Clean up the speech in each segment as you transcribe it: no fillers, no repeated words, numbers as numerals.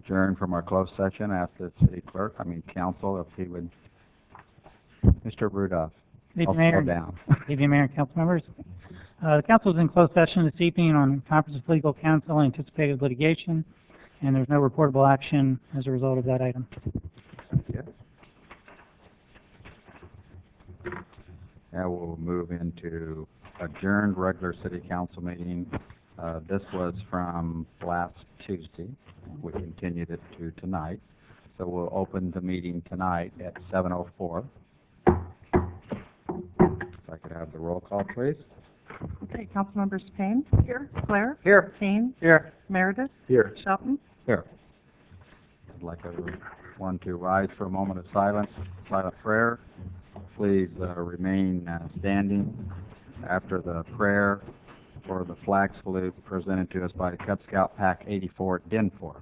adjourn from our closed session. Ask the council, if he would. Mr. Rudolph, Good I'll evening, slow Mayor. down. Good evening, Mayor and council members. The council is in closed session this evening on conference of legal counsel and anticipated litigation, and there's no reportable action as a result of that item. Yes. Now we'll move into adjourned regular city council meeting. This was from last Tuesday. We continued it to tonight. So we'll open the meeting tonight at 7:04. If I could have the roll call, please. Okay, council members Payne. Here. Claire. Here. Kane. Here. Meredith. Here. Shelton. Here. I'd like everyone to rise for a moment of silence, silent prayer. Please remain standing after the prayer for the flag salute presented to us by the Cub Scout Pack 84 Denfor.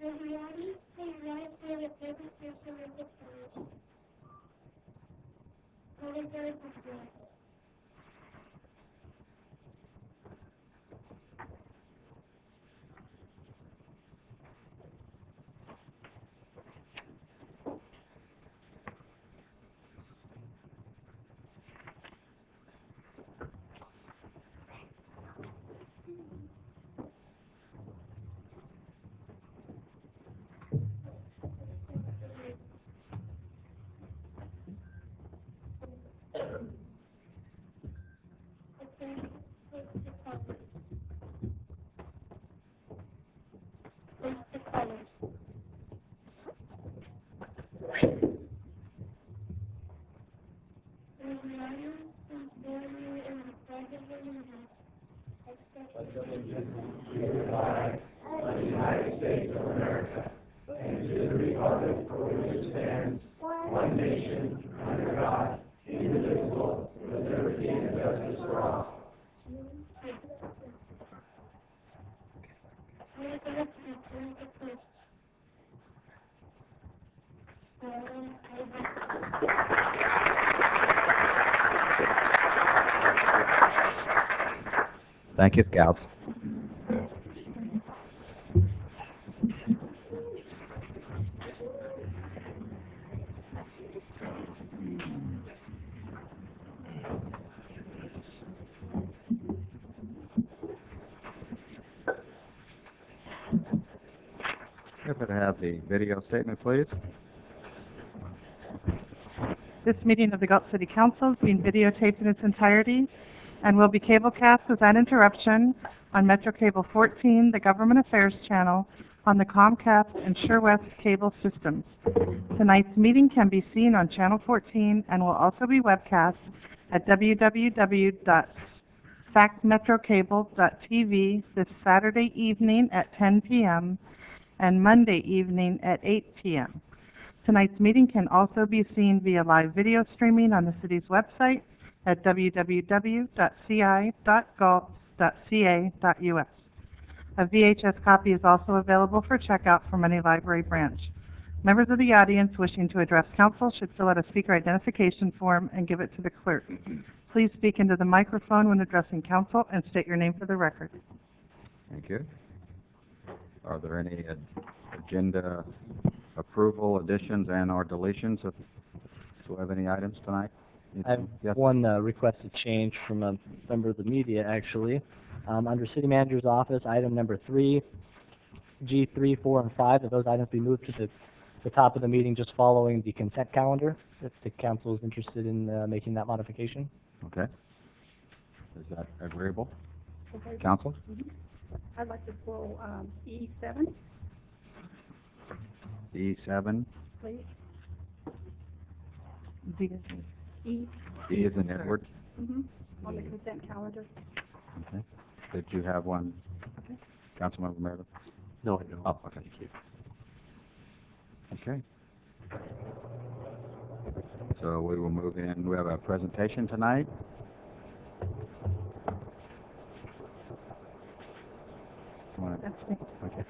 Everybody, please rise for the purpose of the flag. Military flag. United States of America, and to the republic for which it stands, one nation, under God, indivisible, with liberty and justice for all. Thank you, Scouts. If I have the video statement, please. This meeting of the Galt City Council is being videotaped in its entirety and will be cablecast without interruption on Metro Cable 14, the Government Affairs channel, on the Comcast and SureWest cable systems. Tonight's meeting can be seen on Channel 14 and will also be webcast at www.factmetrocable.tv this Saturday evening at 10 p.m. and Monday evening at 8 p.m. Tonight's meeting can also be seen via live video streaming on the city's website at www.ci.galt.ca.us. A VHS copy is also available for checkout from any library branch. Members of the audience wishing to address council should fill out a speaker identification form and give it to the clerk. Please speak into the microphone when addressing council and state your name for the record. Thank you. Are there any agenda approval, additions, and/or deletions? Do we have any items tonight? I have Yes. one requested change from a member of the media, actually. Under City Manager's Office, item number 3, G3, 4, and 5, that those items be moved to the top of the meeting just following the consent calendar, if the council is interested in making that modification. Okay. Is that agreeable? Okay. Council? I'd like to pull E7, E7. please. D. E. E is in Edward. On the consent calendar. Okay. Did you have one, Councilmember Meredith? No, I don't. Oh, okay. Thank you. Okay. So we will move in. We have a presentation tonight. That's me. Okay.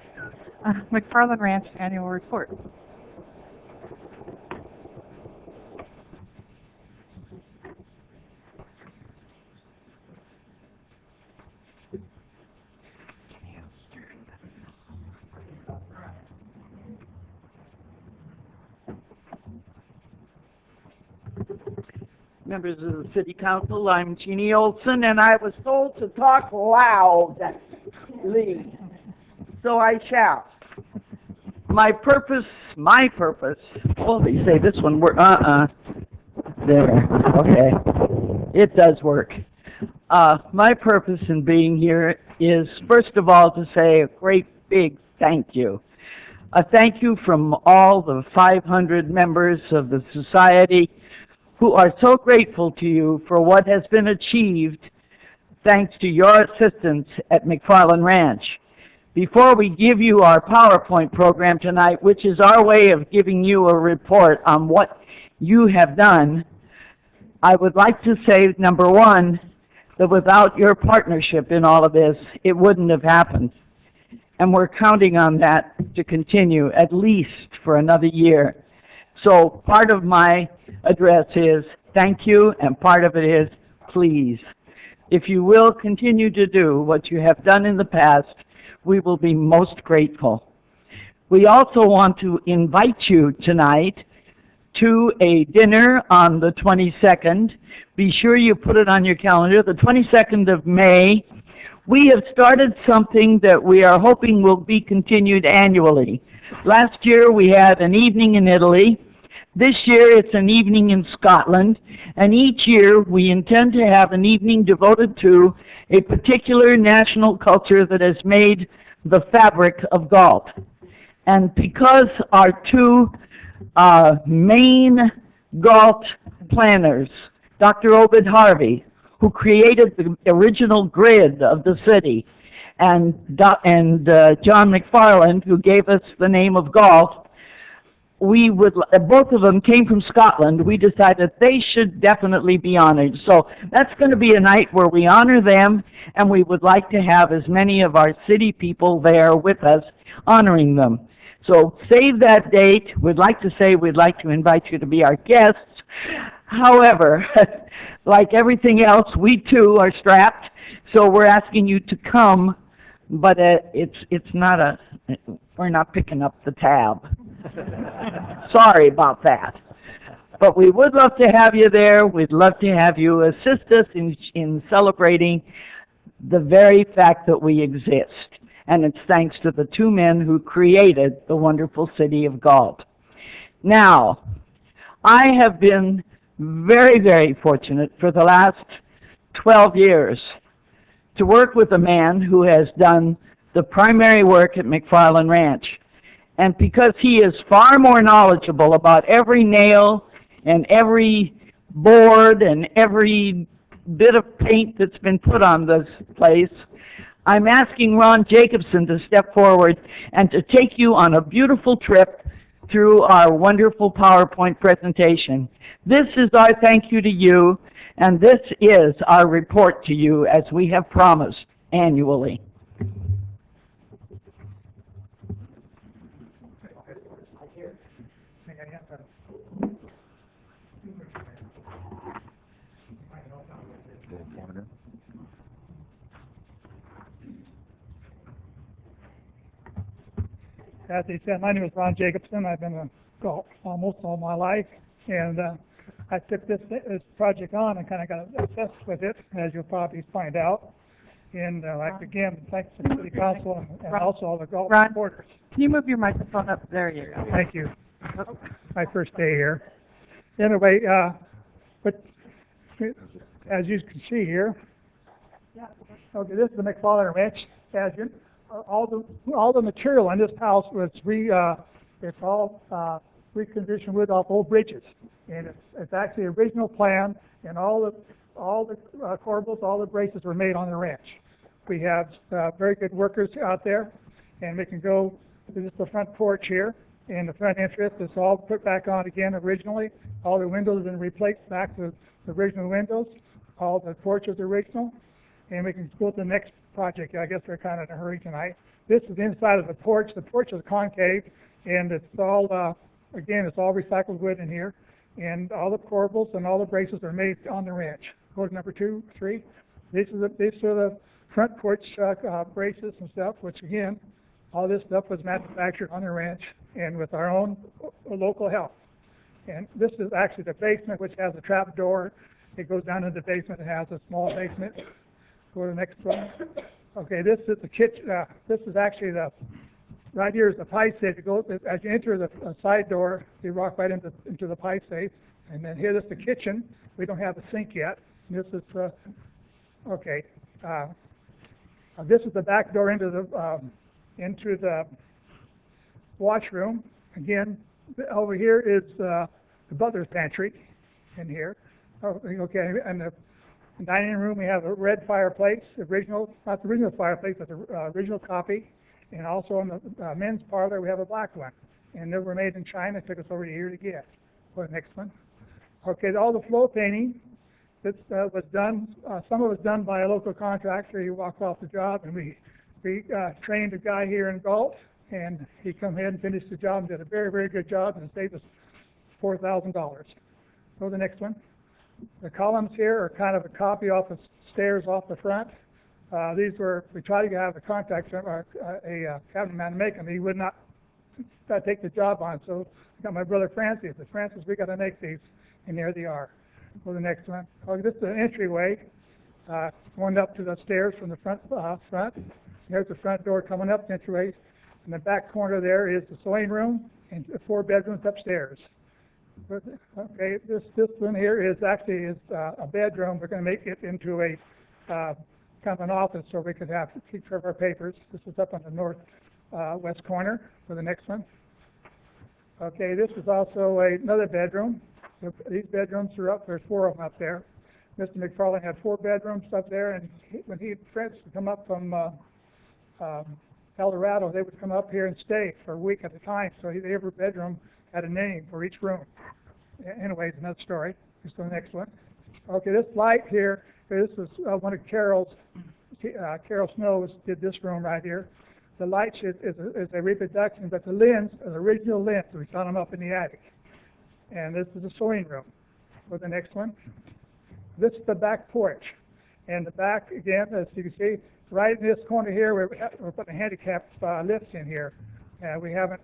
McFarland Ranch Annual Report. Members of the City Council, I'm Jeannie Olson, and I was told to talk loudly, so I shall. My purpose, well, they say this one, there, okay, it does work. My purpose in being here is, first of all, to say a great big thank you. A thank you from all the 500 members of the society who are so grateful to you for what has been achieved thanks to your assistance at McFarland Ranch. Before we give you our PowerPoint program tonight, which is our way of giving you a report on what you have done, I would like to say, number one, that without your partnership in all of this, it wouldn't have happened. And we're counting on that to continue at least for another year. So part of my address is thank you, and part of it is please. If you will continue to do what you have done in the past, we will be most grateful. We also want to invite you tonight to a dinner on the 22nd. Be sure you put it on your calendar, the 22nd of May. We have started something that we are hoping will be continued annually. Last year we had an evening in Italy. This year it's an evening in Scotland, and each year we intend to have an evening devoted to a particular national culture that has made the fabric of Galt. And because our two main Galt planners, Dr. Obed Harvey, who created the original grid of the city, and John McFarland, who gave us the name of Galt, both of them came from Scotland. We decided they should definitely be honored. So that's going to be a night where we honor them, and we would like to have as many of our city people there with us honoring them. So save that date. We'd like to invite you to be our guests. However, like everything else, we too are strapped, so we're asking you to come, but we're not picking up the tab. Sorry about that. But we would love to have you there. We'd love to have you assist us in celebrating the very fact that we exist. And it's thanks to the two men who created the wonderful city of Galt. Now, I have been very, very fortunate for the last 12 years to work with a man who has done the primary work at McFarland Ranch. And because he is far more knowledgeable about every nail and every board and every bit of paint that's been put on this place, I'm asking Ron Jacobson to step forward and to take you on a beautiful trip through our wonderful PowerPoint presentation. This is our thank you to you, and this is our report to you as we have promised annually. As he said, my name is Ron Jacobson. I've been a Galt almost all my life, and I took this project on and kind of got obsessed with it, as you'll probably find out. And again, thanks to the City Council and also all the Galt supporters. Can you move your microphone up? There you go. Thank you. My first day here. Anyway, but as you can see here, okay, this is the McFarland Ranch pageant. All the material in this house was it's all reconditioned wood off old bridges, and it's actually original plan, and all the corbels, all the braces were made on the ranch. We have very good workers out there, and we can go. This is the front porch here, and the front entrance is all put back on again originally. All the windows have been replaced back to the original windows. All the porch is original. And we can go to the next project. I guess we're kind of in a hurry tonight. This is the inside of the porch. The porch is concave, and it's all, again, it's all recycled wood in here. And all the corbels and all the braces are made on the wrench. Go to number 2, 3. These are the front porch braces and stuff, which again, all this stuff was manufactured on the ranch and with our own local help. And this is actually the basement, which has a trap door. It goes down into the basement. It has a small basement. Go to the next one. Okay, this is the kitchen. This is actually right here is the pie safe. You go, as you enter the side door, you walk right into the pie safe. And then here is the kitchen. We don't have the sink yet. This is, okay. This is the back door into the washroom. Again, over here is the butler's pantry in here. Oh, okay, and the dining room, we have a red fireplace, original, not the original fireplace, but the original copy. And also in the men's parlor, we have a black one. And they were made in China. It took us over a year to get. Go to the next one. Okay, all the floor painting, this was done, some of it was done by a local contractor. He walked off the job, and we trained a guy here in Galt, and he come ahead and finished the job and did a very, very good job, and it saved us $4,000. Go to the next one. The columns here are kind of a copy off the stairs off the front. We tried to have a contractor, a cabinet man make them. He would not take the job on, so I got my brother Francis. I said, Francis, we got to make these, and there they are. Go to the next one. Oh, this is an entryway going up to the stairs from the front. There's the front door coming up the entryway. In the back corner there is the sewing room and 4 bedrooms upstairs. Okay, this one here is actually a bedroom. We're going to make it into a kind of an office so we could have to keep track of our papers. This is up on the north west corner for the next one. Okay, this is also another bedroom. These bedrooms are up. There's 4 of them up there. Mr. McFarland had 4 bedrooms up there, and when he had friends to come up from El Dorado, they would come up here and stay for a week at a time. So every bedroom had a name for each room. Anyways, another story. Let's go to the next one. Okay, this light here, this was one of Carol Snow did this room right here. The light is a reproduction, but the lens, the original lens, we found them up in the attic. And this is the sewing room. Go to the next one. This is the back porch. And the back, again, as you can see, right in this corner here, we're putting handicap lifts in here. We haven't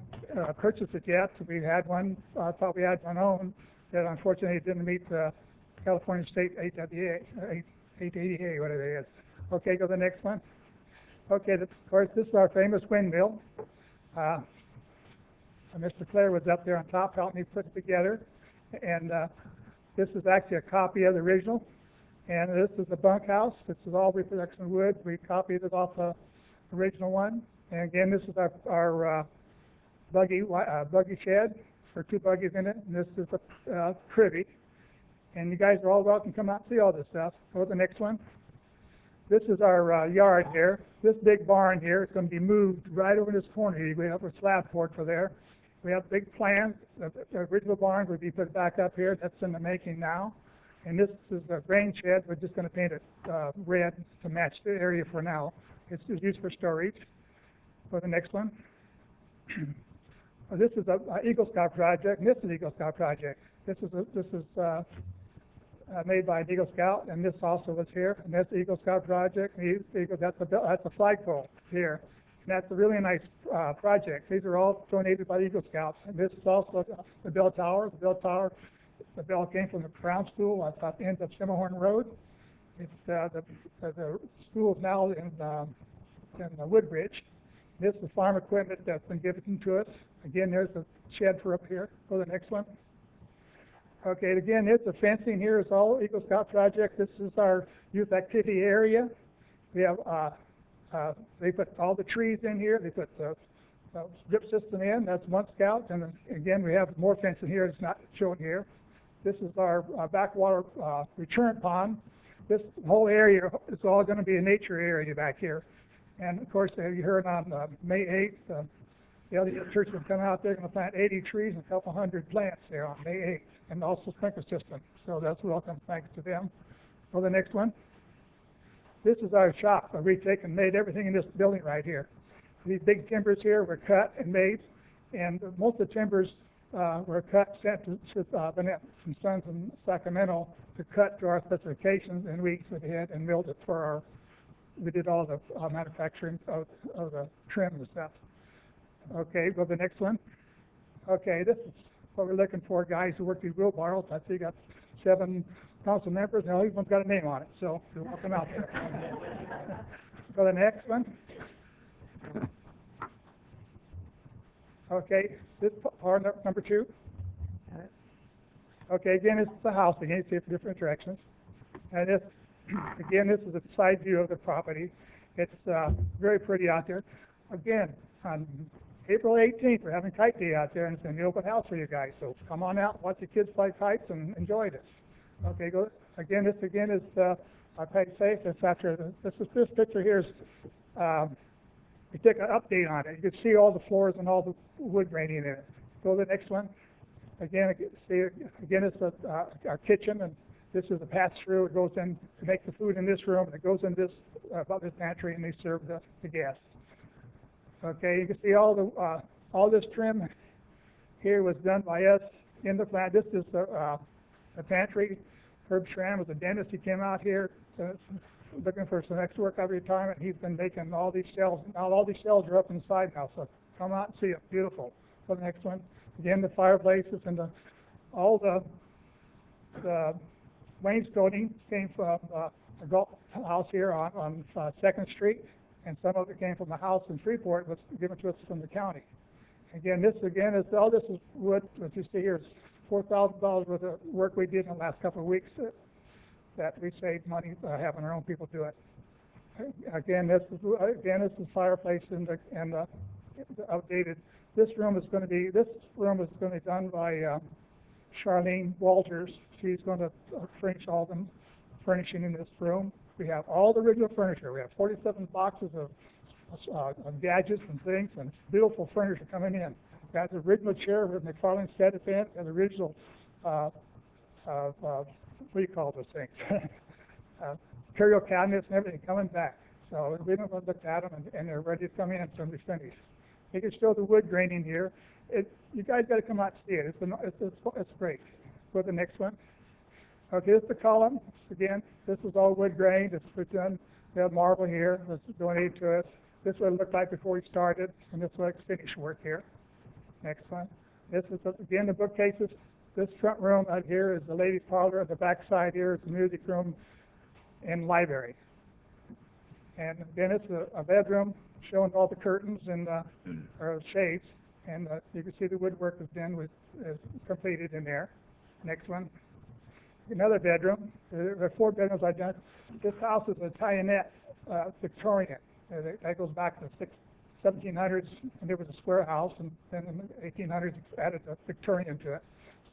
purchased it yet. We had one, thought we had one owned, that unfortunately didn't meet the California State 880A, whatever it is. Okay, go to the next one. Okay, of course, this is our famous windmill. Mr. Clare was up there on top helping me put it together. And this is actually a copy of the original. And this is the bunkhouse. This is all reproduction wood. We copied it off the original one. And again, this is our buggy shed for 2 buggies in it. And this is a privy. And you guys are all welcome to come out and see all this stuff. Go to the next one. This is our yard here. This big barn here is going to be moved right over this corner here. We have a slab poured for there. We have big plans. The original barn would be put back up here. That's in the making now. And this is a grain shed. We're just going to paint it red to match the area for now. It's used for storage. Go to the next one. This is a Eagle Scout project, and this is an Eagle Scout project. This is made by an Eagle Scout, and this also was here. And that's the Eagle Scout project. And that's a flagpole here. And that's a really nice project. These are all donated by the Eagle Scouts. And this is also the bell tower. The bell came from the Crown School at the end of Simmerhorn Road. It's the school is now in Woodbridge. This is farm equipment that's been given to us. Again, there's a shed for up here. Go to the next one. Okay, again, there's the fencing here. It's all Eagle Scout project. This is our youth activity area. We have they put all the trees in here. They put the drip system in. That's one scout. And then, again, we have more fencing here. It's not shown here. This is our backwater return pond. This whole area is all going to be a nature area back here. And of course, you heard on May 8th, The other church will come out, they're gonna plant 80 trees and a couple hundred plants there on May 8th, and also sprinkler system. So that's welcome, thanks to them. For the next one. This is our shop, where we take and made everything in this building right here. These big timbers here were cut and made, and most of the timbers were cut, sent to Vanette from Sons in Sacramento to cut to our specifications, and we went ahead and milled it for our, we did all the manufacturing of the trim and stuff. Okay, go to the next one. Okay, this is what we're looking for, guys who work these wheelbarrows. I see you got 7 council members, and each one's got a name on it, so you're welcome out there. Go to the next one. Okay, this part number 2. Okay, again, this is the house. Again, you see it from different directions. And this, again, this is a side view of the property. It's very pretty out there. Again, on April 18th, we're having kite day out there, and it's going to be an open house for you guys. So come on out, watch the kids fly kites, and enjoy this. Okay, go. Again, this again is our pay safe. It's after this picture here is. We took an update on it. You can see all the floors and all the wood graining in it. Go to the next one. Again, it's our kitchen, and this is a pass-through. It goes in to make the food in this room, and it goes in this about this pantry, and they serve the guests. Okay, you can see all this trim here was done by us in the plant. This is the pantry. Herb Schramm was a dentist. He came out here looking for some extra work out of retirement. He's been making all these shelves. Now all these shelves are up inside now, so come out and see it. Beautiful. For the next one, again the fireplaces and all the wainscoting came from a Galt house here on 2nd Street, and some of it came from a house in Freeport, was given to us from the county. Again, this is all this is wood. What you see here is $4,000 worth of work we did in the last couple of weeks. That we saved money having our own people do it. Again, this is fireplace and the outdated. This room is going to be done by Charlene Walters. She's going to furnish all the furnishing in this room. We have all the original furniture. We have 47 boxes of gadgets and things, and beautiful furniture coming in. We have the original chair where McFarlane set it in, and the original what do you call those things? Curio cabinets and everything coming back. So we don't look at them, and they're ready to come in from the finished. You can show the wood graining here. You guys got to come out and see it. It's great. Go to the next one. Okay, this is the column. Again, this is all wood grained. It's done. We have marble here. That's donated to us. This is what it looked like before we started, and this is what it's finished work here. Next one. This is, again, the bookcases. This front room out here is the ladies' parlor. The back side here is the music room and library. And then it's a bedroom showing all the curtains and or shades. And you can see the woodwork is completed in there. Next one. Another bedroom. There are 4 bedrooms I've done. This house is Italianette, Victorian. That goes back to the 1700s, and it was a square house, and then in the 1800s added a Victorian to it.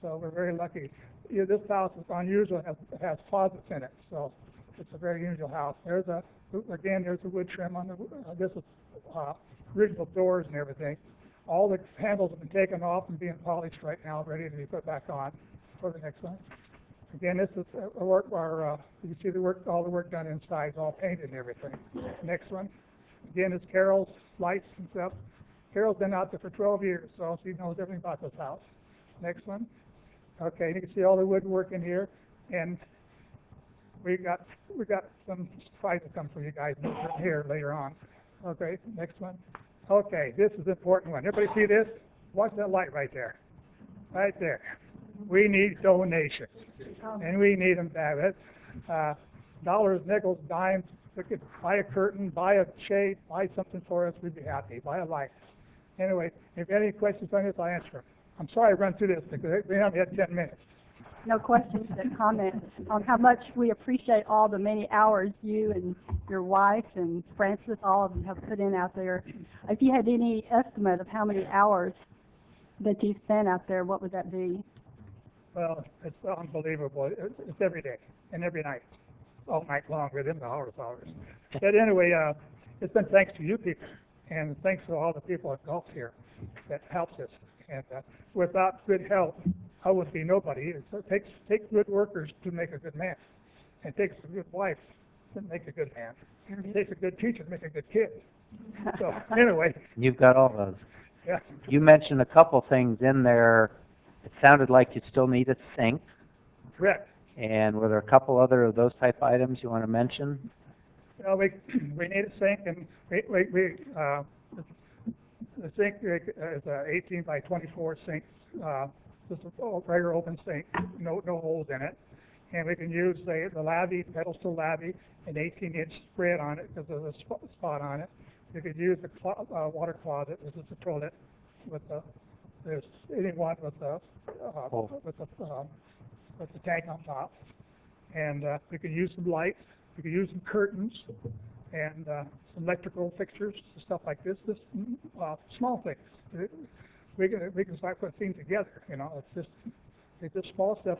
So we're very lucky. This house is unusual. It has closets in it, so it's a very unusual house. There's a wood trim on the. This is original doors and everything. All the handles have been taken off and being polished right now, ready to be put back on. For the next one. Again, this is you can see the work, all the work done inside, it's all painted and everything. Next one. Again, it's Carol's lights and stuff. Carol's been out there for 12 years, so she knows everything about this house. Next one. Okay, you can see all the woodwork in here, and we got some slides to come for you guys here later on. Okay, next one. Okay, this is an important one. Everybody see this? Watch that light right there. Right there. We need donations, and we need them bad. Dollars, nickels, dimes. We could buy a curtain, buy a shade, buy something for us. We'd be happy. Buy a light. Anyway, if you have any questions on this, I'll answer them. I'm sorry I run through this because we only had 10 minutes. No questions and comments on how much we appreciate all the many hours you and your wife and Francis, all of them, have put in out there. If you had any estimate of how many hours that you spent out there, what would that be? Well, it's unbelievable. It's every day and every night, all night long, within the hours. But anyway, it's been thanks to you people, and thanks to all the people at Galt here. that helps us. And without good help, I would be nobody. It takes good workers to make a good man. It takes a good wife to make a good man. It takes a good teacher to make a good kid. So anyway, You've got all those. yeah. You mentioned a couple things in there. It sounded like you still need a sink. Correct. And were there a couple other of those type items you want to mention? We need a sink, and the sink is a 18 by 24 sink. Just a regular open sink, no holes in it. And we can use the lavy, pedestal lavy, an 18-inch spread on it because there's a spot on it. You could use the water closet, this is the toilet, there's anyone with the tank on top. And we could use some lights, we could use some curtains, and some electrical fixtures, stuff like this. Small things. We can start putting things together. It's just small stuff.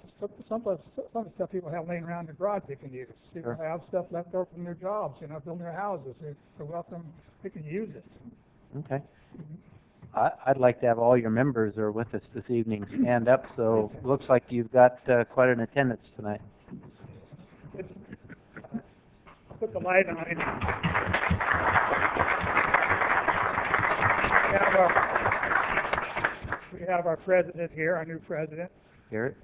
Some of the stuff people have laying around in the garage they can use. People have stuff left over from their jobs, building their houses. They're welcome. They can use it. Okay. I'd like to have all your members who are with us this evening stand up, so it looks like you've got quite an attendance tonight. Put the light on it. We have our president here, our new president. Garrett?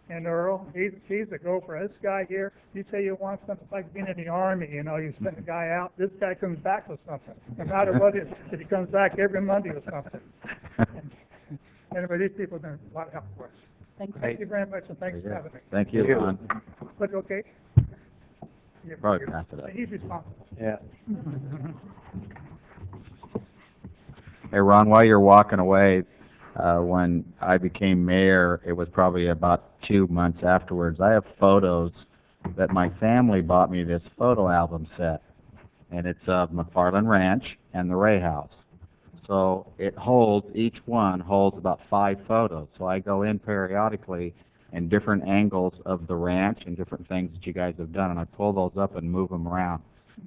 And Earl, he's a gopher. This guy here, you say you want something like being in the Army, you send a guy out, this guy comes back with something. No matter what it is, he comes back every Monday with something. Anyway, these people have done a lot of help for us. Thank you very much, and thanks for having me. Thank you, Ron. But okay? Probably pass it up. He's responsible. Yeah. Hey, Ron, while you're walking away, when I became mayor, it was probably about 2 months afterwards. I have photos that my family bought me, this photo album set, and it's of McFarland Ranch and the Ray House. So each one holds about 5 photos. So I go in periodically and different angles of the ranch and different things that you guys have done, and I pull those up and move them around,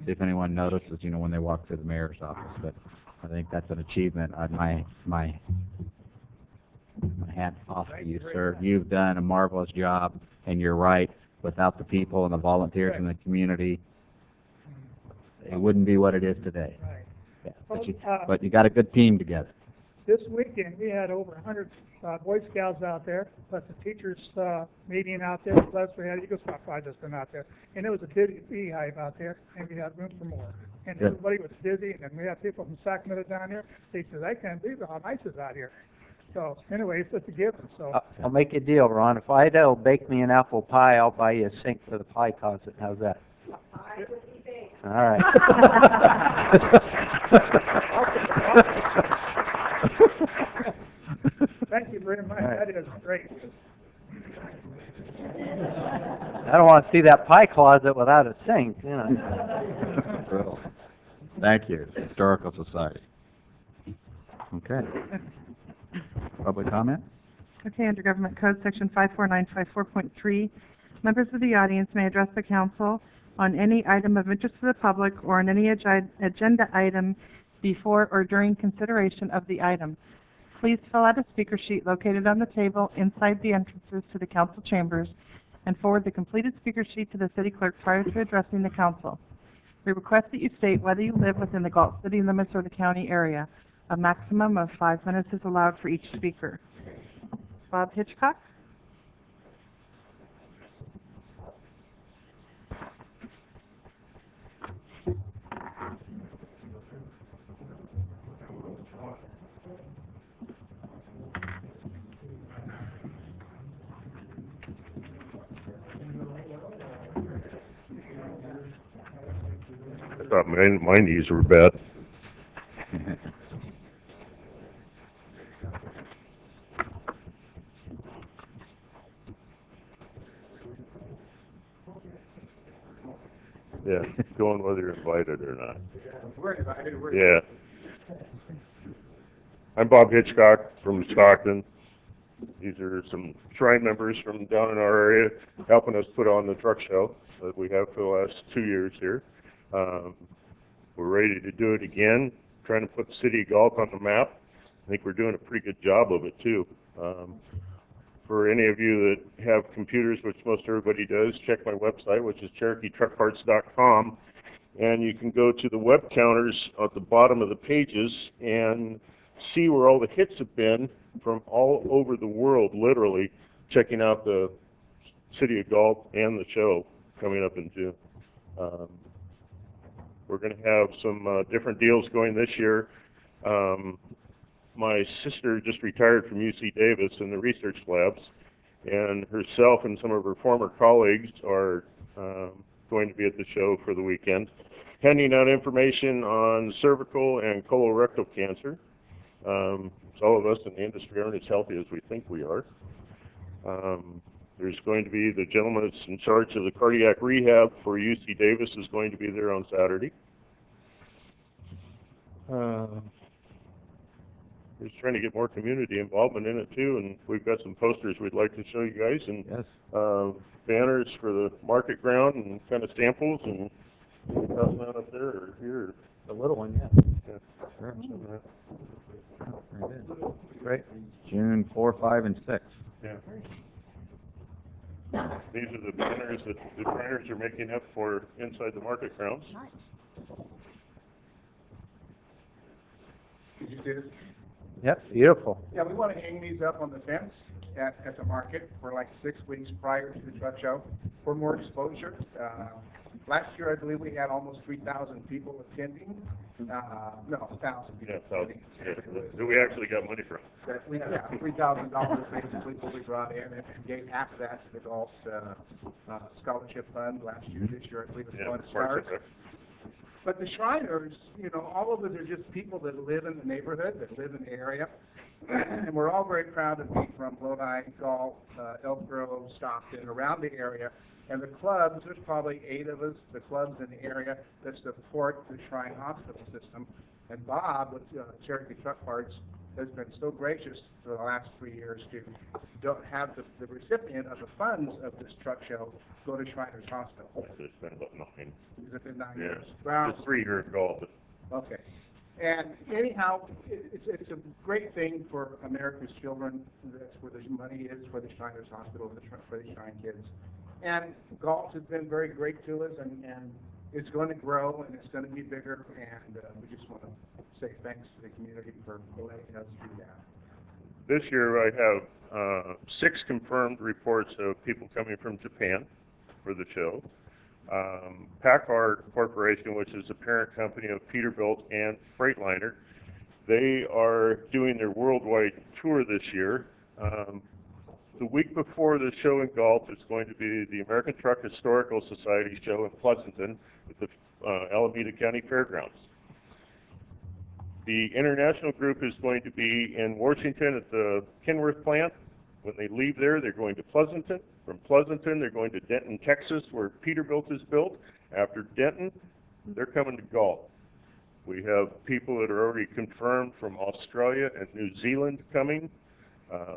see if anyone notices, when they walk through the mayor's office. But I think that's an achievement. My hat off to you, sir. You've done a marvelous job, and you're right. Without the people and the volunteers in the community, it wouldn't be what it is today. Right. Yeah, but you got a good team together. This weekend, we had over 100 Boy Scouts out there, plus the teachers' meeting out there, plus we had Eagle Scout projects out there. And there was a busy beehive out there, and we had room for more. And Good. Everybody was busy, and then we had people from Sacramento down there. They said, I can't believe how nice it is out here. So anyway, it's just a given. So I'll make a deal, Ron. If Ida'll bake me an apple pie, I'll buy you a sink for the pie closet. How's that? All right. Thank you very much. Right. That is great. I don't want to see that pie closet without a sink, Thank you, Historical Society. Okay. Public comment? Okay, under Government Code Section 54954.3, members of the audience may address the council on any item of interest to the public or on any agenda item before or during consideration of the item. Please fill out a speaker sheet located on the table inside the entrances to the council chambers and forward the completed speaker sheet to the city clerk prior to addressing the council. We request that you state whether you live within the Galt city limits or the county area. A maximum of 5 minutes is allowed for each speaker. Bob Hitchcock? I thought my knees were bad. Yeah, going whether you're invited or not. We're invited. Yeah. I'm Bob Hitchcock from Stockton. These are some shrine members from down in our area helping us put on the truck show that we have for the last 2 years here. We're ready to do it again, trying to put the city of Galt on the map. think we're doing a pretty good job of it too. For any of you that have computers, which most everybody does, check my website, which is CherokeeTruckParts.com, and you can go to the web counters at the bottom of the pages and see where all the hits have been from all over the world, literally, checking out the City of Galt and the show coming up in June. We're going to have some different deals going this year. My sister just retired from UC Davis in the research labs, and herself and some of her former colleagues are going to be at the show for the weekend, handing out information on cervical and colorectal cancer. All of us in the industry aren't as healthy as we think we are. There's going to be the gentleman that's in charge of the cardiac rehab for UC Davis is going to be there on Saturday. We're just trying to get more community involvement in it too, and we've got some posters we'd like to show you guys, and banners for the market ground and kind of samples, and pass them out up there or here. The little one, yeah. Sure. Very good. Great. June 4, 5, and 6. Yeah. These are the banners that the printers are making up for inside the market grounds. Did you see this? Yep, beautiful. Yeah, we want to hang these up on the fence at the market for like 6 weeks prior to the truck show for more exposure. Last year, I believe we had almost 3,000 people attending. No, 1,000 people. Yeah, 1,000. That we actually got money from. Yeah, $3,000 basically what we brought in, and gave half of that to the Galt Scholarship Fund last year. This year, I believe it's going to start. But the Shriners, you know, all of us are just people that live in the neighborhood, that live in the area. And we're all very proud to be from Lodi, Galt, Elk Grove, Stockton, around the area. And the clubs, there's probably 8 of us, the clubs in the area that support the Shrine Hospital system. And Bob, with Cherokee Truck Parts, has been so gracious for the last 3 years to have the recipient of the funds of this truck show go to Shriners Hospital. It's been about 9. Has it been 9 Yeah. years? Wow. It's 3 here at Galt. Okay. And anyhow, it's a great thing for America's children. That's where the money is for the Shriners Hospital, for the Shrine kids. And Galt has been very great to us, and it's going to grow, and it's going to be bigger, and we just want to say thanks to the community for letting us do that. This year I have 6 confirmed reports of people coming from Japan for the show. PACCAR Corporation, which is the parent company of Peterbilt and Freightliner, they are doing their worldwide tour this year. The week before the show in Galt is going to be the American Truck Historical Society show in Pleasanton at the Alameda County Fairgrounds. The international group is going to be in Washington at the Kenworth plant. When they leave there, they're going to Pleasanton. From Pleasanton, they're going to Denton, Texas, where Peterbilt is built. After Denton, they're coming to Galt. We have people that are already confirmed from Australia and New Zealand coming.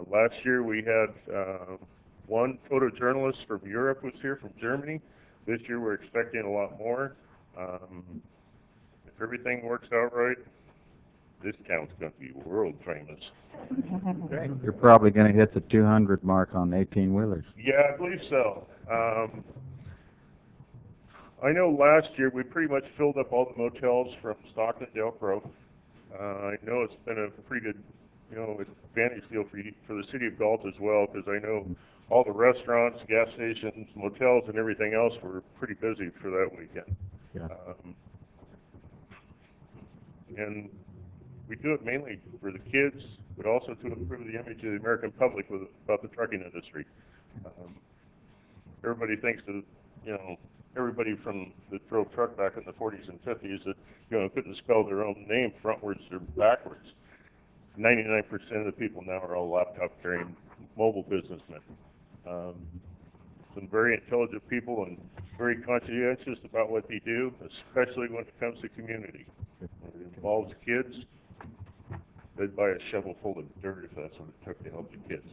Last year we had 1 photojournalist from Europe was here, from Germany. This year we're expecting a lot more. If everything works out right, this town's going to be world famous. Great. You're probably going to hit the 200 mark on 18-wheelers. Yeah, I believe so. I know last year we pretty much filled up all the motels from Stockton to Elk Grove. I know it's been a pretty good, advantage deal for the city of Galt as well, because I know all the restaurants, gas stations, motels, and everything else were pretty busy for that weekend. Yeah. And we do it mainly for the kids, but also to improve the image of the American public about the trucking industry. Everybody thinks that, everybody from that drove truck back in the 40s and 50s that, couldn't spell their own name frontwards or backwards. 99% of the people now are all laptop-carrying mobile businessmen. Some very intelligent people and very conscientious about what they do, especially when it comes to community. When it involves kids, they'd buy a shovel full of dirt if that's what it took to help the kids.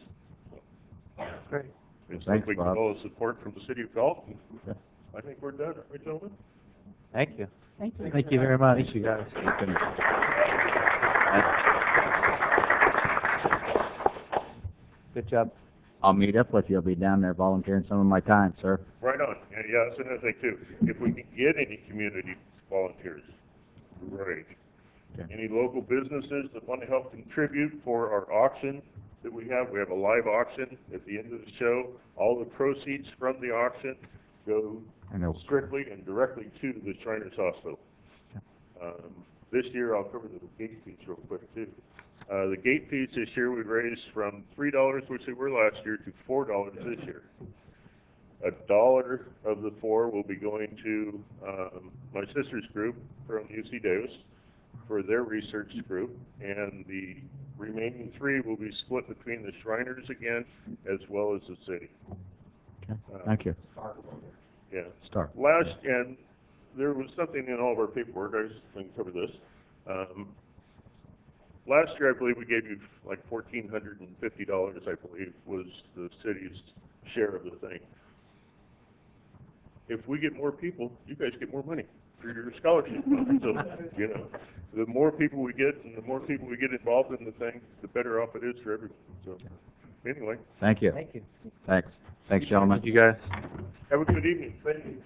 Great. It's Thanks, we Bob. get all the support from the city of Galt. Yeah. I think we're done, aren't we, gentlemen? Thank you. Thank you. Thank you very much. Thank you, guys. Good job. I'll meet up with you. I'll be down there volunteering some of my time, sir. Right on. Yeah, that's another thing too. If we can get any community volunteers, great. Okay. Any local businesses that want to help contribute for our auction that we have a live auction at the end of the show. All the proceeds from the auction go strictly and directly to the Shriners Hospital. This year, I'll cover the gate fees real quick too. The gate fees this year we raised from $3, which they were last year, to $4 this year. $1 of the $4 will be going to my sister's group from UC Davis for their research group, and the remaining $3 will be split between the Shriners again, as well as the city. Okay. Thank you. Yeah. Start. And there was something in all of our paperwork. I just going to cover this. Last year, I believe we gave you like $1,450. I believe was the city's share of the thing. If we get more people, you guys get more money for your scholarship fund. So, you know, the more people we get and the more people we get involved in the thing, the better off it is for everyone. So, anyway. Thank you. Thank you. Thanks. Thanks, gentlemen. You guys. Have a good evening. Thank you.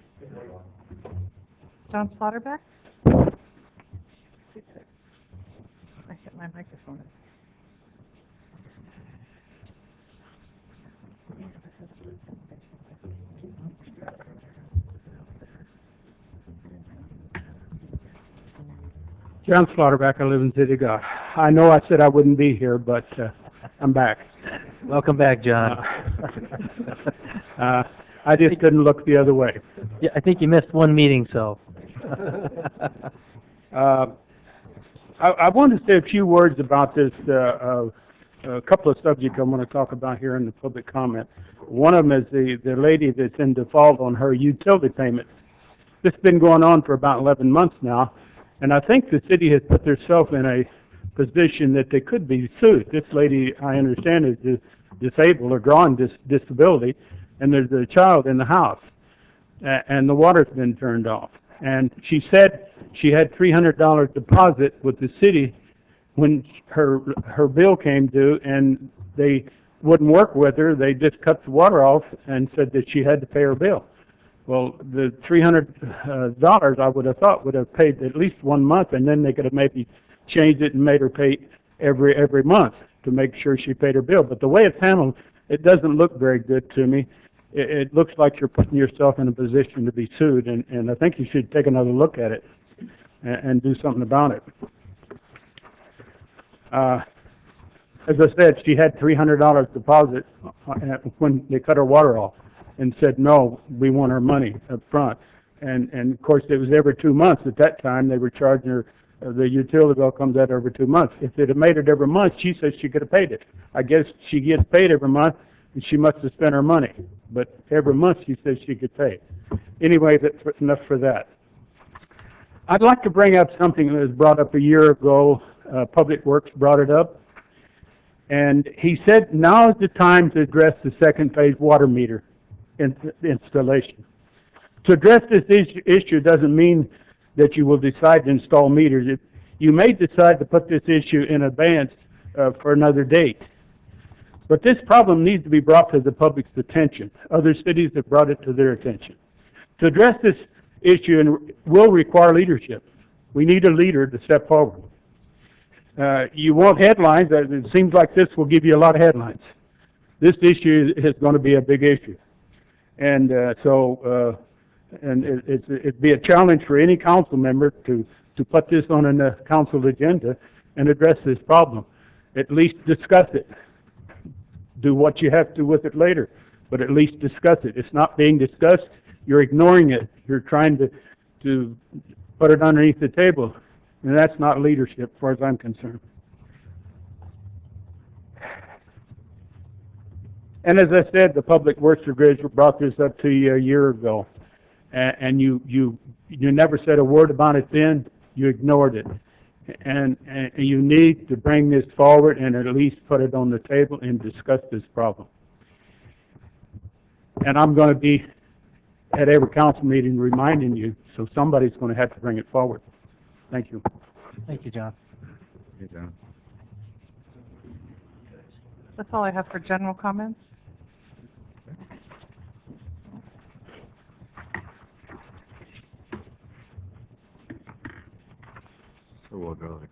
John Slaughterback? I hit my microphone. John Slaughterback, I live in City of God. I know I said I wouldn't be here, but I'm back. Welcome back, John. I just couldn't look the other way. Yeah, I think you missed one meeting, so. I want to say a few words about this, a couple of subjects I want to talk about here in the public comment. One of them is the lady that's in default on her utility payments. This has been going on for about 11 months now, and I think the city has put themselves in a position that they could be sued. This lady, I understand, is disabled or drawing disability, and there's a child in the house, and the water's been turned off. And she said she had $300 deposit with the city when her bill came due, and they wouldn't work with her. They just cut the water off and said that she had to pay her bill. Well, the $300 I would have thought would have paid at least 1 month, and then they could have maybe changed it and made her pay every month to make sure she paid her bill. But the way it's handled, it doesn't look very good to me. It looks like you're putting yourself in a position to be sued, and I think you should take another look at it and do something about it. As I said, she had $300 deposit when they cut her water off and said, no, we want our money up front. And of course, it was every 2 months at that time. They were charging her, the utility bill comes out every 2 months. If they'd have made it every month, she says she could have paid it. I guess she gets paid every month, and she must have spent her money. But every month she says she could pay. Anyway, that's enough for that. I'd like to bring up something that was brought up a year ago. Public Works brought it up. And he said, now is the time to address the second phase water meter installation. To address this issue doesn't mean that you will decide to install meters. You may decide to put this issue in advance for another date. But this problem needs to be brought to the public's attention. Other cities have brought it to their attention. To address this issue will require leadership. We need a leader to step forward. You want headlines. It seems like this will give you a lot of headlines. This issue is going to be a big issue. And it'd be a challenge for any council member to put this on a council agenda and address this problem. At least discuss it. Do what you have to with it later, but at least discuss it. It's not being discussed. You're ignoring it. You're trying to put it underneath the table, and that's not leadership as far as I'm concerned. And as I said, the Public Works Division brought this up to you a year ago, and you never said a word about it then. You ignored it. And you need to bring this forward and at least put it on the table and discuss this problem. And I'm going to be at every council meeting reminding you, so somebody's going to have to bring it forward. Thank you. Thank you, John. Hey, John. That's all I have for general comments. So we'll go to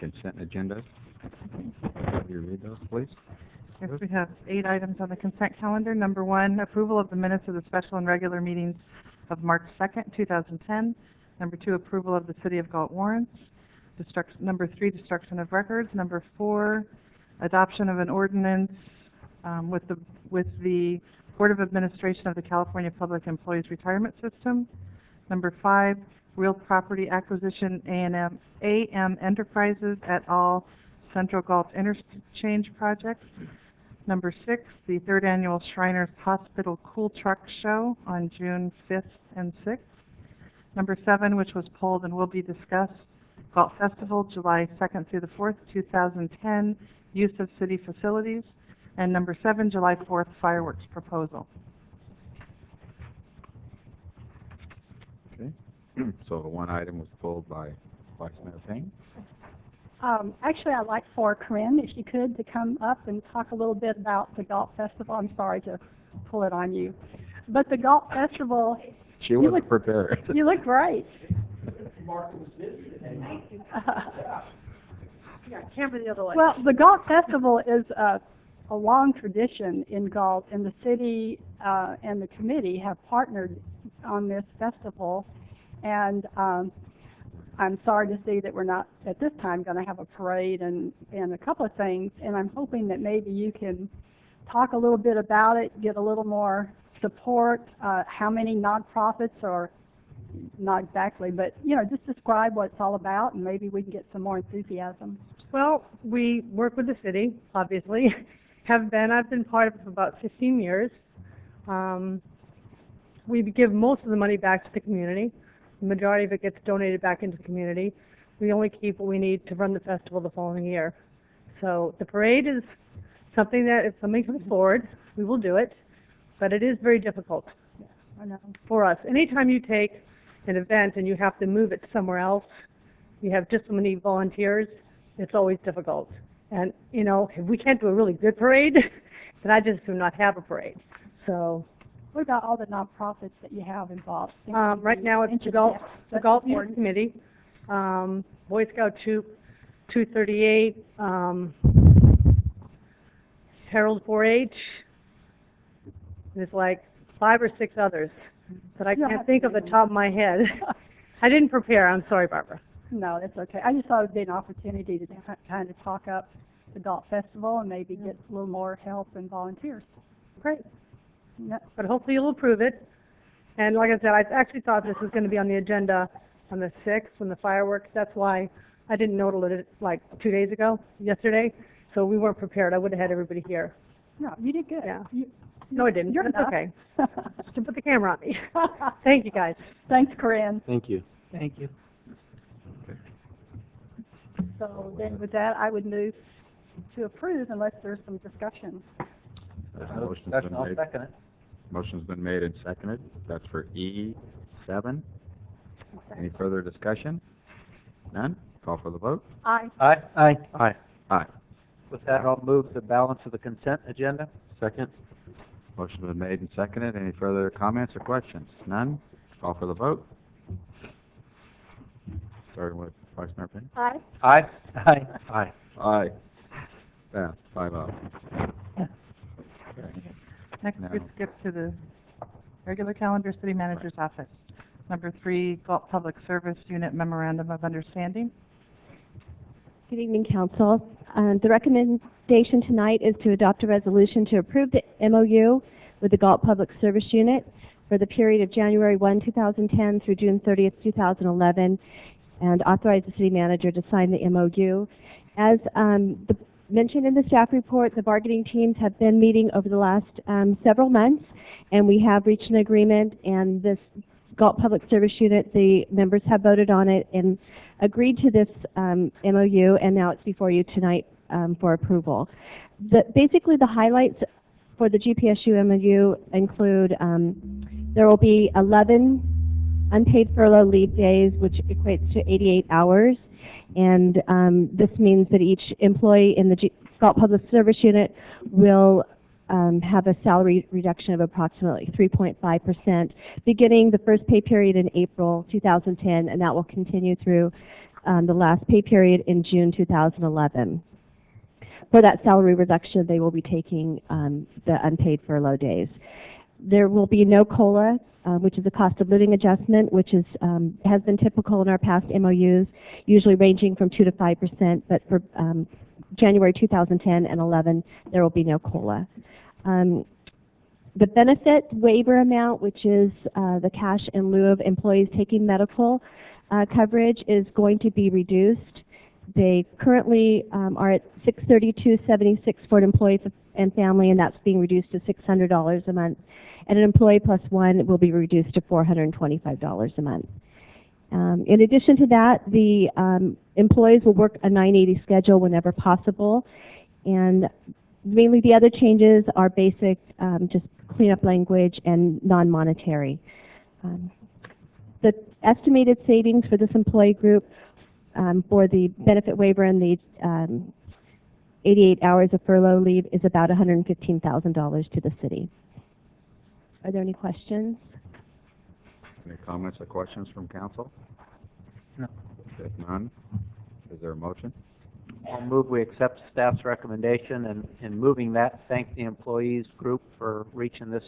consent agenda. Will you read those, please? Yes, we have 8 items on the consent calendar. Number 1, approval of the minutes of the special and regular meetings of March 2nd, 2010. Number 2, approval of the City of Galt warrants. Number 3, destruction of records. Number 4, adoption of an ordinance with the Board of Administration of the California Public Employees Retirement System. Number 5, real property acquisition AM Enterprises et al. Central Galt Interchange Project. Number 6, the 3rd Annual Shriners Hospital Cool Truck Show on June 5th and 6th. Number 7, which was pulled and will be discussed, Galt Festival, July 2nd through the 4th, 2010, use of city facilities. And number 7, July 4th, fireworks proposal. Okay. So one item was pulled by Vice Mayor Payne. Actually, I'd like for Corinne, if she could, to come up and talk a little bit about the Galt Festival. I'm sorry to pull it on you. But the Galt Festival... She wasn't prepared. You look great. Yeah, camera the other way. Well, the Galt Festival is a long tradition in Galt, and the city and the committee have partnered on this festival. And I'm sorry to see that we're not, at this time, going to have a parade and a couple of things. And I'm hoping that maybe you can talk a little bit about it, get a little more support, how many nonprofits, or not exactly, but, you know, just describe what it's all about, and maybe we can get some more enthusiasm. Well, we work with the city, obviously. I've been part of it for about 15 years. We give most of the money back to the community. The majority of it gets donated back into the community. We only keep what we need to run the festival the following year. So the parade is something that if somebody comes forward, we will do it, but it is very difficult for us. Anytime you take an event and you have to move it somewhere else, you have just so many volunteers, it's always difficult. And, you know, if we can't do a really good parade, then I just do not have a parade. So. What about all the nonprofits that you have involved? Right now it's the Galt Youth Committee, Boy Scout Troop 238, Herald 4-H. There's like 5 or 6 others that I can't think of the top of my head. I didn't prepare. I'm sorry, Barbara. No, that's okay. I just thought it would be an opportunity to kind of talk up the Galt Festival and maybe get a little more help and volunteers. Great. But hopefully you'll approve it. And like I said, I actually thought this was going to be on the agenda on the 6th when the fireworks. That's why I didn't note it like 2 days ago, yesterday. So we weren't prepared. I would have had everybody here. No, you did good. Yeah. No, I didn't. You're That's okay. Just to put the camera on me. Thank you, guys. Thanks, Corinne. Thank you. Thank you. So then with that, I would move to approve unless there's some discussion. Motion's Discussion, been I'll made. second it. Motion's been made and seconded. That's for E7. Any further discussion? None? Call for the vote. Aye. Aye. Aye. Aye. Aye. With that, I'll move the balance of the consent agenda. Second. Motion's been made and seconded. Any further comments or questions? None? Call for the vote. Starting with Vice Mayor Payne. Aye. Aye. Aye. Aye. Aye. Passed, 5-0. Next, No. we skip to the regular calendar, City Manager's Office. Number 3, Galt Public Service Unit Memorandum of Understanding. Good evening, Council. The recommendation tonight is to adopt a resolution to approve the MOU with the Galt Public Service Unit for the period of January 1, 2010 through June 30th, 2011, and authorize the City Manager to sign the MOU. As mentioned in the staff report, the bargaining teams have been meeting over the last several months, and we have reached an agreement, and this Galt Public Service Unit, the members have voted on it and agreed to this MOU, and now it's before you tonight for approval. Basically, the highlights for the GPSU MOU include there will be 11 unpaid furlough leave days, which equates to 88 hours. And this means that each employee in the Galt Public Service Unit will have a salary reduction of approximately 3.5%, beginning the first pay period in April 2010, and that will continue through the last pay period in June 2011. For that salary reduction, they will be taking the unpaid furlough days. There will be no COLA, which is a cost of living adjustment, which is has been typical in our past MOUs, usually ranging from 2 to 5%, but for January 2010 and 11, there will be no COLA. The benefit waiver amount, which is the cash in lieu of employees taking medical coverage, is going to be reduced. They currently are at $632.76 for an employee and family, and that's being reduced to $600 a month. And an employee plus one will be reduced to $425 a month. In addition to that, the employees will work a 980 schedule whenever possible, and mainly the other changes are basic, just cleanup language and non-monetary. The estimated savings for this employee group for the benefit waiver and the 88 hours of furlough leave is about $115,000 to the city. Are there any questions? Any comments or questions from council? No. If none, is there a motion? I'll move we accept staff's recommendation, and in moving that, thank the employees group for reaching this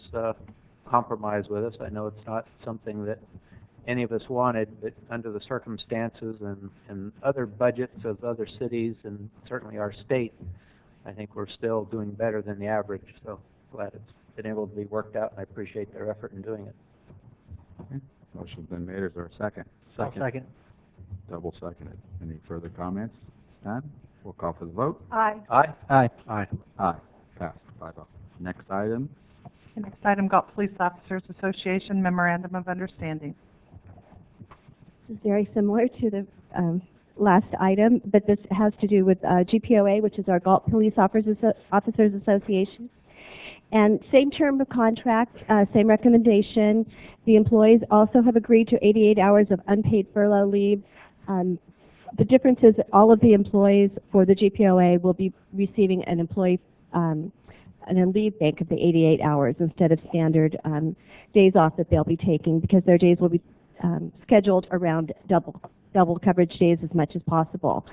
compromise with us. I know it's not something that any of us wanted, but under the circumstances and other budgets of other cities and certainly our state, I think we're still doing better than the average. So glad it's been able to be worked out, and I appreciate their effort in doing it. Okay. Motion's been made. Is there a second? Second. Double seconded. Any further comments? None? We'll call for the vote. Aye. Aye. Aye. Aye. Aye. Passed. 5-0. Next item. The next item, Galt Police Officers Association Memorandum of Understanding. This is very similar to the last item, but this has to do with GPOA, which is our Galt Police Officers Association. And same term of contract, same recommendation. The employees also have agreed to 88 hours of unpaid furlough leave. The difference is that all of the employees for the GPOA will be receiving an employee an leave bank of the 88 hours instead of standard days off that they'll be taking, because their days will be scheduled around double coverage days as much as possible.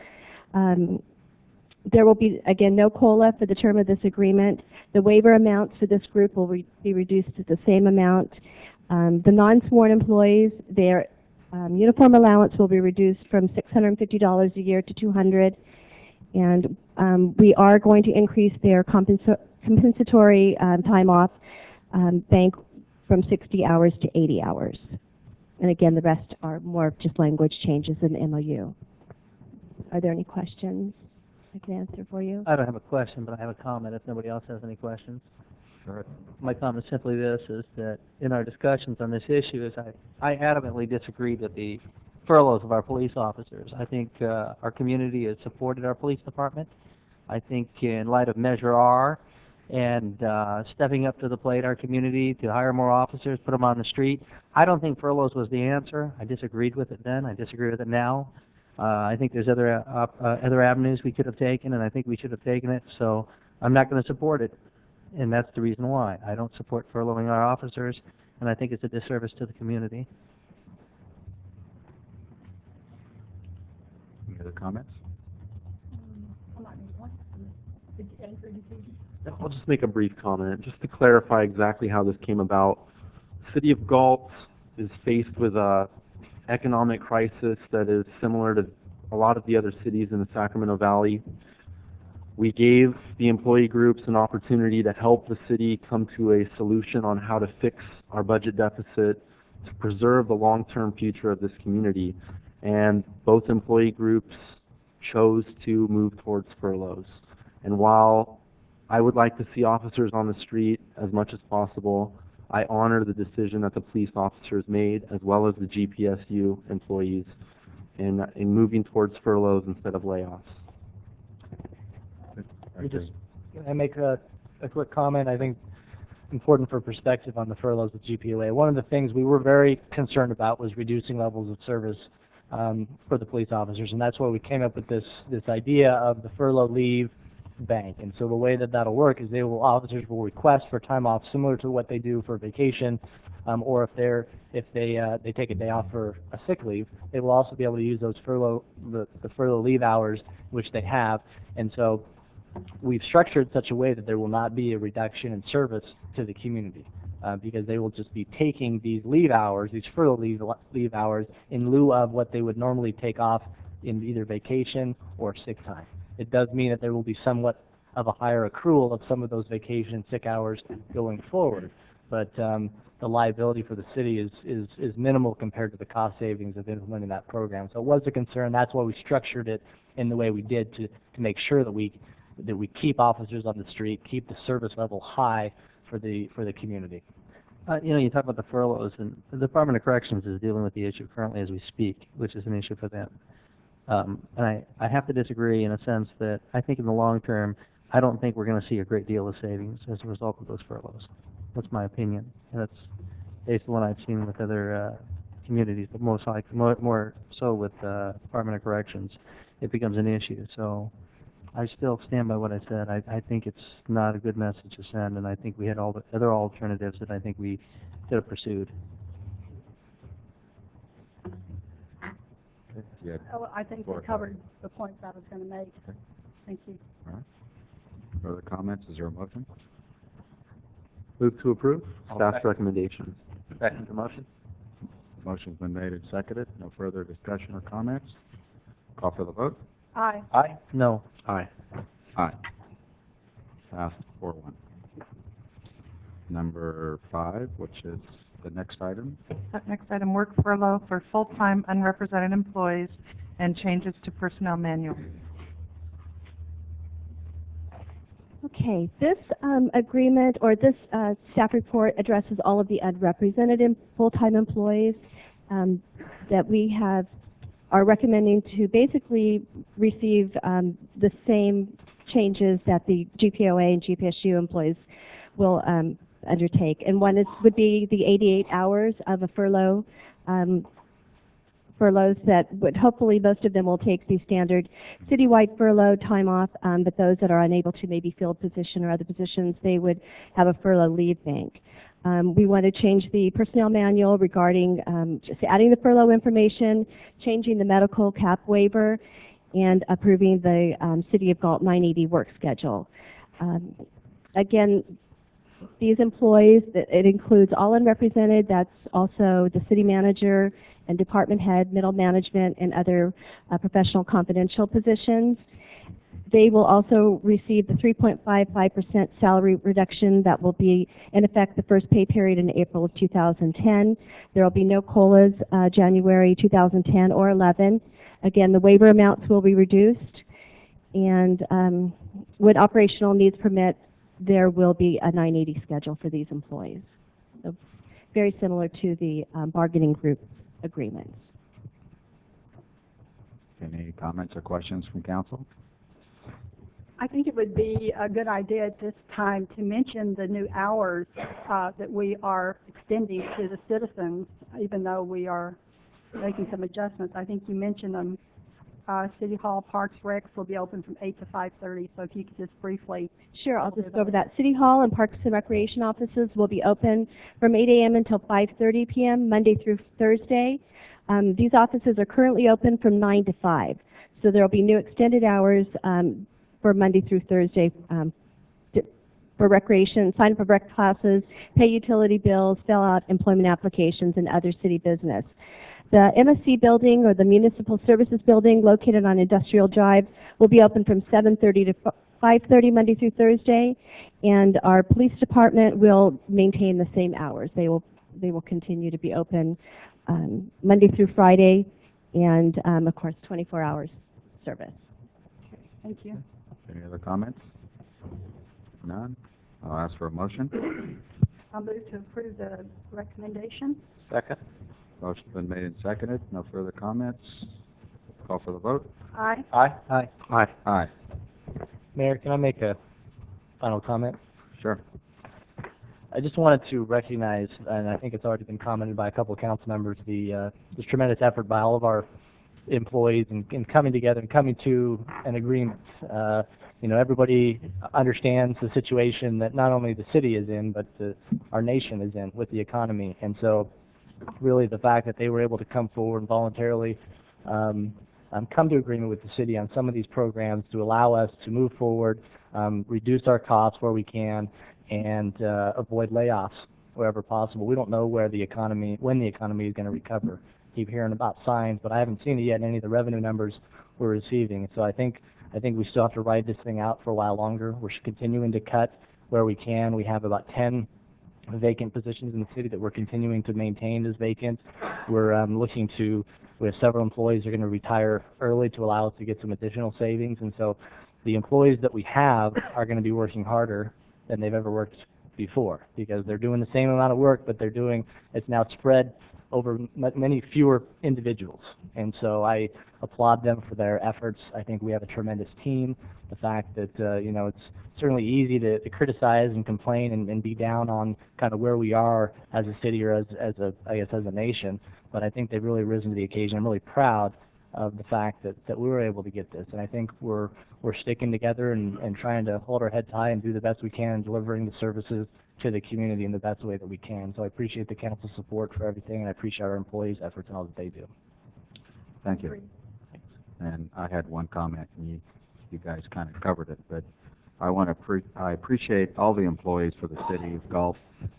There will be, again, no COLA for the term of this agreement. The waiver amounts for this group will be reduced to the same amount. The non-sworn employees, their uniform allowance will be reduced from $650 a year to $200, and we are going to increase their compensatory time off bank from 60 hours to 80 hours. And again, the rest are more just language changes in the MOU. Are there any questions I can answer for you? I don't have a question, but I have a comment if nobody else has any questions. Sure. My comment is simply this, is that in our discussions on this issue, is I adamantly disagreed with the furloughs of our police officers. I think our community has supported our police department. I think in light of Measure R and stepping up to the plate, our community, to hire more officers, put them on the street, I don't think furloughs was the answer. I disagreed with it then. I disagree with it now. I think there's other avenues we could have taken, and I think we should have taken it, so I'm not going to support it. And that's the reason why. I don't support furloughing our officers, and I think it's a disservice to the community. Any other comments? I'll just make a brief comment, just to clarify exactly how this came about. The City of Galt is faced with a economic crisis that is similar to a lot of the other cities in the Sacramento Valley. We gave the employee groups an opportunity to help the city come to a solution on how to fix our budget deficit to preserve the long-term future of this community. And both employee groups chose to move towards furloughs. And while I would like to see officers on the street as much as possible, I honor the decision that the police officers made, as well as the GPSU employees, in moving towards furloughs instead of layoffs. I make a quick comment. I think important for perspective on the furloughs with GPOA. One of the things we were very concerned about was reducing levels of service for the police officers, and that's why we came up with this idea of the furlough leave bank. And so the way that that'll work is officers will request for time off similar to what they do for vacation, or if they take a day off for a sick leave, they will also be able to use those the furlough leave hours which they have. And so we've structured such a way that there will not be a reduction in service to the community, because they will just be taking these leave hours, these furlough leave hours, in lieu of what they would normally take off in either vacation or sick time. It does mean that there will be somewhat of a higher accrual of some of those vacation and sick hours going forward, but the liability for the city is minimal compared to the cost savings of implementing that program. So it was a concern. That's why we structured it in the way we did, to make sure that we keep officers on the street, keep the service level high for the community. You know, you talk about the furloughs, and the Department of Corrections is dealing with the issue currently as we speak, which is an issue for them. And I have to disagree in a sense that I think in the long term, I don't think we're going to see a great deal of savings as a result of those furloughs. That's my opinion, and that's based on what I've seen with other communities, but most likely, more so with Department of Corrections, it becomes an issue. So I still stand by what I said. I think it's not a good message to send, and I think we had all the other alternatives that I think we could have pursued. Yeah. Oh, I think we covered the points I was going to make. Okay. Thank you. All right. Further comments? Is there a motion? Move to approve I'll staff's second. recommendation. Second the motion? Motion's been made and seconded. No further discussion or comments. Call for the vote. Aye. Aye. No. Aye. Aye. Passed 4-1. Number 5, which is the next item. Next item, work furlough for full-time unrepresented employees and changes to personnel manual. Okay, this agreement or this staff report addresses all of the unrepresented full-time employees that we are recommending to basically receive the same changes that the GPOA and GPSU employees will undertake. And one would be the 88 hours of a furloughs that would hopefully most of them will take the standard citywide furlough time off, but those that are unable to maybe fill a position or other positions, they would have a furlough leave bank. We want to change the personnel manual regarding just adding the furlough information, changing the medical cap waiver, and approving the City of Galt 980 work schedule. Again, these employees, it includes all unrepresented, that's also the city manager and department head, middle management, and other professional confidential positions. They will also receive the 3.55% salary reduction that will be in effect the first pay period in April of 2010. There will be no COLAs January 2010 or 11. Again, the waiver amounts will be reduced, and when operational needs permit, there will be a 980 schedule for these employees. So very similar to the bargaining group agreements. Any comments or questions from council? I think it would be a good idea at this time to mention the new hours that we are extending to the citizens, even though we are making some adjustments. I think you mentioned them. City Hall, Parks, Recs will be open from 8 to 5:30, so if you could just briefly... Sure, I'll just go over that. City Hall and Parks and Recreation offices will be open from 8 a.m. until 5:30 p.m., Monday through Thursday. These offices are currently open from 9 to 5, so there will be new extended hours for Monday through Thursday for recreation, sign up for rec classes, pay utility bills, fill out employment applications, and other city business. The MSC building, or the Municipal Services Building, located on Industrial Drive, will be open from 7:30 to 5:30 Monday through Thursday, and our police department will maintain the same hours. They will continue to be open Monday through Friday, and of course 24 hours service. Thank you. Any other comments? None? I'll ask for a motion. I'll move to approve the recommendation. Second? Motion's been made and seconded. No further comments. Call for the vote. Aye. Aye. Aye. Aye. Aye. Mayor, can I make a final comment? Sure. I just wanted to recognize, and I think it's already been commented by a couple of council members, this tremendous effort by all of our employees in coming together and coming to an agreement. you know, everybody understands the situation that not only the city is in, but our nation is in with the economy. And so really the fact that they were able to come forward and voluntarily come to agreement with the city on some of these programs to allow us to move forward, reduce our costs where we can, and avoid layoffs wherever possible. We don't know when the economy is going to recover. Keep hearing about signs, but I haven't seen it yet in any of the revenue numbers we're receiving. So I think we still have to ride this thing out for a while longer. We're continuing to cut where we can. We have about 10 vacant positions in the city that we're continuing to maintain as vacant. We have several employees that are going to retire early to allow us to get some additional savings, and so the employees that we have are going to be working harder than they've ever worked before, because they're doing the same amount of work, but it's now spread over many fewer individuals. And so I applaud them for their efforts. I think we have a tremendous team. The fact that, it's certainly easy to criticize and complain and be down on kind of where we are as a city or as a nation, but I think they've really risen to the occasion. I'm really proud of the fact that we were able to get this, and I think we're sticking together and trying to hold our heads high and do the best we can in delivering the services to the community in the best way that we can. So I appreciate the council's support for everything, and I appreciate our employees' efforts and all that they do. Thank you. And I had one comment, and you guys kind of covered it, but I appreciate all the employees for the city of Galt.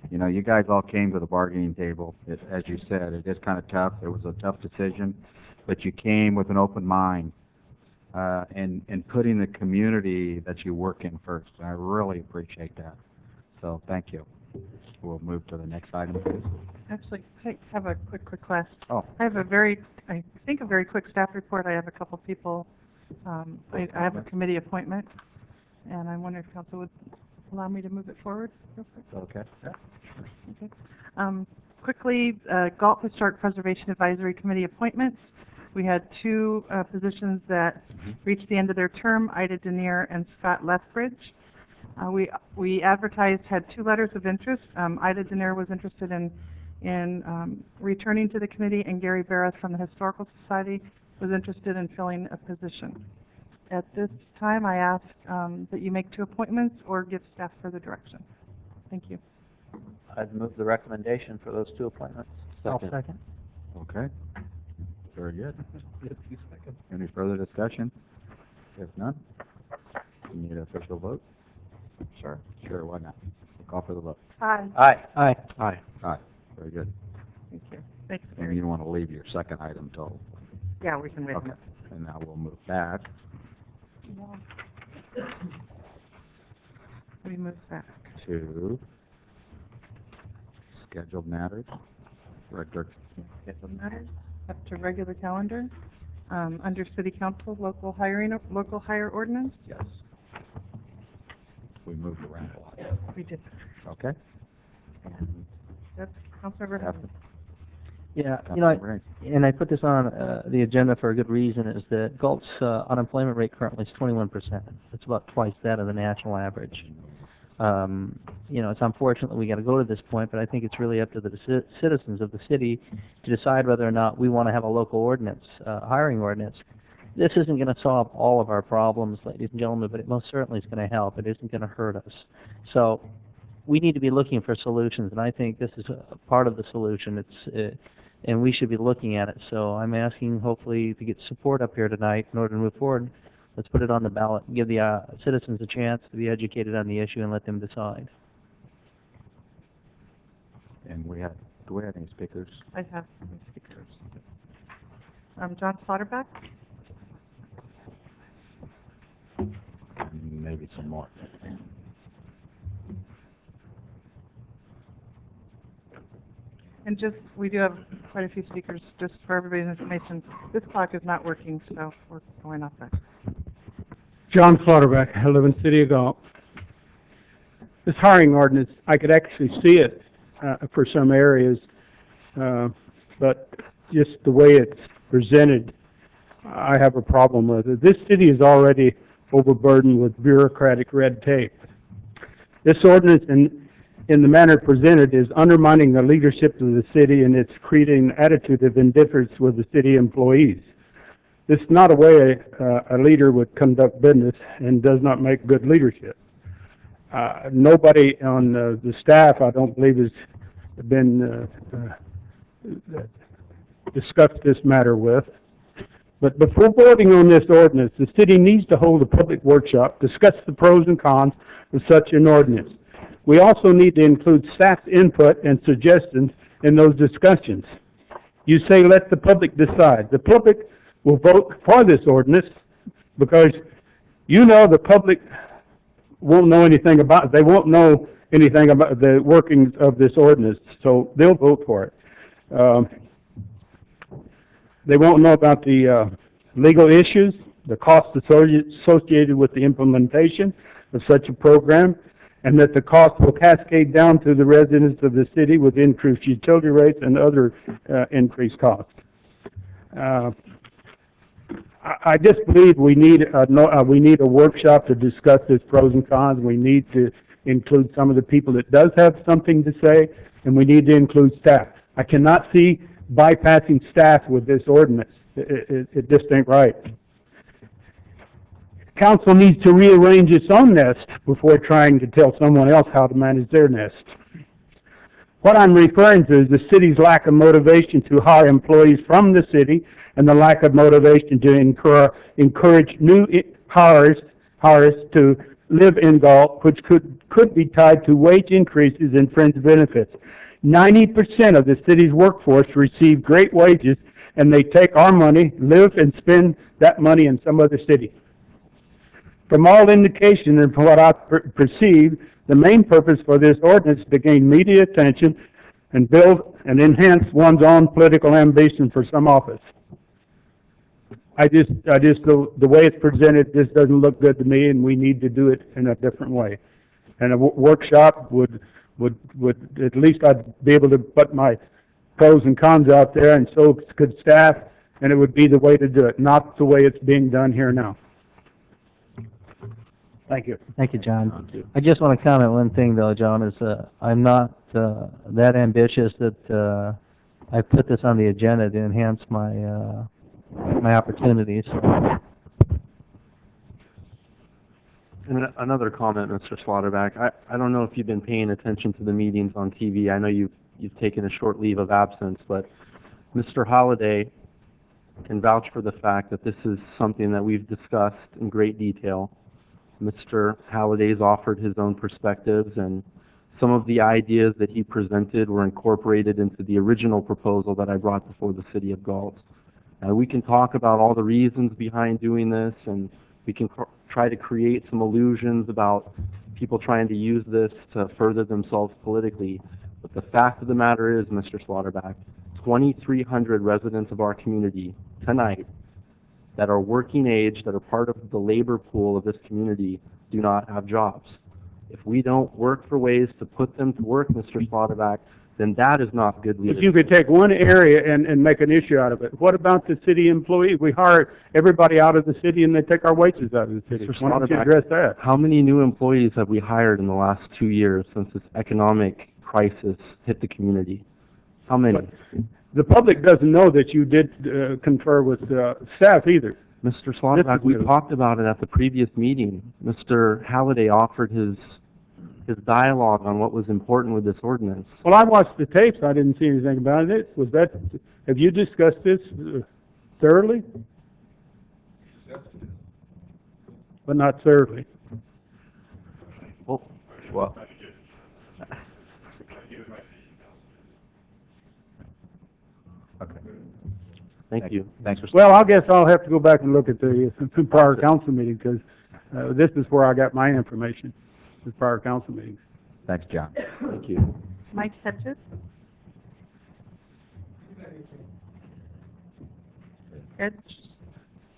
You know, you guys all came to the bargaining table. As you said, it is kind of tough. It was a tough decision, but you came with an open mind and putting the community that you work in first. I really appreciate that. So thank you. We'll move to the next item, please. Actually, I have a quick request. Oh. I have a very quick staff report. I have a couple people. I have a committee appointment, and I wonder if council would allow me to move it forward real quick. Okay. Yeah. Okay. Quickly, Galt Historic Preservation Advisory Committee appointments. We had two positions that reached the end of their term, Ida Denier and Scott Lethbridge. We advertised, had 2 letters of interest. Ida Denier was interested in returning to the committee, and Gary Barris from the Historical Society was interested in filling a position. At this time, I ask that you make 2 appointments or give staff further direction. Thank you. I'd move the recommendation for those 2 appointments. I'll second. Okay. Very good. Any further discussion? If none, you need an official vote? Sure. Sure, why not? Call for the vote. Aye. Aye. Aye. Aye. Aye. Very good. Thank you. Thanks, And Gary. you don't want to leave your second item till... Yeah, we can wait. Okay. And now we'll move back. We move back. To scheduled matters, regular Scheduled matters, up to regular calendar. Under City Council, local hire ordinance. Yes. We moved around a lot. We did. Okay. And that's Councilmember Hudson. Yeah, Councilmember Hayes. and I put this on the agenda for a good reason, is that Galt's unemployment rate currently is 21%. It's about twice that of the national average. It's unfortunate that we got to go to this point, but I think it's really up to the citizens of the city to decide whether or not we want to have a local ordinance, hiring ordinance. This isn't going to solve all of our problems, ladies and gentlemen, but it most certainly is going to help. It isn't going to hurt us. So we need to be looking for solutions, and I think this is a part of the solution. And we should be looking at it. So I'm asking, hopefully, to get support up here tonight in order to move forward. Let's put it on the ballot and give the citizens a chance to be educated on the issue and let them decide. And do we have any speakers? I have some speakers. John Slaughterback. And maybe some more. And we do have quite a few speakers, just for everybody's information. This clock is not working, so we're going off that. John Slaughterback, I live in the city of Galt. This hiring ordinance, I could actually see it for some areas, but just the way it's presented, I have a problem with it. This city is already overburdened with bureaucratic red tape. This ordinance, in the manner presented, is undermining the leadership of the city, and it's creating an attitude of indifference with the city employees. This is not a way a leader would conduct business and does not make good leadership. Nobody on the staff, I don't believe, has been discussed this matter with. But before voting on this ordinance, the city needs to hold a public workshop, discuss the pros and cons of such an ordinance. We also need to include staff input and suggestions in those discussions. You say let the public decide. The public will vote for this ordinance because you know the public won't know anything about it. They won't know anything about the workings of this ordinance, so they'll vote for it. They won't know about the legal issues, the costs associated with the implementation of such a program, and that the cost will cascade down to the residents of the city with increased utility rates and other increased costs. I just believe we need a workshop to discuss this pros and cons. We need to include some of the people that does have something to say, and we need to include staff. I cannot see bypassing staff with this ordinance. It just ain't right. Council needs to rearrange its own nest before trying to tell someone else how to manage their nest. What I'm referring to is the city's lack of motivation to hire employees from the city and the lack of motivation to encourage new hires to live in Galt, which could be tied to wage increases and fringe benefits. 90% of the city's workforce receive great wages, and they take our money, live and spend that money in some other city. From all indication and from what I perceive, the main purpose for this ordinance is to gain media attention and build and enhance one's own political ambition for some office. The way it's presented, this doesn't look good to me, and we need to do it in a different way. And a workshop would at least I'd be able to put my pros and cons out there, and so could staff, and it would be the way to do it, not the way it's being done here now. Thank you. Thank you, John. I just want to comment one thing, though, John, is I'm not that ambitious that I put this on the agenda to enhance my my opportunities. And another comment, Mr. Slaughterback. I don't know if you've been paying attention to the meetings on TV. I know you've taken a short leave of absence, but Mr. Holliday can vouch for the fact that this is something that we've discussed in great detail. Mr. Halliday's offered his own perspectives, and some of the ideas that he presented were incorporated into the original proposal that I brought before the City of Galt. We can talk about all the reasons behind doing this, and we can try to create some illusions about people trying to use this to further themselves politically. But the fact of the matter is, Mr. Slaughterback, 2,300 residents of our community tonight that are working age, that are part of the labor pool of this community, do not have jobs. If we don't work for ways to put them to work, Mr. Slaughterback, then that is not good leadership. If you could take one area and make an issue out of it, what about the city employees? We hire everybody out of the city and they take our wages out of the city. Why don't you address that? How many new employees have we hired in the last 2 years since this economic crisis hit the community? How many? But the public doesn't know that you did confer with staff either. Mr. Slaughterback, we talked about it at the previous meeting. Mr. Halliday offered his dialogue on what was important with this ordinance. Well, I watched the tapes. I didn't see anything about it. Have you discussed this thoroughly? But not thoroughly. Well. Okay. Thank you. Thanks for. Well, I guess I'll have to go back and look at the prior council meeting, because this is where I got my information, the prior council meetings. Thanks, John. Thank you. Mike Hedges? Good.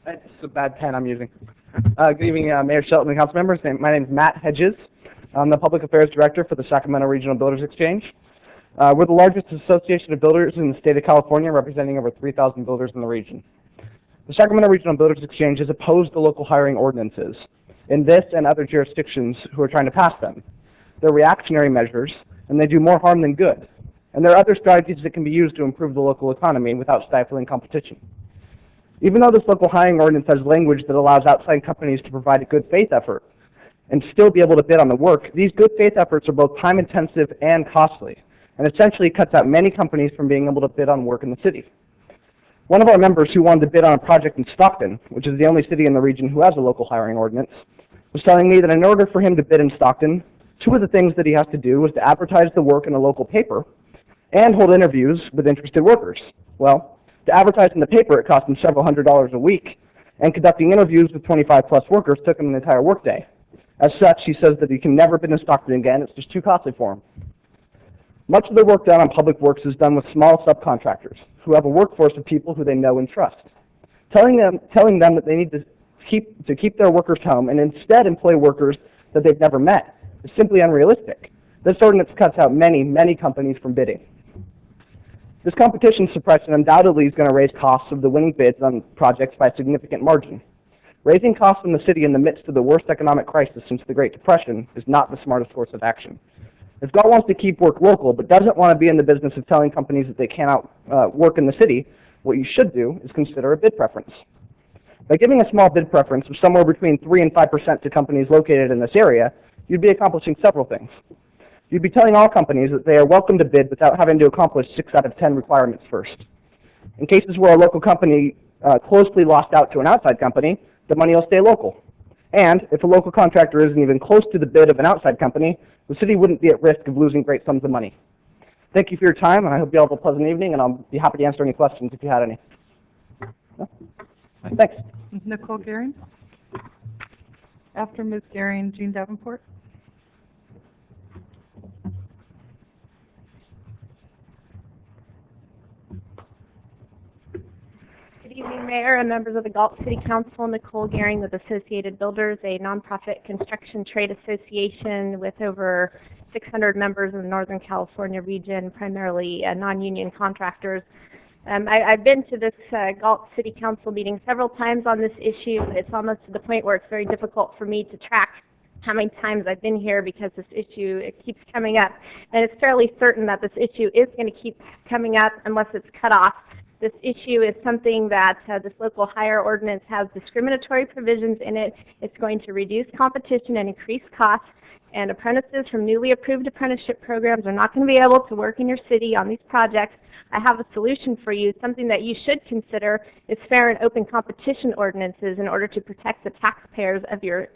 It's a bad pen I'm using. Good evening, Mayor Shelton and council members. My name is Matt Hedges. I'm the Public Affairs Director for the Sacramento Regional Builders Exchange. We're the largest association of builders in the state of California, representing over 3,000 builders in the region. The Sacramento Regional Builders Exchange is opposed to local hiring ordinances in this and other jurisdictions who are trying to pass them. They're reactionary measures, and they do more harm than good. And there are other strategies that can be used to improve the local economy without stifling competition. Even though this local hiring ordinance has language that allows outside companies to provide a good faith effort and still be able to bid on the work, these good faith efforts are both time intensive and costly, and essentially cuts out many companies from being able to bid on work in the city. One of our members who wanted to bid on a project in Stockton, which is the only city in the region who has a local hiring ordinance, was telling me that in order for him to bid in Stockton, two of the things that he has to do was to advertise the work in a local paper and hold interviews with interested workers. Well, to advertise in the paper, it cost him several $100s a week, and conducting interviews with 25 plus workers took him an entire workday. As such, he says that he can never bid in Stockton again. It's just too costly for him. Much of the work done on public works is done with small subcontractors who have a workforce of people who they know and trust. Telling them that they need to keep their workers home and instead employ workers that they've never met is simply unrealistic. This ordinance cuts out many, many companies from bidding. This competition suppression undoubtedly is going to raise costs of the winning bids on projects by a significant margin. Raising costs in the city in the midst of the worst economic crisis since the Great Depression is not the smartest course of action. If Galt wants to keep work local but doesn't want to be in the business of telling companies that they cannot work in the city, what you should do is consider a bid preference. By giving a small bid preference of somewhere between 3 and 5% to companies located in this area, you'd be accomplishing several things. You'd be telling all companies that they are welcome to bid without having to accomplish 6 out of 10 requirements first. In cases where a local company closely lost out to an outside company, the money will stay local. And if a local contractor isn't even close to the bid of an outside company, the city wouldn't be at risk of losing great sums of money. Thank you for your time, and I hope you all have a pleasant evening, and I'll be happy to answer any questions if you had any. No? Thanks. Nicole Gehring. After Ms. Gehring, Jean Davenport. Good evening, Mayor and members of the Galt City Council. Nicole Gehring with Associated Builders, a nonprofit construction trade association with over 600 members in the Northern California region, primarily non-union contractors. I've been to this Galt City Council meeting several times on this issue. It's almost to the point where it's very difficult for me to track how many times I've been here because this issue, it keeps coming up. And it's fairly certain that this issue is going to keep coming up unless it's cut off. This issue is something that this local hire ordinance has discriminatory provisions in it. It's going to reduce competition and increase costs, and apprentices from newly approved apprenticeship programs are not going to be able to work in your city on these projects. I have a solution for you. Something that you should consider is fair and open competition ordinances in order to protect the taxpayers of your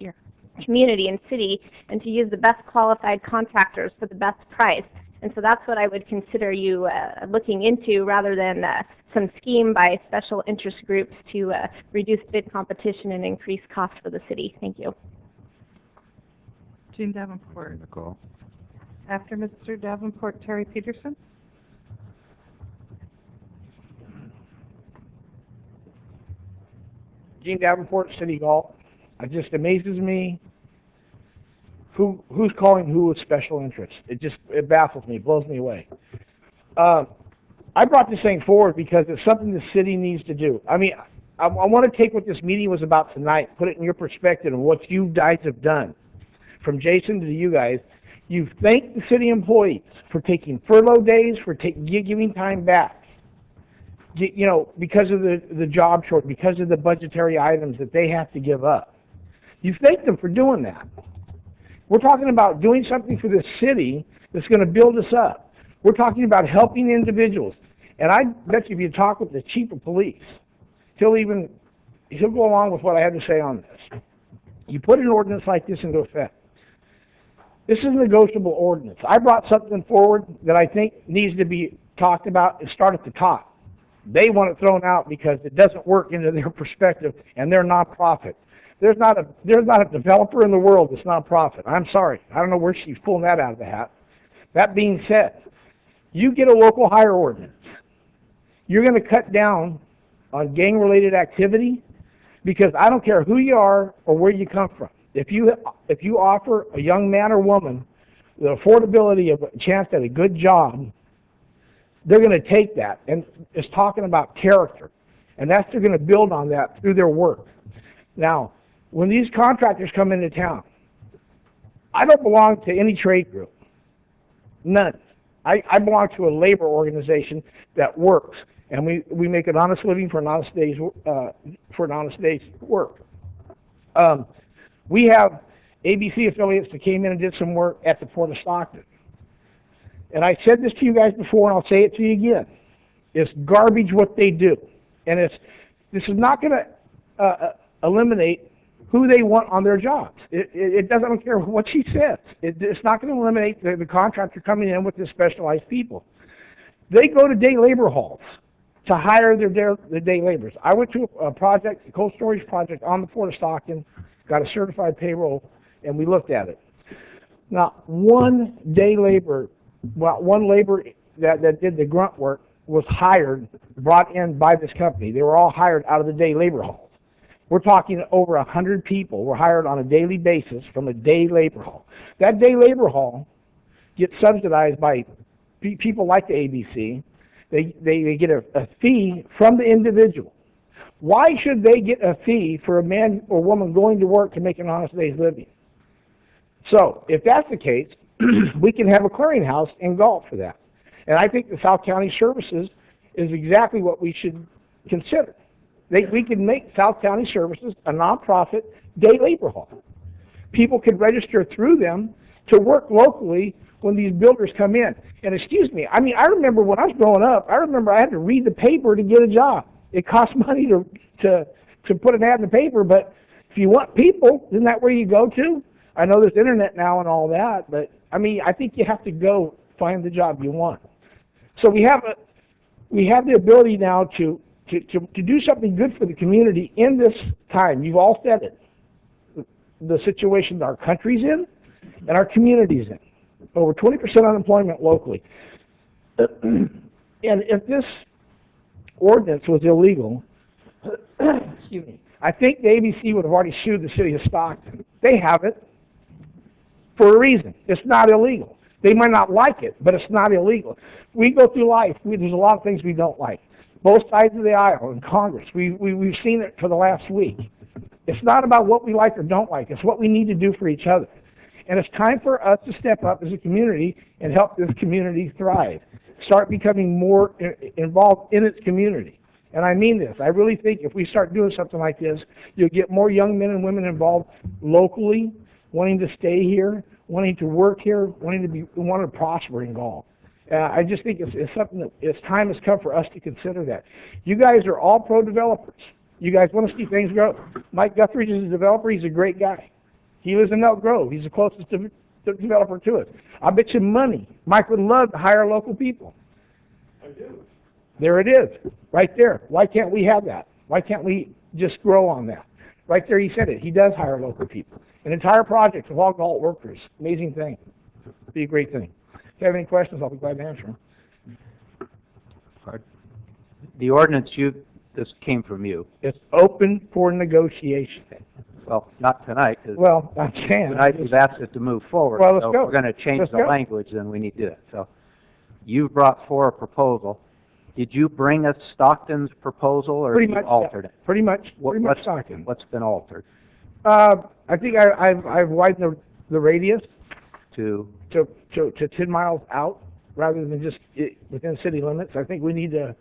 community and city and to use the best qualified contractors for the best price. And so that's what I would consider you looking into rather than some scheme by special interest groups to reduce bid competition and increase costs for the city. Thank you. Jean Davenport. Nicole. After Mr. Davenport, Terry Peterson. Gene Davenport, City Galt. It just amazes me who's calling who a special interest. It baffles me, blows me away. I brought this thing forward because it's something the city needs to do. I mean, I want to take what this meeting was about tonight, put it in your perspective and what you guys have done. From Jason to you guys, you've thanked the city employees for taking furlough days, for giving time back. You know, because of the job short, because of the budgetary items that they have to give up. You've thanked them for doing that. We're talking about doing something for the city that's going to build us up. We're talking about helping individuals. And I bet you if you talk with the chief of police, he'll go along with what I have to say on this. You put an ordinance like this into effect. This is a negotiable ordinance. I brought something forward that I think needs to be talked about and start at the top. They want it thrown out because it doesn't work into their perspective and they're nonprofit. There's not a developer in the world that's nonprofit. I'm sorry. I don't know where she's pulling that out of the hat. That being said, you get a local hire ordinance. You're going to cut down on gang-related activity because I don't care who you are or where you come from. If you offer a young man or woman the affordability of a chance at a good job, they're going to take that, and it's talking about character, and they're going to build on that through their work. Now, when these contractors come into town, I don't belong to any trade group, none. I belong to a labor organization that works And we make an honest living for an honest day's work. We have ABC affiliates that came in and did some work at the Port of Stockton. And I said this to you guys before, and I'll say it to you again. It's garbage what they do. And this is not going to eliminate who they want on their jobs. It doesn't, I don't care what she says. It's not going to eliminate the contractor coming in with the specialized people. They go to day labor halls to hire their day laborers. I went to a project, a cold storage project on the Port of Stockton, got a certified payroll, and we looked at it. Not one day labor, well, one labor that did the grunt work was hired, brought in by this company. They were all hired out of the day labor halls. We're talking over 100 people were hired on a daily basis from a day labor hall. That day labor hall gets subsidized by people like the ABC. They get a fee from the individual. Why should they get a fee for a man or woman going to work to make an honest day's living? So, if that's the case, we can have a clearinghouse in Galt for that. And I think the South County Services is exactly what we should consider. We can make South County Services a nonprofit day labor hall. People could register through them to work locally when these builders come in. And excuse me, I mean, I remember when I was growing up, I had to read the paper to get a job. It costs money to put an ad in the paper, but if you want people, isn't that where you go to? I know there's internet now and all that, but I mean, I think you have to go find the job you want. So we have the ability now to do something good for the community in this time. You've all said it. The situation our country's in and our community's in. Over 20% unemployment locally. And if this ordinance was illegal, excuse me, I think the ABC would have already sued the city of Stockton. They haven't, for a reason. It's not illegal. They might not like it, but it's not illegal. We go through life. There's a lot of things we don't like. Both sides of the aisle in Congress. We've seen it for the last week. It's not about what we like or don't like. It's what we need to do for each other. And it's time for us to step up as a community and help this community thrive. Start becoming more involved in its community. And I mean this. I really think if we start doing something like this, you'll get more young men and women involved locally, wanting to stay here, wanting to work here, wanting to prosper in Galt. I just think it's something that it's time has come for us to consider that. You guys are all pro-developers. You guys want to see things grow. Mike Guthrie is a developer. He's a great guy. He lives in Elk Grove. He's the closest developer to us. I bet you money Mike would love to hire local people. I do. There it is, right there. Why can't we have that? Why can't we just grow on that? Right there, he said it. He does hire local people. An entire project of all Galt workers. Amazing thing. Be a great thing. If you have any questions, I'll be glad to answer them. The ordinance this came from you. It's open for negotiation. Well, not tonight, because I'm saying tonight we've asked it to move forward. Well, let's so go. If we're going to change Let's the go. language, then we need to do it. So you brought forward a proposal. Did you bring us Stockton's proposal, or Pretty you much, altered yeah. it? Pretty much Stockton. What's been altered? I think I've widened the radius To 10 miles out rather than just within city limits. I think we need to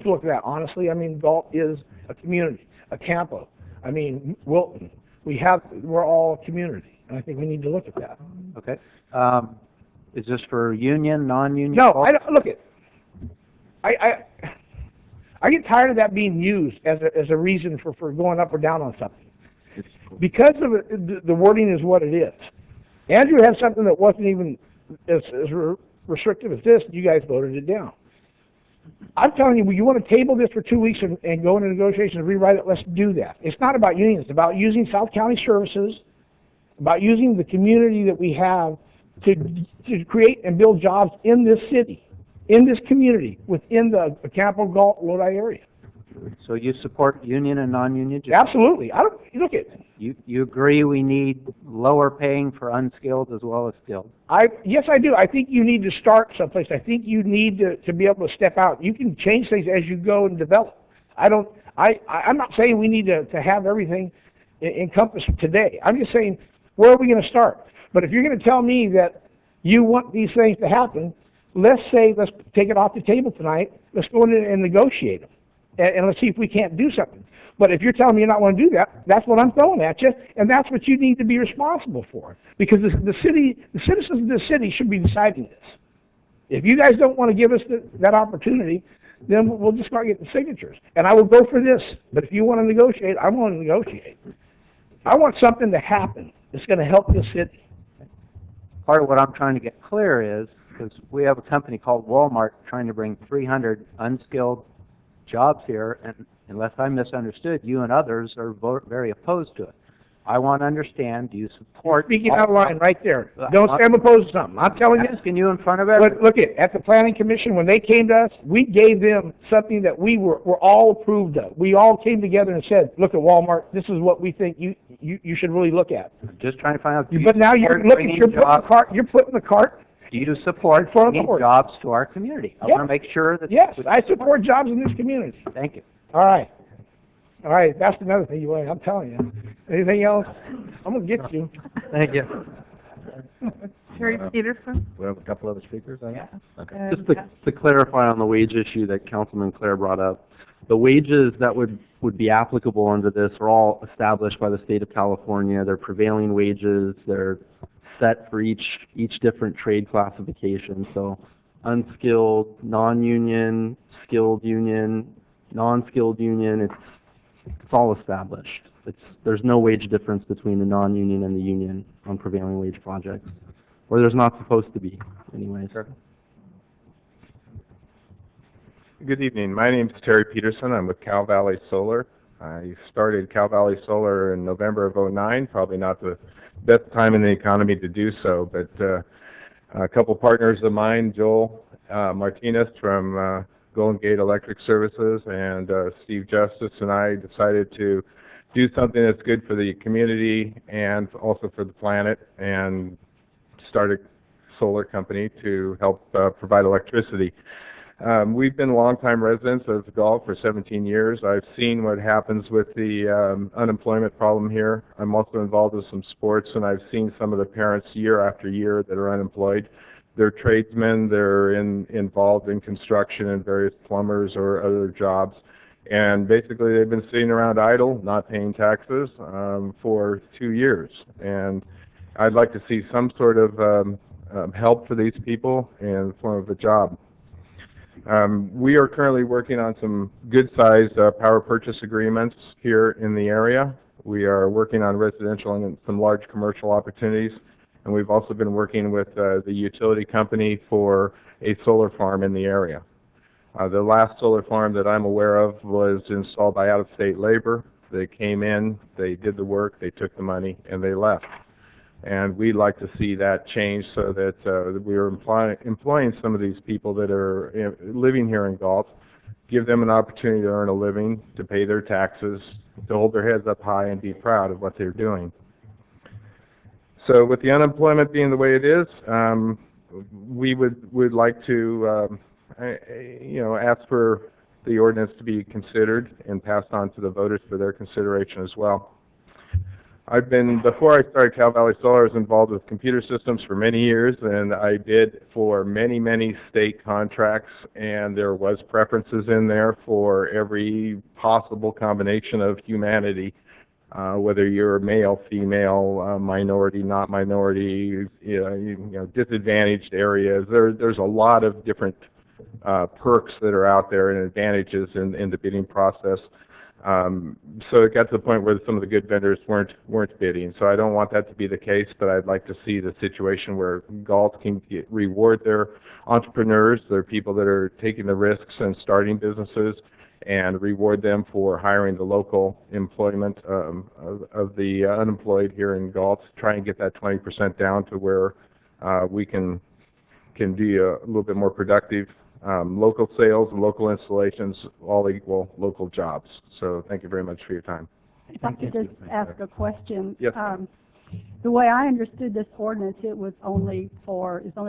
look at that honestly. I mean, Galt is a community, a Campo. I mean, Wilton. We're all a community, and I think we need to look at that. Okay. Is this for union, non-union? No, folks? I don't, look it. I get tired of that being used as a reason for going up or down on something. Because of the wording is what it is. Andrew had something that wasn't even as restrictive as this, and you guys voted it down. I'm telling you, you want to table this for 2 weeks and go into negotiations and rewrite it, let's do that. It's not about unions. It's about using South County Services, about using the community that we have to create and build jobs in this city, in this community, within the Campo Galt Lodi area. So you support union and non-union jobs? Absolutely. Look at You agree we need lower paying for unskilled as well as skilled? Yes, I do. I think you need to start someplace. I think you need to be able to step out. You can change things as you go and develop. I'm not saying we need to have everything encompassed today. I'm just saying, where are we going to start? But if you're going to tell me that you want these things to happen, let's take it off the table tonight, let's go in and negotiate them, and let's see if we can't do something. But if you're telling me you not want to do that, that's what I'm throwing at you, and that's what you need to be responsible for. Because the citizens of the city should be deciding this. If you guys don't want to give us that opportunity, then we'll just start getting signatures. And I will go for this, but if you want to negotiate, I'm willing to negotiate. I want something to happen that's going to help this city. Part of what I'm trying to get clear is, because we have a company called Walmart trying to bring 300 unskilled jobs here, and unless I misunderstood, you and others are very opposed to it. I want to understand, do you support... Speaking out of line right there. Don't say I'm opposed to something. I'm telling you. Asking you in front of everyone. Look at the planning commission, when they came to us, we gave them something that we were all approved of. We all came together and said, look at Walmart, this is what we think you should really look at. Just trying to find out... But now you're putting the cart... Do you support bringing jobs to our community? I want to make sure that... Yes, I support jobs in this community. Thank you. All right. All right, that's another thing I'm telling you. Anything else? I'm going to get you. Thank you. Terry Peterson? We have a couple other speakers, I guess? Okay. Just to clarify on the wage issue that Councilman Clare brought up, the wages that would be applicable under this are all established by the state of California. They're prevailing wages. They're set for each different trade classification. So unskilled, non-union, skilled union, non-skilled union, it's all established. There's no wage difference between the non-union and the union on prevailing wage projects, or there's not supposed to be, anyways. Good evening. My name is Terry Peterson. I'm with Cal Valley Solar. I started Cal Valley Solar in November of '09. Probably not the best time in the economy to do so, but a couple partners of mine, Joel Martinez from Golden Gate Electric Services, and Steve Justice and I decided to do something that's good for the community and also for the planet, and start a solar company to help provide electricity. We've been longtime residents of Galt for 17 years. I've seen what happens with the unemployment problem here. I'm also involved with some sports, and I've seen some of the parents year after year that are unemployed. They're tradesmen, they're involved in construction and various plumbers or other jobs. And basically they've been sitting around idle, not paying taxes for 2 years. And I'd like to see some sort of help for these people in the form of a job. We are currently working on some good-sized power purchase agreements here in the area. We are working on residential and some large commercial opportunities. And we've also been working with the utility company for a solar farm in the area. The last solar farm that I'm aware of was installed by out-of-state labor. They came in, they did the work, they took the money, and they left. And we'd like to see that change so that we are employing some of these people that are living here in Galt, give them an opportunity to earn a living, to pay their taxes, to hold their heads up high and be proud of what they're doing. So with the unemployment being the way it is, we would like to ask for the ordinance to be considered and passed on to the voters for their consideration as well. Before I started Cal Valley Solar, I was involved with computer systems for many years, and I did for many, many state contracts, and there was preferences in there for every possible combination of humanity, whether you're male, female, minority, not minority, disadvantaged areas. There's a lot of different perks that are out there and advantages in the bidding process. So it got to the point where some of the good vendors weren't bidding. So I don't want that to be the case, but I'd like to see the situation where Galt can reward their entrepreneurs, their people that are taking the risks and starting businesses, and reward them for hiring the local employment of the unemployed here in Galt. Try and get that 20% down to where we can be a little bit more productive. Local sales and local installations all equal local jobs. So thank you very much for your time. If I could just ask a question. Yes. The way I understood this ordinance, it's only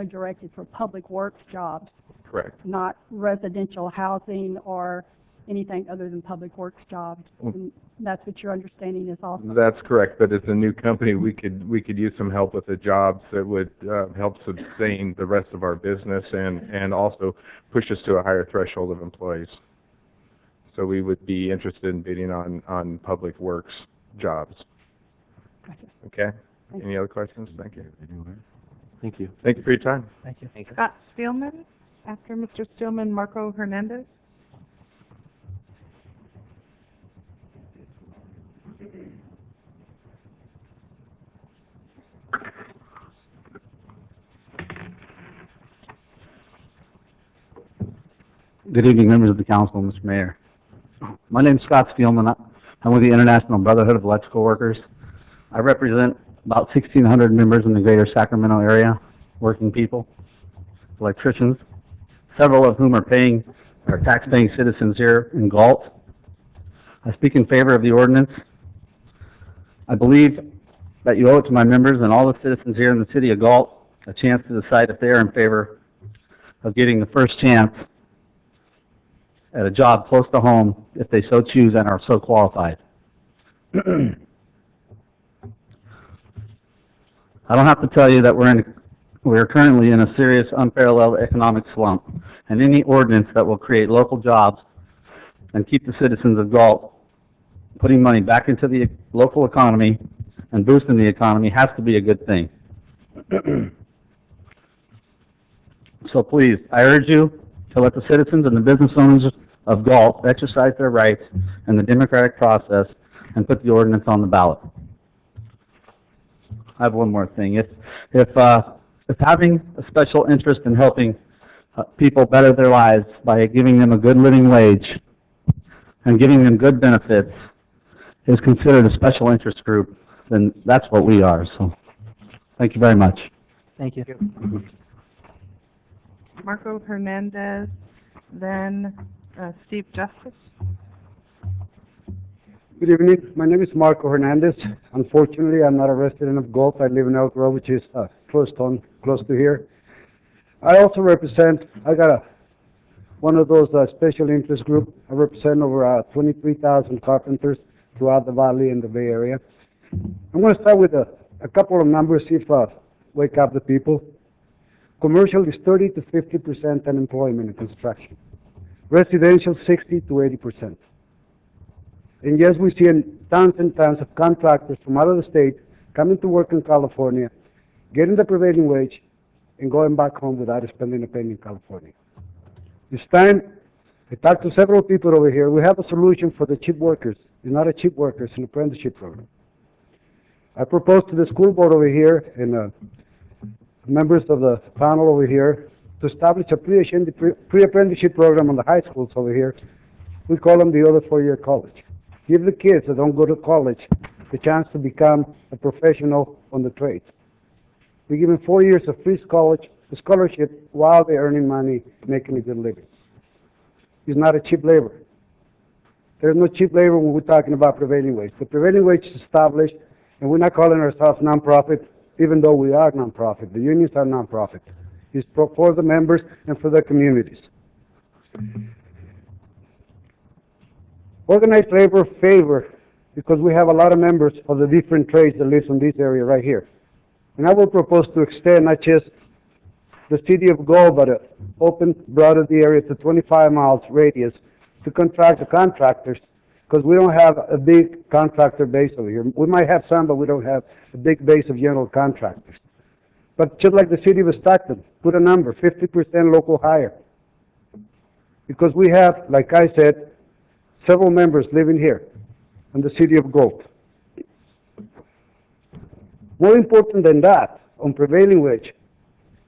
directed for public works jobs. Correct. Not residential housing or anything other than public works jobs. And that's what your understanding is also. That's correct, but as a new company, we could use some help with the jobs that would help sustain the rest of our business and also push us to a higher threshold of employees. So we would be interested in bidding on public works jobs. Gotcha. Okay? Any other questions? Thank you. Thank you. Thank you for your time. Thank you. Scott Steelman, after Mr. Steelman, Marco Hernandez. Good evening, members of the council, Mr. Mayor. My name is Scott Steelman. I'm with the International Brotherhood of Electrical Workers. I represent about 1,600 members in the greater Sacramento area, working people, electricians, several of whom are tax-paying citizens here in Galt. I speak in favor of the ordinance. I believe that you owe it to my members and all the citizens here in the city of Galt a chance to decide if they are in favor of getting the first chance at a job close to home if they so choose and are so qualified. I don't have to tell you that we're currently in a serious, unparalleled economic slump, and any ordinance that will create local jobs and keep the citizens of Galt putting money back into the local economy and boosting the economy has to be a good thing. So please, I urge you to let the citizens and the business owners of Galt exercise their rights in the democratic process and put the ordinance on the ballot. I have one more thing. If having a special interest in helping people better their lives by giving them a good living wage and giving them good benefits is considered a special interest group, then that's what we are. So, thank you very much. Thank you. Marco Hernandez, then Steve Justice. Good evening. My name is Marco Hernandez. Unfortunately, I'm not a resident of Galt. I live in Elk Grove, which is close to here. I also represent, one of those special interest groups. I represent over 23,000 carpenters throughout the valley and the Bay Area. I'm going to start with a couple of numbers, see if wake up the people. Commercial is 30 to 50% unemployment in construction. Residential, 60 to 80%. And yes, we see tons and tons of contractors from out of the state coming to work in California, getting the prevailing wage, and going back home without spending a penny in California. This time, I talked to several people over here. We have a solution for the cheap workers. It's not a cheap worker, it's an apprenticeship program. I proposed to the school board over here and members of the panel over here to establish a pre-apprenticeship program on the high schools over here. We call them the other four-year college. Give the kids that don't go to college the chance to become a professional on the trades. We give them 4 years of free scholarship while they're earning money, making a good living. It's not a cheap labor. There's no cheap labor when we're talking about prevailing wage. The prevailing wage is established, and we're not calling ourselves nonprofit, even though we are nonprofit. The unions are nonprofit. It's for the members and for the communities. Organized labor favor, because we have a lot of members of the different trades that live in this area right here. And I will propose to extend not just the city of Galt, but open, broaden the area to 25 miles radius to contract the contractors, because we don't have a big contractor base over here. We might have some, but we don't have a big base of general contractors. But just like the city of Stockton, put a number, 50% local hire. Because we have, like I said, several members living here in the city of Galt. More important than that, on prevailing wage,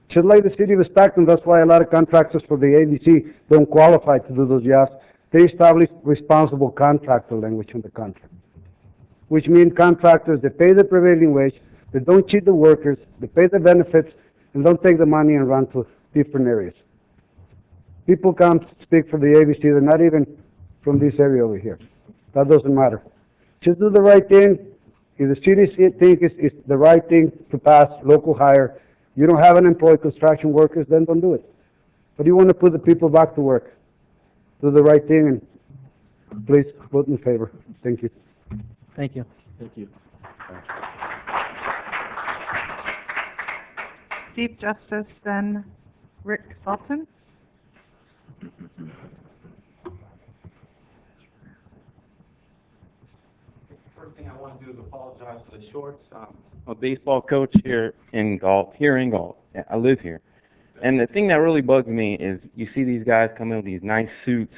just like the city of Stockton, that's why a lot of contractors for the ABC don't qualify to do those jobs. They establish responsible contractor language in the contract, which means contractors that pay the prevailing wage, they don't cheat the workers, they pay the benefits, and don't take the money and run to different areas. People come speak for the ABC, they're not even from this area over here. That doesn't matter. Just do the right thing. If the city thinks it's the right thing to pass local hire, you don't have unemployed construction workers, then don't do it. But you want to put the people back to work. Do the right thing and Please vote in favor. Thank you. Thank you. Thank you. Chief Justice, then Rick Salton. First thing I want to do is apologize for the shorts. I'm a baseball coach here in Galt. Yeah, I live here. And the thing that really bugs me is you see these guys come in with these nice suits,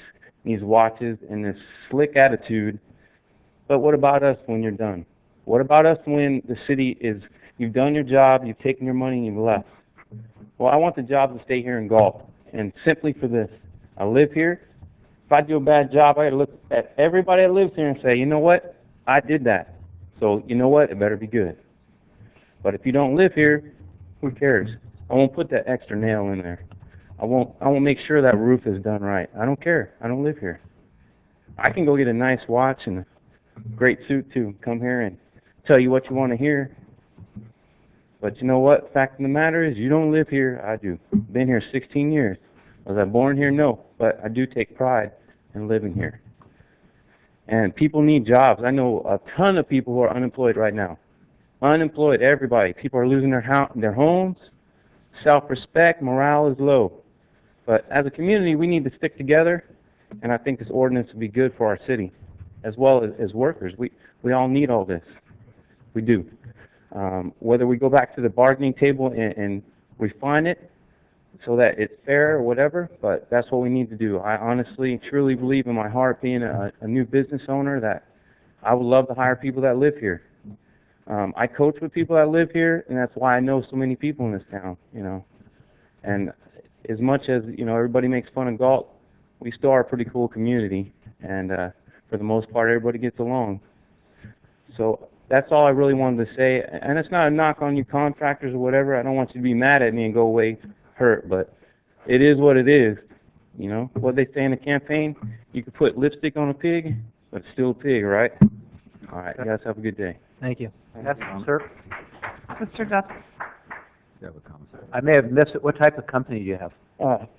these watches, and this slick attitude. But what about us when you're done? What about us when the city is, you've done your job, you've taken your money, and you've left? Well, I want the job to stay here in Galt. And simply for this, I live here. If I do a bad job, I got to look at everybody that lives here and say, you know what? I did that. So, you know what? It better be good. But if you don't live here, who cares? I won't put that extra nail in there. I won't make sure that roof is done right. I don't care. I don't live here. I can go get a nice watch and a great suit too. Come here and tell you what you want to hear. But you know what? Fact of the matter is, you don't live here. I do. Been here 16 years. Was I born here? No. But I do take pride in living here. And people need jobs. I know a ton of people who are unemployed right now. Unemployed, everybody. People are losing their homes. Self-respect, morale is low. But as a community, we need to stick together, and I think this ordinance would be good for our city, as well as workers. We all need all this. We do. Whether we go back to the bargaining table and refine it so that it's fair or whatever, but that's what we need to do. I honestly, truly believe in my heart, being a new business owner, that I would love to hire people that live here. I coach with people that live here, and that's why I know so many people in this town, you know. And as much as, you know, everybody makes fun of Galt, we still are a pretty cool community, and for the most part, everybody gets along. So that's all I really wanted to say, and it's not a knock on you contractors or whatever. I don't want you to be mad at me and go away hurt, but it is what it is, you know. What they say in the campaign, you can put lipstick on a pig, but it's still a pig, right? All right, you guys have a good day. Thank you. Yes, sir. Mr. Justice. You have a comment? I may have missed it. What type of company do you have?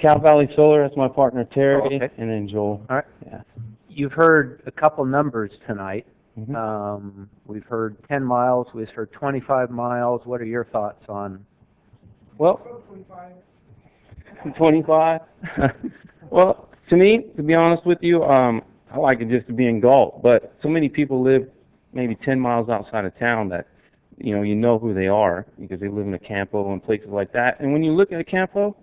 Cal Valley Solar, that's my partner Terry, Oh, okay. and then Joel. All right. Yeah. You've heard a couple numbers tonight. Mm-hmm. We've heard 10 miles. We've heard 25 miles. What are your thoughts on? Well, 25. Well, to me, to be honest with you, I like it just to be in Galt, but so many people live maybe 10 miles outside of town that, you know who they are because they live in a campo and places like that. And when you look at a campo,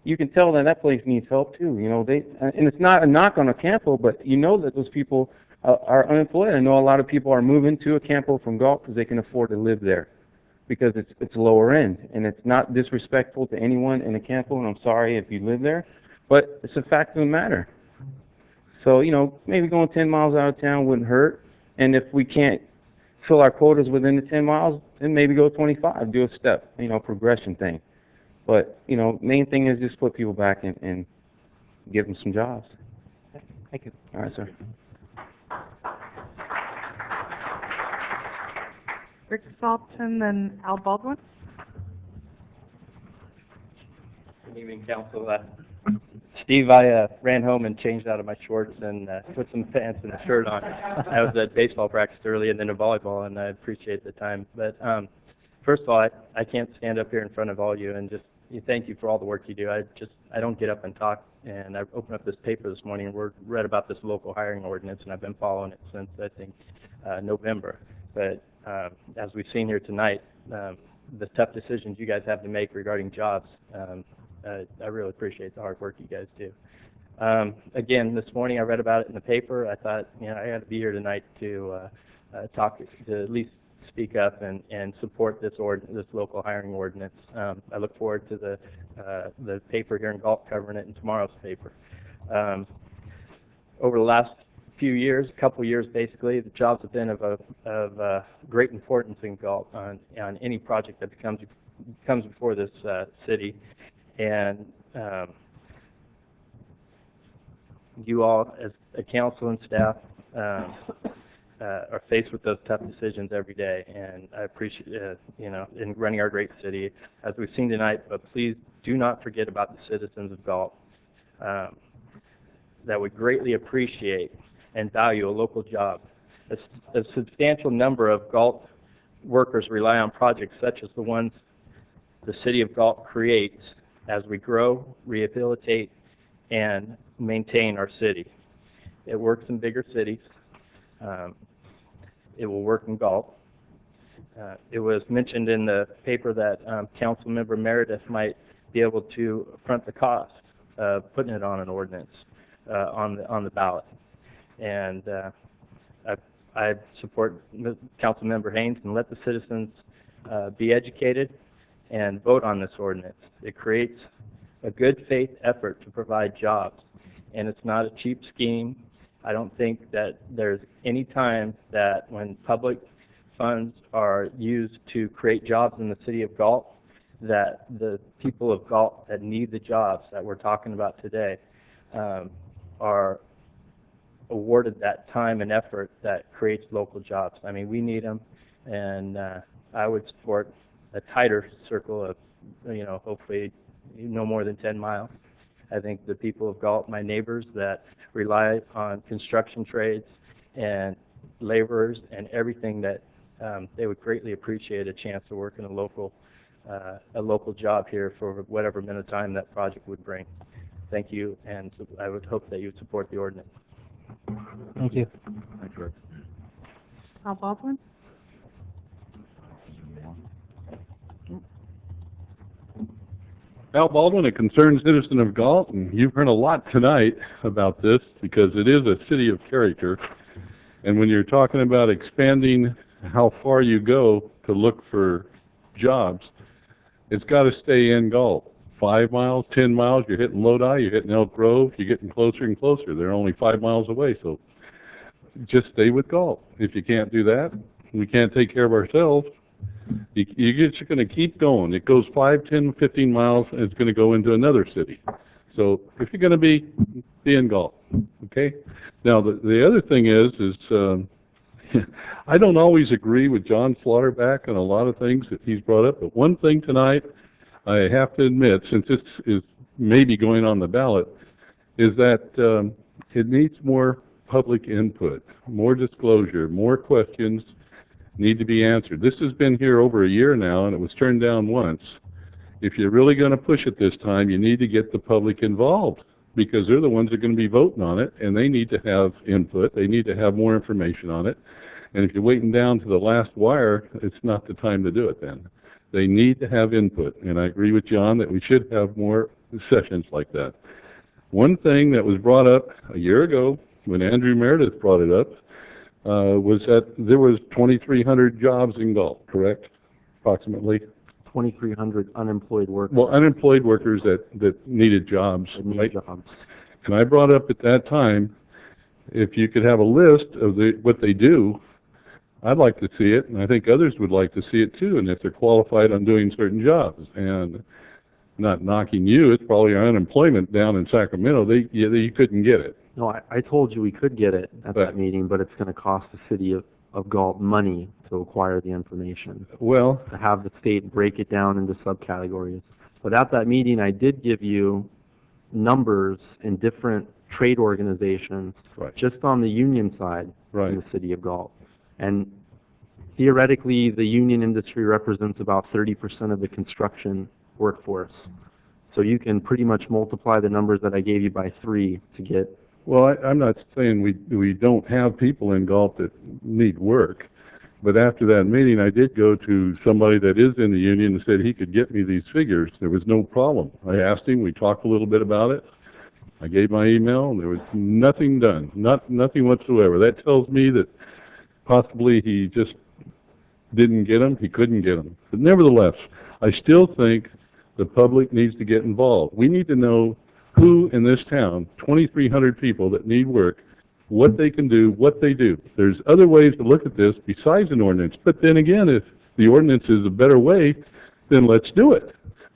you can tell that place needs help too. You know, and it's not a knock on a campo, but you know that those people are unemployed. I know a lot of people are moving to a campo from Galt because they can afford to live there because it's lower end, and it's not disrespectful to anyone in a campo, and I'm sorry if you live there, but it's a fact of the matter. So, you know, maybe going 10 miles out of town wouldn't hurt, and if we can't fill our quotas within the 10 miles, then maybe go 25, do a step, progression thing. But, main thing is just put people back and give them some jobs. Thank you. All right, sir. Rick Salton, then Al Baldwin. Good evening, Council. Steve, I ran home and changed out of my shorts and put some pants and a shirt on. I was at baseball practice early and then to volleyball, and I appreciate the time. But first of all, I can't stand up here in front of all you and just thank you for all the work you do. I don't get up and talk, and I opened up this paper this morning and read about this local hiring ordinance, and I've been following it since, I think, November. But as we've seen here tonight, the tough decisions you guys have to make regarding jobs, I really appreciate the hard work you guys do. Again, this morning I read about it in the paper. I thought, I got to be here tonight to talk, to at least speak up and support this local hiring ordinance. I look forward to the paper here in Galt covering it in tomorrow's paper. Over the last few years, a couple years basically, the jobs have been of great importance in Galt on any project that comes before this city. And you all, as a council and staff, are faced with those tough decisions every day, and I appreciate, in running our great city, as we've seen tonight, but please do not forget about the citizens of Galt. That would greatly appreciate and value a local job. A substantial number of Galt workers rely on projects such as the ones the City of Galt creates as we grow, rehabilitate, and maintain our city. It works in bigger cities. It will work in Galt. It was mentioned in the paper that Councilmember Meredith might be able to front the cost of putting it on an ordinance on the ballot. And I support Councilmember Haynes and let the citizens be educated and vote on this ordinance. It creates a good faith effort to provide jobs, and it's not a cheap scheme. I don't think that there's any time that when public funds are used to create jobs in the city of Galt, that the people of Galt that need the jobs that we're talking about today are awarded that time and effort that creates local jobs. I mean, we need them, and I would support a tighter circle of, hopefully no more than 10 miles. I think the people of Galt, my neighbors that rely on construction trades and laborers and everything, that they would greatly appreciate a chance to work in a local job here for whatever amount of time that project would bring. Thank you, and I would hope that you would support the ordinance. Thank you. Thank you. Al Baldwin? Al Baldwin, a concerned citizen of Galt, and you've heard a lot tonight about this because it is a city of character. And when you're talking about expanding how far you go to look for jobs, it's got to stay in Galt. 5 miles, 10 miles, you're hitting Lodi, you're hitting Elk Grove, you're getting closer and closer. They're only 5 miles away, so just stay with Galt. If you can't do that, we can't take care of ourselves. You're just going to keep going. It goes 5, 10, 15 miles, and it's going to go into another city. So if you're going to be in Galt, okay? Now, the other thing is I don't always agree with John Slaughterback on a lot of things that he's brought up, but one thing tonight I have to admit, since this is maybe going on the ballot, is that it needs more public input, more disclosure, more questions need to be answered. This has been here over a year now, and it was turned down once. If you're really going to push it this time, you need to get the public involved, because they're the ones that are going to be voting on it, and they need to have input. They need to have more information on it. And if you're waiting down to the last wire, it's not the time to do it then. They need to have input, and I agree with John that we should have more sessions like that. One thing that was brought up a year ago when Andrew Meredith brought it up was that there was 2,300 jobs in Galt, correct? Approximately. 2,300 unemployed workers. Well, unemployed workers that needed jobs, right? Jobs. And I brought up at that time, if you could have a list of what they do, I'd like to see it, and I think others would like to see it too, and if they're qualified on doing certain jobs. And not knocking you, it's probably unemployment down in Sacramento. You couldn't get it. No, I told you we could get it at that meeting, but it's going to cost the city of Galt money to acquire the information. Well, to have the state break it down into subcategories. But at that meeting, I did give you numbers in different trade organizations, just on the union side in the city of Galt. And theoretically, the union industry represents about 30% of the construction workforce. So you can pretty much multiply the numbers that I gave you by 3 to get. Well, I'm not saying we don't have people in Galt that need work, but after that meeting, I did go to somebody that is in the union and said he could get me these figures. There was no problem. I asked him. We talked a little bit about it. I gave my email, and there was nothing done, nothing whatsoever. That tells me that possibly he just didn't get them. He couldn't get them. But nevertheless, I still think the public needs to get involved. We need to know who in this town, 2,300 people that need work, what they can do, what they do. There's other ways to look at this besides an ordinance. But then again, if the ordinance is a better way, then let's do it.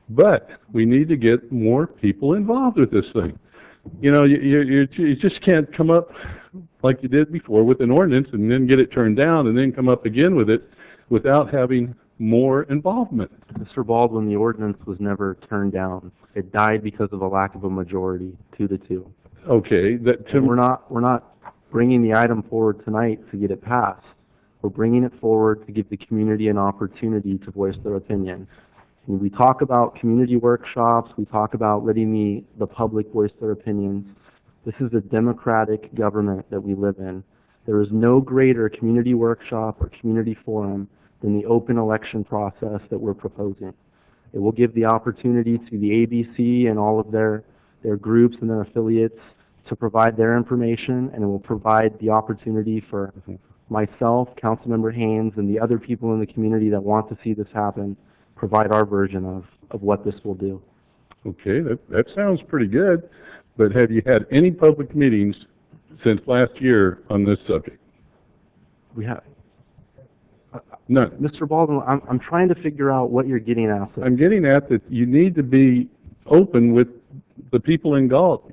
But we need to get more people involved with this thing. You know, you just can't come up like you did before with an ordinance and then get it turned down and then come up again with it without having more involvement. Mr. Baldwin, the ordinance was never turned down. It died because of a lack of a majority, 2-2. Okay, we're not bringing the item forward tonight to get it passed. We're bringing it forward to give the community an opportunity to voice their opinion. And we talk about community workshops, we talk about letting the public voice their opinions. This is a democratic government that we live in. There is no greater community workshop or community forum than the open election process that we're proposing. It will give the opportunity to the ABC and all of their groups and their affiliates to provide their information, and it will provide the opportunity for myself, Councilmember Haynes, and the other people in the community that want to see this happen, provide our version of what this will do. Okay, that sounds pretty good, but have you had any public meetings since last year on this subject? We have. None. Mr. Baldwin, I'm trying to figure out what you're getting at. I'm getting at that you need to be open with the people in Galt.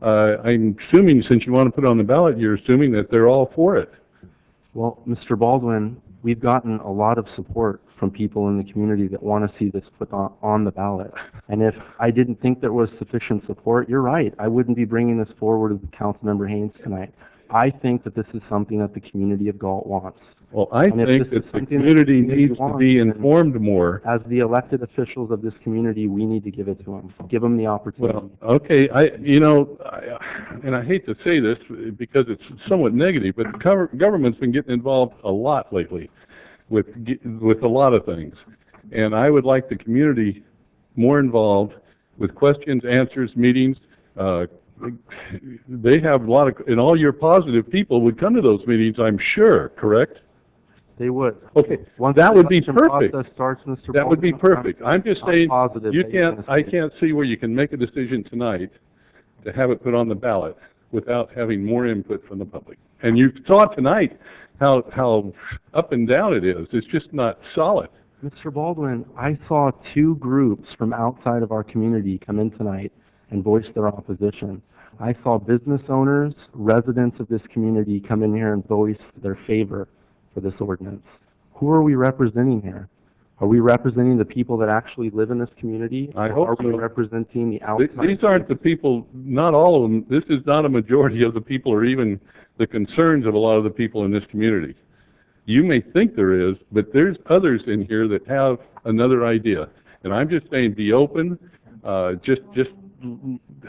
I'm assuming, since you want to put it on the ballot, you're assuming that they're all for it. Well, Mr. Baldwin, we've gotten a lot of support from people in the community that want to see this put on the ballot. And if I didn't think there was sufficient support, you're right. I wouldn't be bringing this forward with Councilmember Haynes tonight. I think that this is something that the community of Galt wants. Well, I think that the community needs to be informed more. As the elected officials of this community, we need to give it to them. Give them the opportunity. Well, okay, and I hate to say this because it's somewhat negative, but the government's been getting involved a lot lately with a lot of things. And I would like the community more involved with questions, answers, meetings. They have a lot of, and all your positive people would come to those meetings, I'm sure, correct? They would. Okay, Once that the would be election perfect. process starts, Mr. That would be Baldwin, perfect. I'm just saying, positive you that you're can't, gonna I can't see where you can make a decision tonight to have it put on the ballot without having more input from the public. And you saw tonight how up and down it is. It's just not solid. Mr. Baldwin, I saw two groups from outside of our community come in tonight and voice their opposition. I saw business owners, residents of this community come in here and voice their favor for this ordinance. Who are we representing here? Are we representing the people that actually live in this community? I Or hope are we so. representing the outside? These aren't the people, not all of them, this is not a majority of the people or even the concerns of a lot of the people in this community. You may think there is, but there's others in here that have another idea. And I'm just saying, be open, just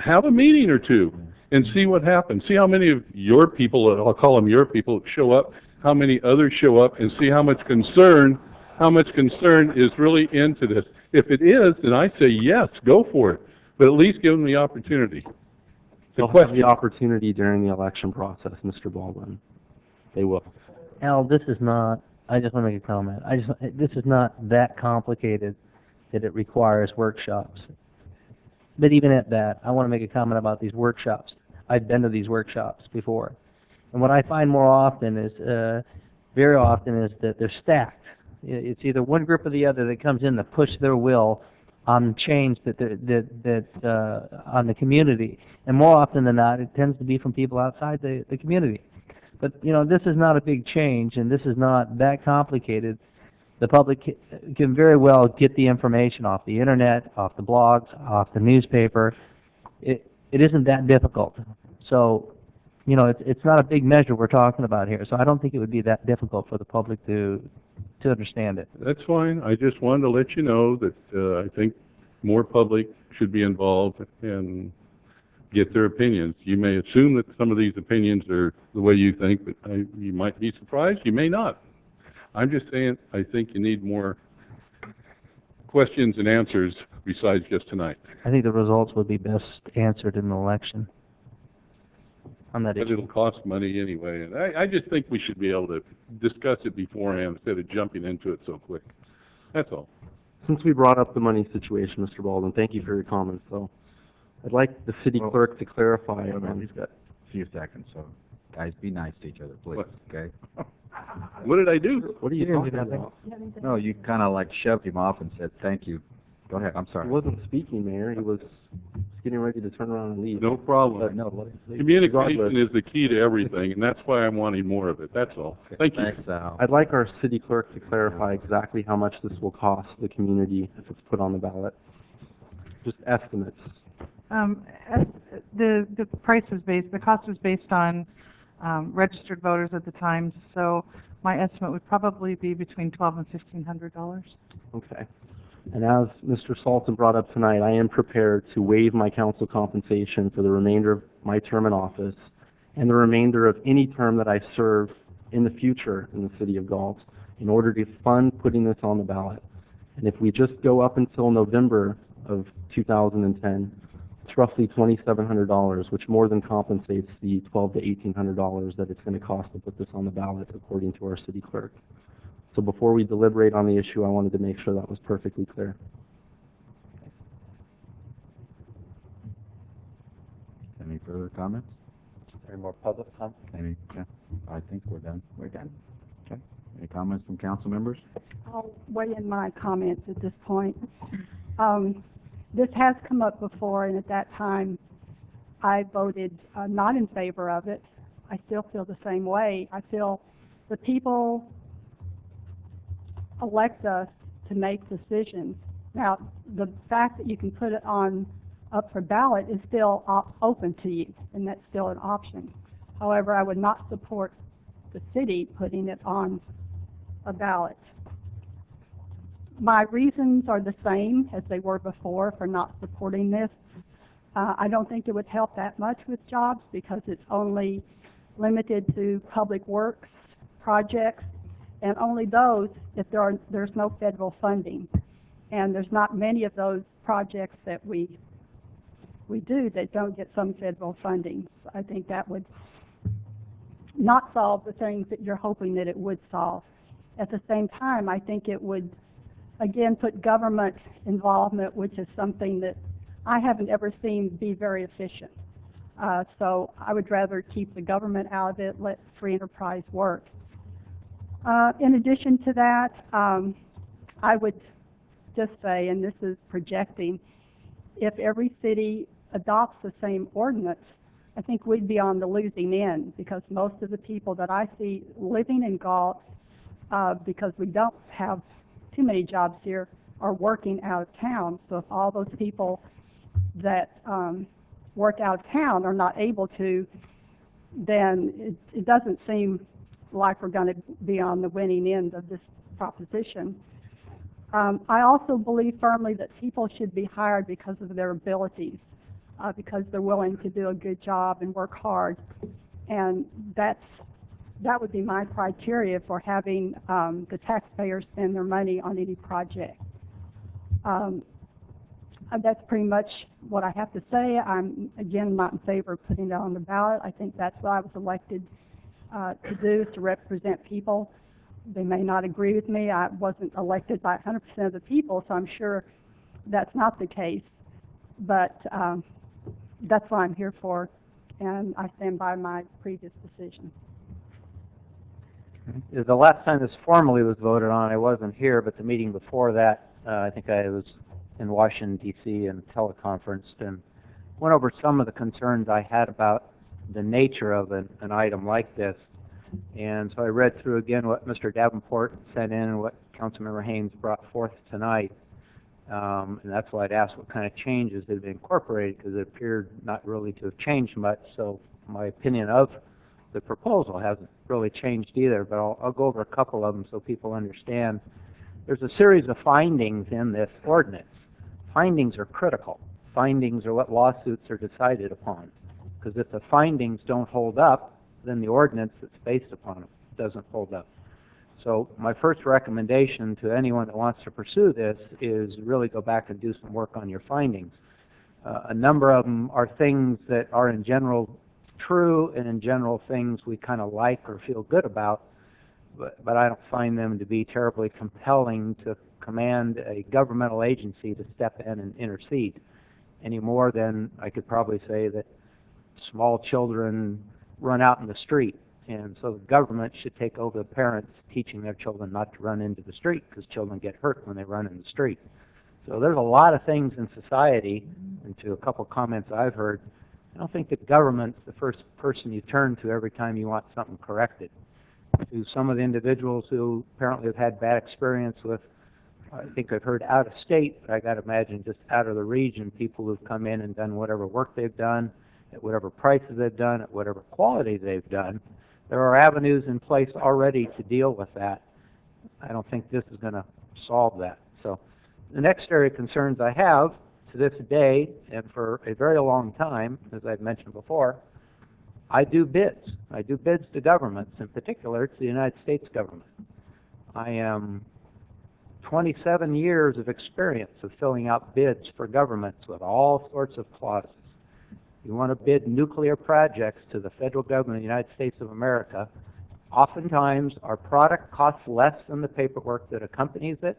have a meeting or two and see what happens. See how many of your people, I'll call them your people, show up, how many others show up, and see how much concern is really into this. If it is, then I say yes, go for it, but at least give them the opportunity. They'll have the opportunity during the election process, Mr. Baldwin. They will. Al, this is not, I just want to make a comment. This is not that complicated that it requires workshops. But even at that, I want to make a comment about these workshops. I've been to these workshops before. And what I find more often is, very often, is that they're stacked. It's either one group or the other that comes in to push their will on change on the community. And more often than not, it tends to be from people outside the community. But, this is not a big change, and this is not that complicated. The public can very well get the information off the internet, off the blogs, off the newspaper. It isn't that difficult. So, it's not a big measure we're talking about here. So I don't think it would be that difficult for the public to understand it. That's fine. I just wanted to let you know that I think more public should be involved and get their opinions. You may assume that some of these opinions are the way you think, but you might be surprised. You may not. I'm just saying I think you need more questions and answers besides just tonight. I think the results would be best answered in an election on that But issue. it'll cost money anyway, and I just think we should be able to discuss it beforehand instead of jumping into it so quick. That's all. Since we brought up the money situation, Mr. Baldwin, thank you for your comments, though. I'd like the city clerk to clarify. We've got a few seconds, so guys, be nice to each other, please, okay? What did I do? What are you talking about? No, you kind of like shoved him off and said, thank you. Go ahead, I'm sorry. He wasn't speaking, Mayor. He was getting ready to turn around and leave. No problem. Communication is the key to everything, and that's why I'm wanting more of it. That's all. Thank you. Thanks, Al. I'd like our city clerk to clarify exactly how much this will cost the community if it's put on the ballot. Just estimates. The price is based, the cost is based on registered voters at the time. So my estimate would probably be between $1,200 and $1,500. Okay. And as Mr. Salton brought up tonight, I am prepared to waive my council compensation for the remainder of my term in office and the remainder of any term that I serve in the future in the city of Galt in order to fund putting this on the ballot. And if we just go up until November of 2010, it's roughly $2,700, which more than compensates the $1,200 to $1,800 that it's going to cost to put this on the ballot, according to our city clerk. So before we deliberate on the issue, I wanted to make sure that was perfectly clear. Any further comments? Any more public comment? Any, yeah, I think we're done. We're done. Okay. Any comments from council members? I'll weigh in my comments at this point. This has come up before, and at that time, I voted not in favor of it. I still feel the same way. I feel the people elect us to make decisions. Now, the fact that you can put it up for ballot is still open to you, and that's still an option. However, I would not support the city putting it on a ballot. My reasons are the same as they were before for not supporting this. I don't think it would help that much with jobs because it's only limited to public works projects, and only those if there's no federal funding. And there's not many of those projects that we do that don't get some federal funding. So I think that would not solve the things that you're hoping that it would solve. At the same time, I think it would, again, put government involvement, which is something that I haven't ever seen be very efficient. So I would rather keep the government out of it, let free enterprise work. In addition to that, I would just say, and this is projecting, if every city adopts the same ordinance, I think we'd be on the losing end because most of the people that I see living in Galt, because we don't have too many jobs here, are working out of town. So if all those people that work out of town are not able to, then it doesn't seem like we're going to be on the winning end of this proposition. I also believe firmly that people should be hired because of their abilities, because they're willing to do a good job and work hard. And that would be my criteria for having the taxpayers spend their money on any project. That's pretty much what I have to say. I'm, again, not in favor of putting it on the ballot. I think that's what I was elected to do, is to represent people. They may not agree with me. I wasn't elected by 100% of the people, so I'm sure that's not the case. But that's what I'm here for, and I stand by my previous decision. The last time this formally was voted on, I wasn't here, but the meeting before that, I think I was in Washington, D.C. and teleconferenced and went over some of the concerns I had about the nature of an item like this. And so I read through again what Mr. Davenport sent in and what Councilmember Haynes brought forth tonight. And that's why I'd asked what kind of changes had been incorporated, because it appeared not really to have changed much. So my opinion of the proposal hasn't really changed either, but I'll go over a couple of them so people understand. There's a series of findings in this ordinance. Findings are critical. Findings are what lawsuits are decided upon, because if the findings don't hold up, then the ordinance that's based upon it doesn't hold up. So my first recommendation to anyone that wants to pursue this is really go back and do some work on your findings. A number of them are things that are in general true and in general things we kind of like or feel good about, but I don't find them to be terribly compelling to command a governmental agency to step in and intercede, any more than I could probably say that small children run out in the street, and so the government should take over the parents teaching their children not to run into the street, because children get hurt when they run in the street. So there's a lot of things in society, and to a couple comments I've heard, I don't think the government's the first person you turn to every time you want something corrected. To some of the individuals who apparently have had bad experience with, I think I've heard out of state, but I got to imagine just out of the region, people who've come in and done whatever work they've done, at whatever prices they've done, at whatever quality they've done. There are avenues in place already to deal with that. I don't think this is going to solve that. So the next area of concerns I have to this day, and for a very long time, as I've mentioned before, I do bids. I do bids to governments, in particular to the United States government. I am 27 years of experience of filling out bids for governments with all sorts of clauses. You want to bid nuclear projects to the federal government of the United States of America, oftentimes our product costs less than the paperwork that accompanies it,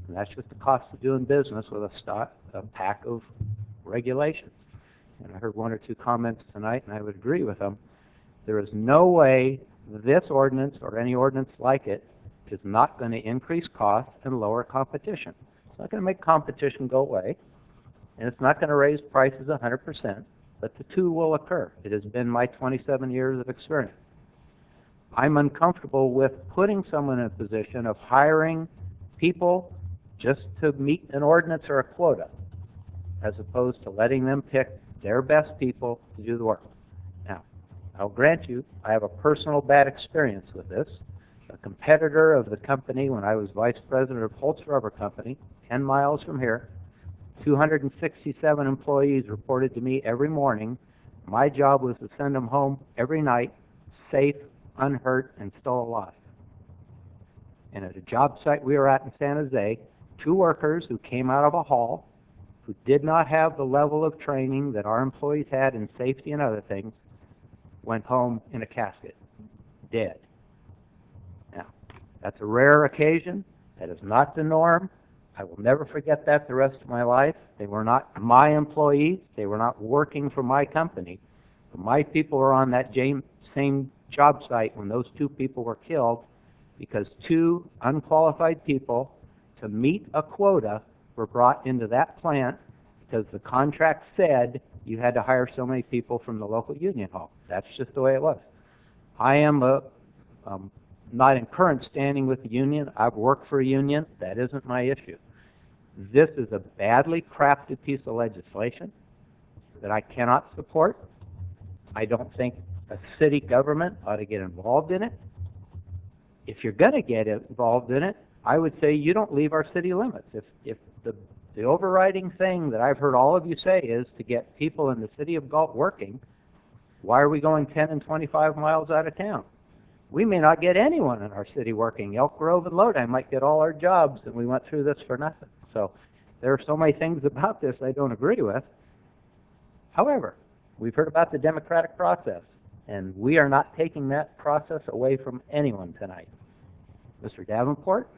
and that's just the cost of doing business with a pack of regulations. And I heard one or two comments tonight, and I would agree with them. There is no way this ordinance or any ordinance like it is not going to increase costs and lower competition. It's not going to make competition go away, and it's not going to raise prices 100%, but the two will occur. It has been my 27 years of experience. I'm uncomfortable with putting someone in a position of hiring people just to meet an ordinance or a quota, as opposed to letting them pick their best people to do the work. Now, I'll grant you, I have a personal bad experience with this. A competitor of the company when I was vice president of Holtz Rubber Company, 10 miles from here, 267 employees reported to me every morning. My job was to send them home every night, safe, unhurt, and still alive. And at a job site we were at in San Jose, 2 workers who came out of a hall, who did not have the level of training that our employees had in safety and other things, went home in a casket, dead. Now, that's a rare occasion. That is not the norm. I will never forget that the rest of my life. They were not my employees. They were not working for my company. But my people were on that same job site when those 2 people were killed because 2 unqualified people to meet a quota were brought into that plant because the contract said you had to hire so many people from the local union hall. That's just the way it was. I am not in current standing with the union. I've worked for a union. That isn't my issue. This is a badly crafted piece of legislation that I cannot support. I don't think a city government ought to get involved in it. If you're going to get involved in it, I would say you don't leave our city limits. If the overriding thing that I've heard all of you say is to get people in the city of Galt working, why are we going 10 and 25 miles out of town? We may not get anyone in our city working. Elk Grove and Lodi might get all our jobs, and we went through this for nothing. So there are so many things about this I don't agree with. However, we've heard about the democratic process, and we are not taking that process away from anyone tonight. Mr. Davenport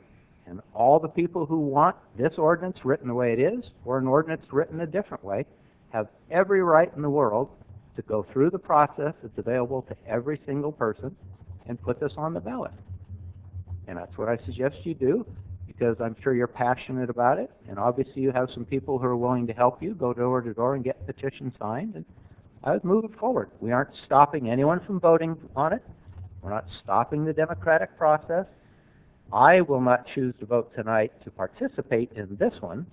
and all the people who want this ordinance written the way it is, or an ordinance written a different way, have every right in the world to go through the process that's available to every single person and put this on the ballot. And that's what I suggest you do, because I'm sure you're passionate about it, and obviously you have some people who are willing to help you go door to door and get petitions signed, and I would move it forward. We aren't stopping anyone from voting on it. We're not stopping the democratic process. I will not choose to vote tonight to participate in this one,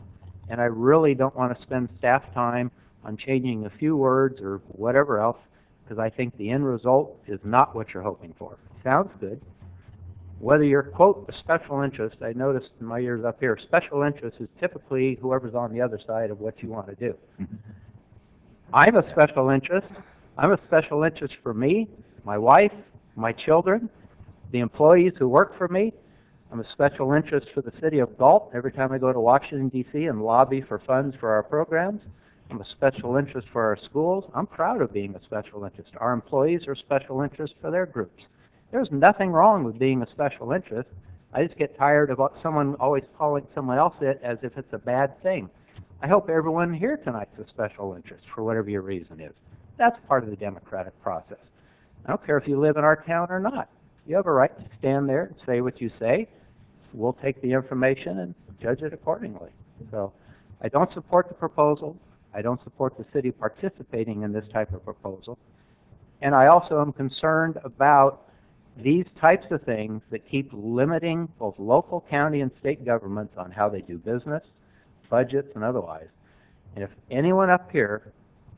and I really don't want to spend staff time on changing a few words or whatever else, because I think the end result is not what you're hoping for. Sounds good. Whether you're, quote, a special interest, I noticed in my years up here, special interest is typically whoever's on the other side of what you want to do. I'm a special interest. I'm a special interest for me, my wife, my children, the employees who work for me. I'm a special interest for the city of Galt every time I go to Washington, D.C. and lobby for funds for our programs. I'm a special interest for our schools. I'm proud of being a special interest. Our employees are special interests for their groups. There's nothing wrong with being a special interest. I just get tired of someone always calling someone else it as if it's a bad thing. I hope everyone here tonight's a special interest for whatever your reason is. That's part of the democratic process. I don't care if you live in our town or not. You have a right to stand there and say what you say. We'll take the information and judge it accordingly. So I don't support the proposal. I don't support the city participating in this type of proposal. And I also am concerned about these types of things that keep limiting both local, county, and state governments on how they do business, budgets, and otherwise. And if anyone up here,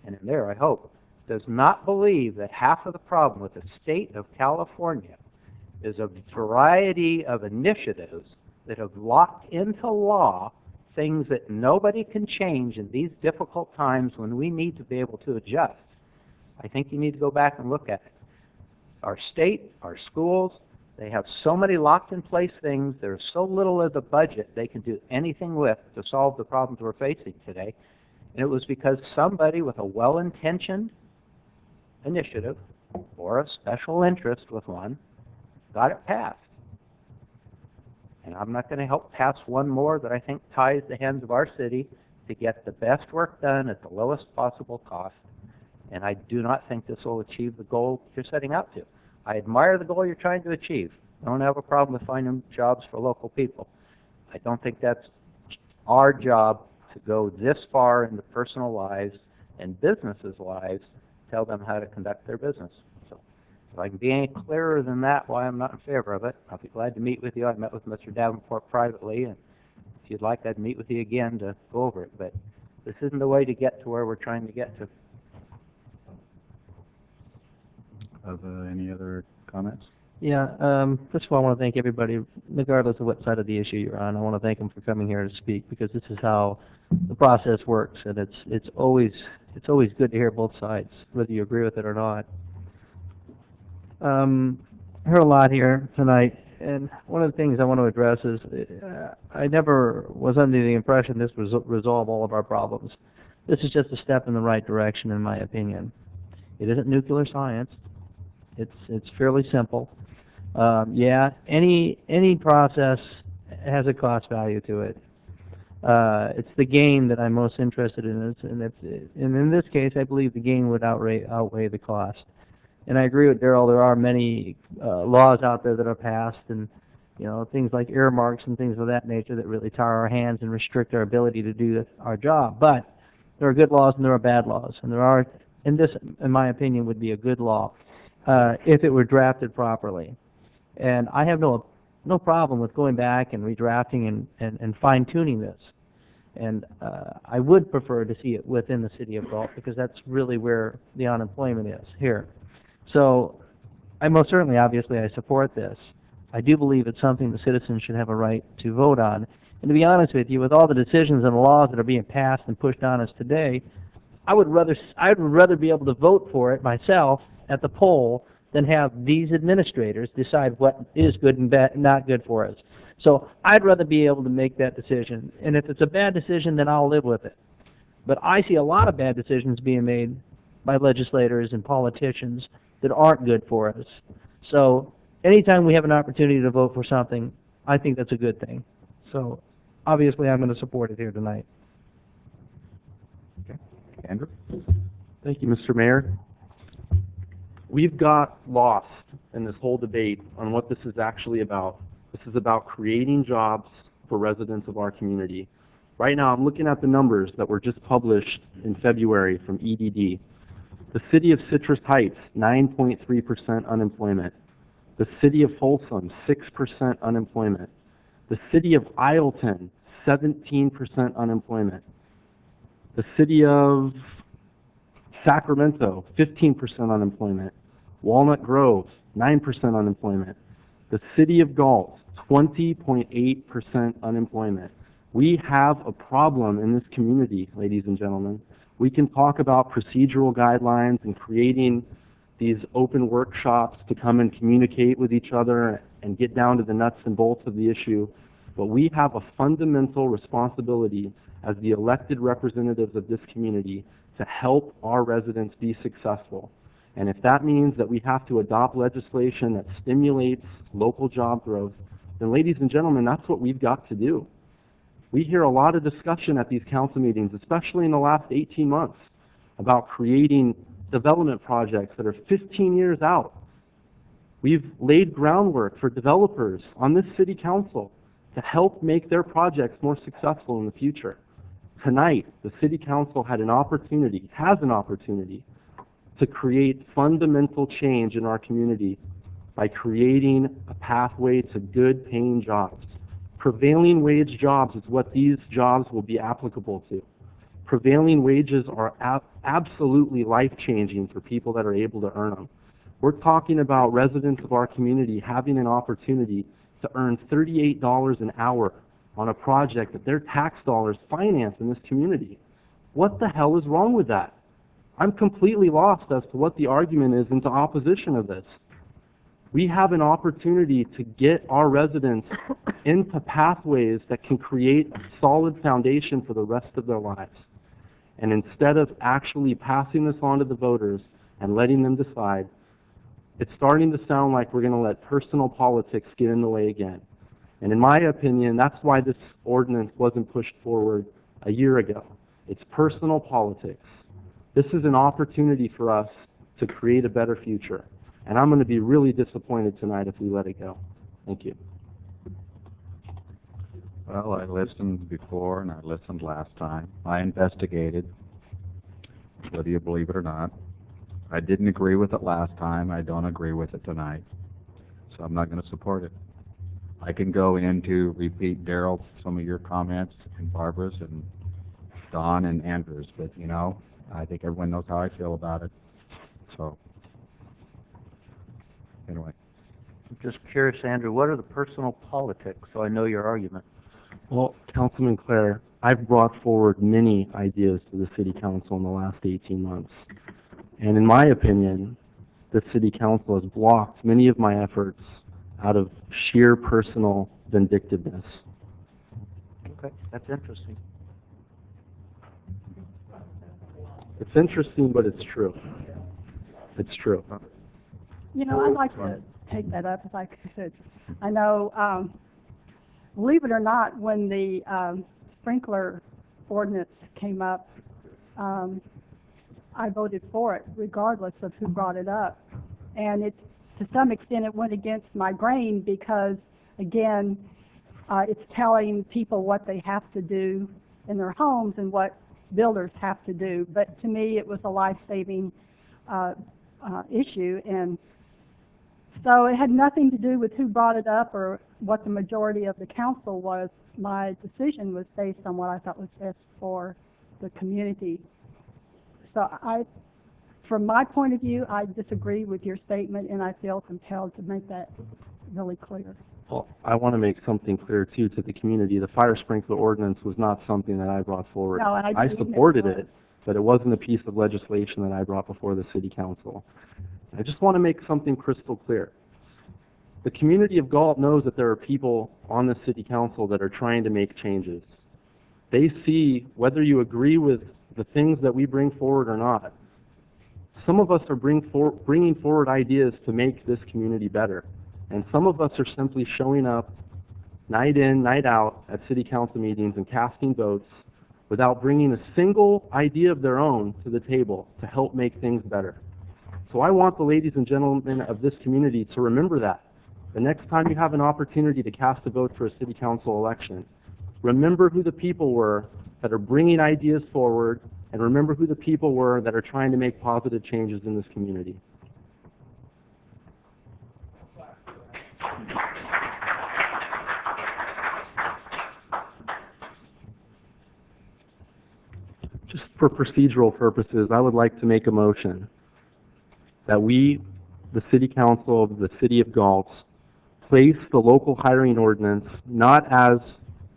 and in there I hope, does not believe that half of the problem with the state of California is a variety of initiatives that have locked into law things that nobody can change in these difficult times when we need to be able to adjust, I think you need to go back and look at it. Our state, our schools, they have so many locked in place things, there's so little of the budget they can do anything with to solve the problems we're facing today. And it was because somebody with a well-intentioned initiative or a special interest with one got it passed. And I'm not going to help pass one more that I think ties the hands of our city to get the best work done at the lowest possible cost. And I do not think this will achieve the goal you're setting out to. I admire the goal you're trying to achieve. I don't have a problem with finding jobs for local people. I don't think that's our job to go this far into personal lives and businesses' lives, tell them how to conduct their business. So if I can be any clearer than that, why I'm not in favor of it, I'll be glad to meet with you. I met with Mr. Davenport privately, and if you'd like, I'd meet with you again to go over it. But this isn't the way to get to where we're trying to get to. Any other comments? Yeah, first of all, I want to thank everybody, regardless of what side of the issue you're on. I want to thank them for coming here to speak, because this is how the process works, and it's always good to hear both sides, whether you agree with it or not. I heard a lot here tonight, and one of the things I want to address is I never was under the impression this would resolve all of our problems. This is just a step in the right direction, in my opinion. It isn't nuclear science. It's fairly simple. Yeah, any process has a cost value to it. It's the gain that I'm most interested in, and in this case, I believe the gain would outweigh the cost. And I agree with Darrell. There are many laws out there that are passed, and things like earmarks and things of that nature that really tie our hands and restrict our ability to do our job. But there are good laws and there are bad laws, and this, in my opinion, would be a good law if it were drafted properly. And I have no problem with going back and redrafting and fine-tuning this. And I would prefer to see it within the city of Galt, because that's really where the unemployment is, here. So I most certainly, obviously, I support this. I do believe it's something the citizens should have a right to vote on. And to be honest with you, with all the decisions and laws that are being passed and pushed on us today, I would rather be able to vote for it myself at the poll than have these administrators decide what is good and bad, not good for us. So I'd rather be able to make that decision. And if it's a bad decision, then I'll live with it. But I see a lot of bad decisions being made by legislators and politicians that aren't good for us. So anytime we have an opportunity to vote for something, I think that's a good thing. So obviously I'm going to support it here tonight. Okay. Andrew? Thank you, Mr. Mayor. We've got lost in this whole debate on what this is actually about. This is about creating jobs for residents of our community. Right now, I'm looking at the numbers that were just published in February from EDD. The city of Citrus Heights, 9.3% unemployment. The city of Folsom, 6% unemployment. The city of Isleton, 17% unemployment. The city of Sacramento, 15% unemployment. Walnut Grove, 9% unemployment. The city of Galt, 20.8% unemployment. We have a problem in this community, ladies and gentlemen. We can talk about procedural guidelines and creating these open workshops to come and communicate with each other and get down to the nuts and bolts of the issue, but we have a fundamental responsibility as the elected representatives of this community to help our residents be successful. And if that means that we have to adopt legislation that stimulates local job growth, then ladies and gentlemen, that's what we've got to do. We hear a lot of discussion at these council meetings, especially in the last 18 months, about creating development projects that are 15 years out. We've laid groundwork for developers on this city council to help make their projects more successful in the future. Tonight, the city council has an opportunity to create fundamental change in our community by creating a pathway to good paying jobs. Prevailing wage jobs is what these jobs will be applicable to. Prevailing wages are absolutely life-changing for people that are able to earn them. We're talking about residents of our community having an opportunity to earn $38 an hour on a project that their tax dollars finance in this community. What the hell is wrong with that? I'm completely lost as to what the argument is into opposition of this. We have an opportunity to get our residents into pathways that can create a solid foundation for the rest of their lives. And instead of actually passing this on to the voters and letting them decide, it's starting to sound like we're going to let personal politics get in the way again. And in my opinion, that's why this ordinance wasn't pushed forward a year ago. It's personal politics. This is an opportunity for us to create a better future. And I'm going to be really disappointed tonight if we let it go. Thank you. Well, I listened before and I listened last time. I investigated, whether you believe it or not. I didn't agree with it last time. I don't agree with it tonight. So I'm not going to support it. I can go into repeat, Daryl, some of your comments, and Barbara's, and Don, and Andrew's, but, you know, I think everyone knows how I feel about it. So, anyway. I'm just curious, Andrew, what are the personal politics, so I know your argument? Well, Councilman Clare, I've brought forward many ideas to the City Council in the last 18 months. And in my opinion, the City Council has blocked many of my efforts out of sheer personal vindictiveness. Okay, that's interesting. It's interesting, but it's true. It's true. You know, I'd like to take that up if I could. I know, believe it or not, when the sprinkler ordinance came up, I voted for it regardless of who brought it up. And it's, to some extent, it went against my grain because, again, it's telling people what they have to do in their homes and what builders have to do. But to me, it was a life-saving issue. And so it had nothing to do with who brought it up or what the majority of the council was. My decision was based on what I thought was best for the community. So from my point of view, I disagree with your statement, and I feel compelled to make that really clear. Well, I want to make something clear, too, to the community. The fire sprinkler ordinance was not something that I brought forward. No, and I supported it, but it wasn't a piece of legislation that I brought before the City Council. I just want to make something crystal clear. The community of Galt knows that there are people on the City Council that are trying to make changes. They see, whether you agree with the things that we bring forward or not, some of us are bringing forward ideas to make this community better. And some of us are simply showing up night in, night out at City Council meetings and casting votes without bringing a single idea of their own to the table to help make things better. So I want the ladies and gentlemen of this community to remember that. The next time you have an opportunity to cast a vote for a City Council election, remember who the people were that are bringing ideas forward, and remember who the people were that are trying to make positive changes in this community. Just for procedural purposes, I would like to make a motion that we, the City Council of the City of Galt, place the local hiring ordinance not as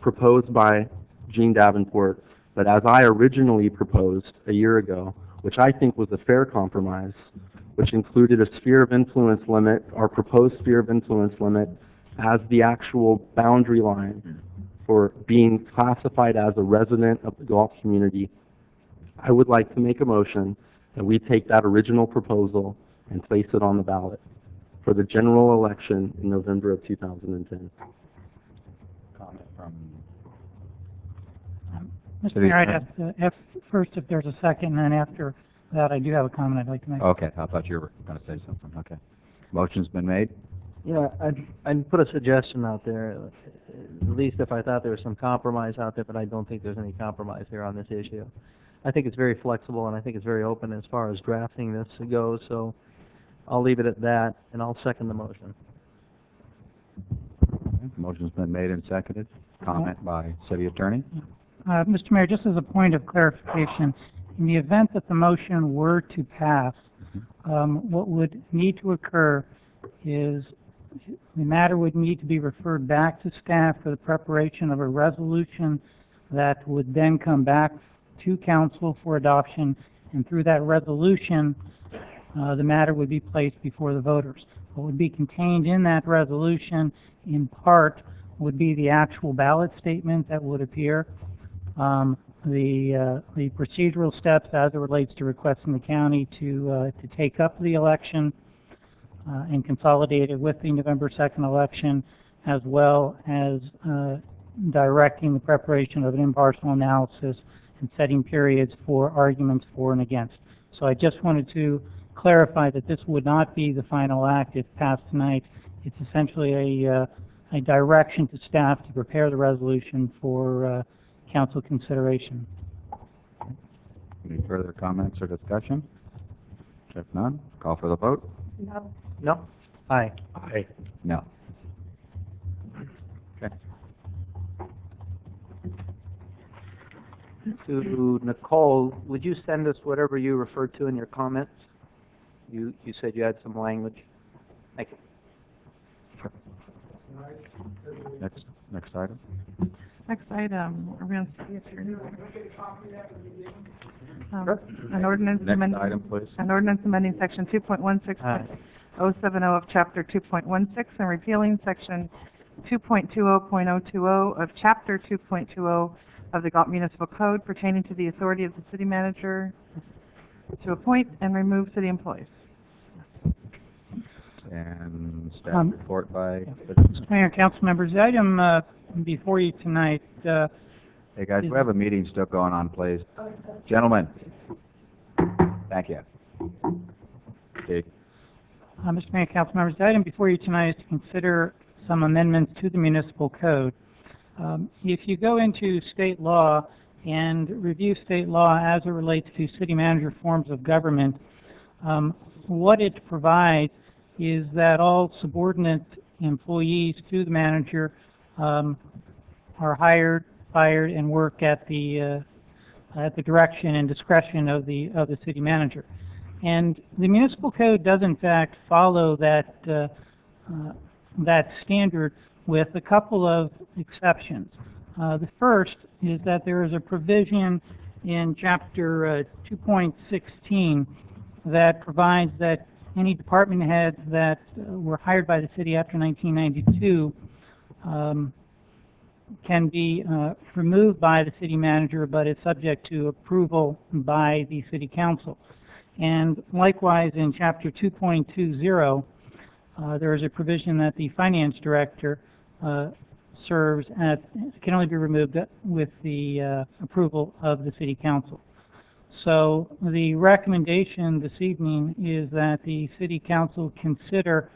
proposed by Gene Davenport, but as I originally proposed a year ago, which I think was a fair compromise, which included a sphere of influence limit, our proposed sphere of influence limit, as the actual boundary line for being classified as a resident of the Galt community. I would like to make a motion that we take that original proposal and place it on the ballot for the general election in November of 2010. Comment from Mr. Mayor, I'd ask first if there's a second, and then after that, I do have a comment I'd like to make. Okay, I thought you were going to say something. Okay. Motion's been made. Yeah, I'd put a suggestion out there, at least if I thought there was some compromise out there, but I don't think there's any compromise here on this issue. I think it's very flexible, and I think it's very open as far as drafting this goes, so I'll leave it at that, and I'll second the motion. Okay. Motion's been made and seconded. Comment by City Attorney. Mr. Mayor, just as a point of clarification, in the event that the motion were to pass, what would need to occur is the matter would need to be referred back to staff for the preparation of a resolution that would then come back to council for adoption, and through that resolution, the matter would be placed before the voters. What would be contained in that resolution, in part, would be the actual ballot statement that would appear, the procedural steps as it relates to requesting the county to take up the election and consolidate it with the November 2nd election, as well as directing the preparation of an impartial analysis and setting periods for arguments for and against. So I just wanted to clarify that this would not be the final act if passed tonight. It's essentially a direction to staff to prepare the resolution for council consideration. Any further comments or discussion? If none, call for the vote. No. No? Aye. Aye. No. Okay. To Nicole, would you send us whatever you referred to in your comments? You said you had some language. Thank you. Next item. Next item, are we on city attorney? An ordinance Next amending, item, please. an ordinance amending section 2.16.070 of chapter 2.16 and repealing section 2.20.020 of chapter 2.20 of the Galt Municipal Code pertaining to the authority of the city manager to appoint and remove city employees. And staff report by... Mr. Mayor, council members, the item before you tonight. Hey guys, we have a meeting still going on, please. Gentlemen. Thank you. Steve. Mr. Mayor, council members, the item before you tonight is to consider some amendments to the municipal code. If you go into state law and review state law as it relates to city manager forms of government, what it provides is that all subordinate employees to the manager are hired, fired, and work at the direction and discretion of the city manager. And the municipal code does in fact follow that that standard with a couple of exceptions. The first is that there is a provision in chapter 2.16 that provides that any department heads that were hired by the city after 1992 can be removed by the city manager, but is subject to approval by the city council. And likewise, in chapter 2.20, there is a provision that the finance director serves at, can only be removed with the approval of the city council. So the recommendation this evening is that the city council consider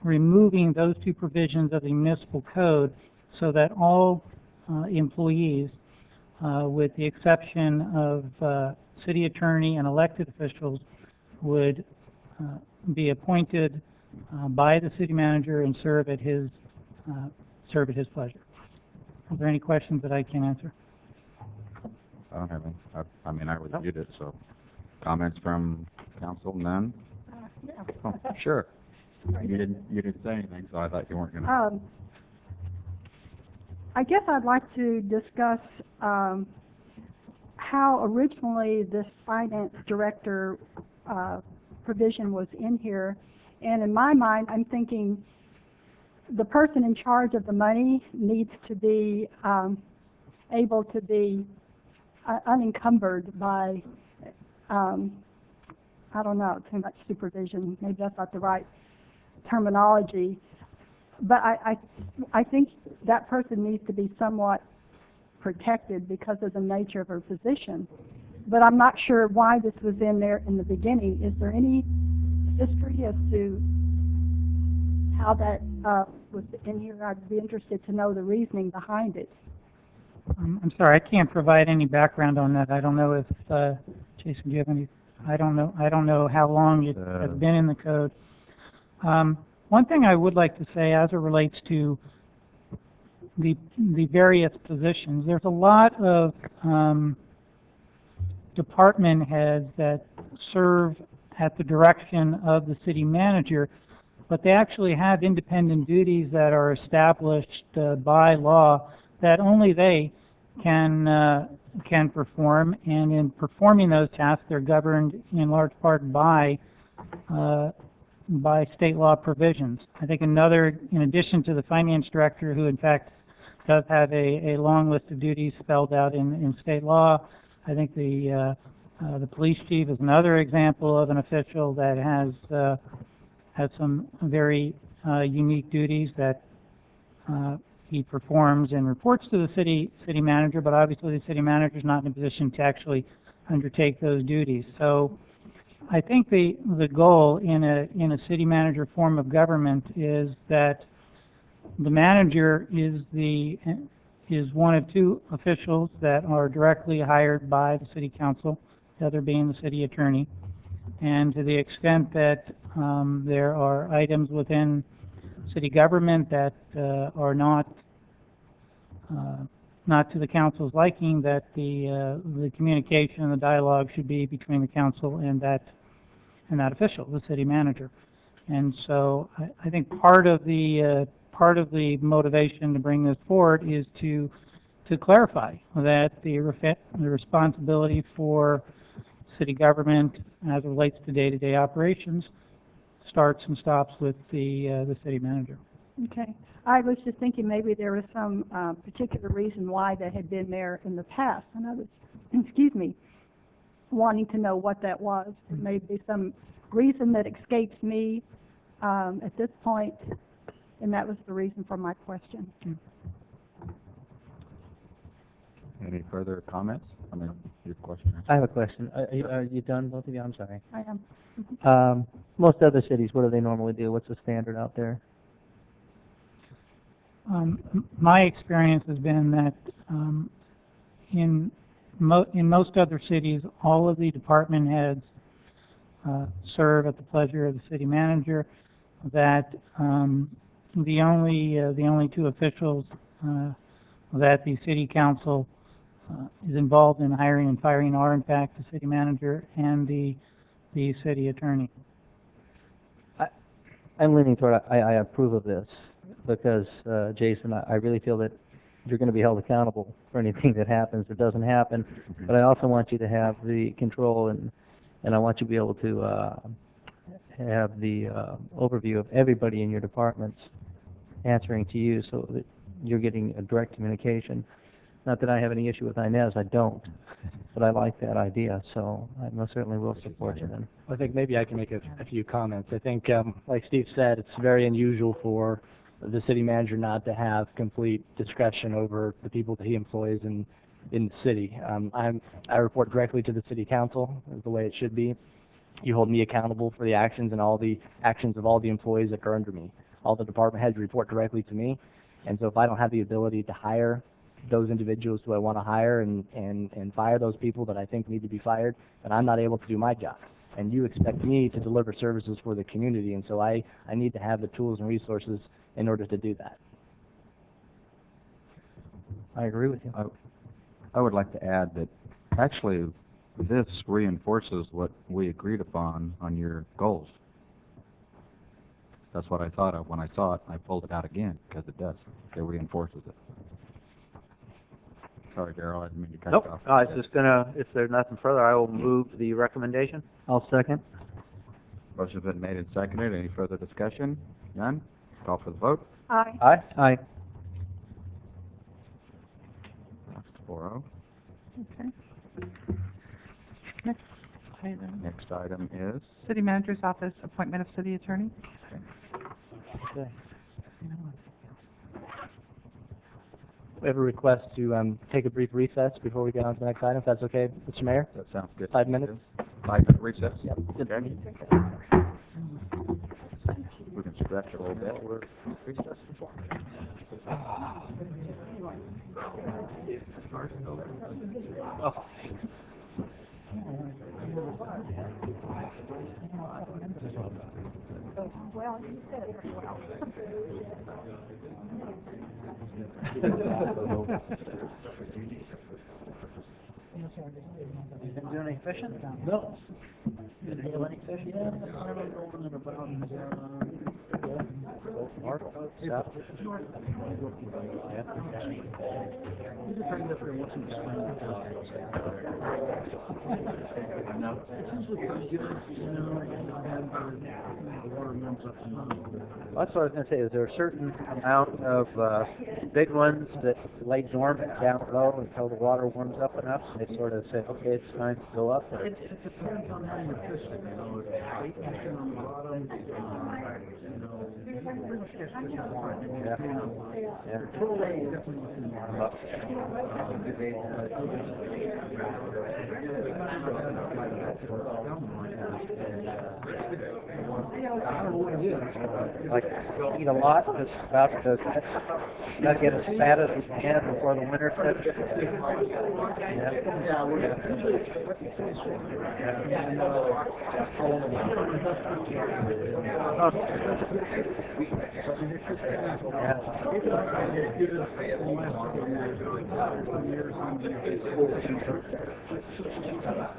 removing those two provisions of the municipal code so that all employees, with the exception of city attorney and elected officials, would be appointed by the city manager and serve at his pleasure. Are there any questions that I can answer? I don't have any. I mean, I reviewed it, so. Comments from council? None? Yeah. Oh, sure. You didn't say anything, so I thought you weren't gonna. I guess I'd like to discuss how originally this finance director provision was in here. And in my mind, I'm thinking the person in charge of the money needs to be able to be unencumbered by, I don't know, too much supervision. Maybe that's not the right terminology. But I think that person needs to be somewhat protected because of the nature of her position. But I'm not sure why this was in there in the beginning. Is there any history as to how that was in here? I'd be interested to know the reasoning behind it. I'm sorry, I can't provide any background on that. I don't know if Jason, do you have any? I don't know how long it has been in the code. One thing I would like to say, as it relates to the various positions. There's a lot of department heads that serve at the direction of the city manager, but they actually have independent duties that are established by law that only they can perform, and in performing those tasks, they're governed in large part by state law provisions. I think another, in addition to the finance director, who in fact does have a long list of duties spelled out in state law, I think the police chief is another example of an official that has some very unique duties that he performs and reports to the city manager, but obviously the city manager is not in a position to actually undertake those duties. So I think the goal in a city manager form of government is that the manager is one of two officials that are directly hired by the city council, the other being the city attorney. And to the extent that there are items within city government that are not to the council's liking, that the communication and the dialogue should be between the council and that official, the city manager. And so I think part of the motivation to bring this forward is to clarify that the responsibility for city government as it relates to day-to-day operations starts and stops with the city manager. Okay. I was just thinking maybe there was some particular reason why they had been there in the past, and I was, excuse me, wanting to know what that was. There may be some reason that escapes me at this point, and that was the reason for my question. Any further comments? I mean, your question. I have a question. Are you done, both of you? I'm sorry. I am. Most other cities, what do they normally do? What's the standard out there? My experience has been that in most other cities, all of the department heads serve at the pleasure of the city manager. That the only two officials that the city council is involved in hiring and firing are in fact the city manager and the city attorney. I'm leaning toward I approve of this because, Jason, I really feel that you're going to be held accountable for anything that happens or doesn't happen. But I also want you to have the control and I want you to be able to have the overview of everybody in your departments answering to you so that you're getting a direct communication. Not that I have any issue with Inez, I don't, but I like that idea, so I most certainly will support you then. I think maybe I can make a few comments. I think, like Steve said, it's very unusual for the city manager not to have complete discretion over the people that he employs in the city. I report directly to the city council, is the way it should be. You hold me accountable for the actions and all the actions of all the employees that are under me. All the department heads report directly to me, and so if I don't have the ability to hire those individuals who I want to hire and fire those people that I think need to be fired, then I'm not able to do my job. And you expect me to deliver services for the community, and so I need to have the tools and resources in order to do that. I agree with you. I would like to add that actually this reinforces what we agreed upon on your goals. That's what I thought of when I saw it. I pulled it out again because it does. It reinforces it. Sorry, Darrell, I didn't mean to cut you off. I was just gonna, if there's nothing further, I will move the recommendation. I'll second. Motion's been made and seconded. Any further discussion? None? Call for the vote. Aye. Aye. Aye. That's 4-0. Okay. Next item. Next item is? City Manager's Office, appointment of City Attorney. Okay. We have a request to take a brief recess before we get on to the next item, if that's okay, Mr. Mayor? That sounds good. 5 minutes? 5-minute recess? Yep. Okay. We can stretch a little bit. We're recessed before. Oh. Well, you said it very well. You been doing any fishing? No. Been hail any fish yet? Yeah, north, south? Yeah. That's what I was going to say. Is there a certain amount of big ones that lay dormant down low until the water warms up enough, and they sort of say, okay, it's time to go up? Or? It depends on how you're fishing, you know. It's 8 on the bottom, you know, pretty much gets fishing line. Yeah. Yeah. Definitely within the line. Like, eat a lot, just about to not get as fat as we can before the winter sets. Yeah.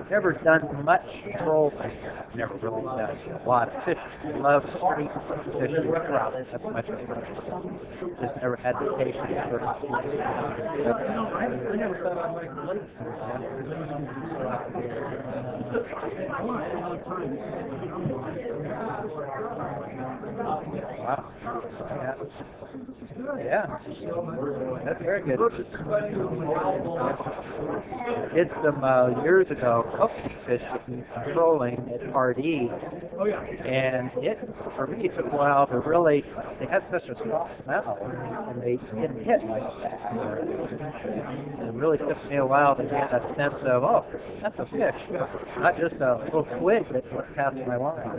Never done much trolling. Never really done a lot of fishing. Love street fishing with trout. That's my favorite. Just never had the patience for it. I never thought I'd like the lake. Wow. Yeah. That's very good. Did some years ago fishing, trolling at RD, and for me it took a while to really, they had such a soft smell, and they didn't hit like that. And it really took me a while to get a sense of, oh, that's a fish, not just a little twig that went past my line.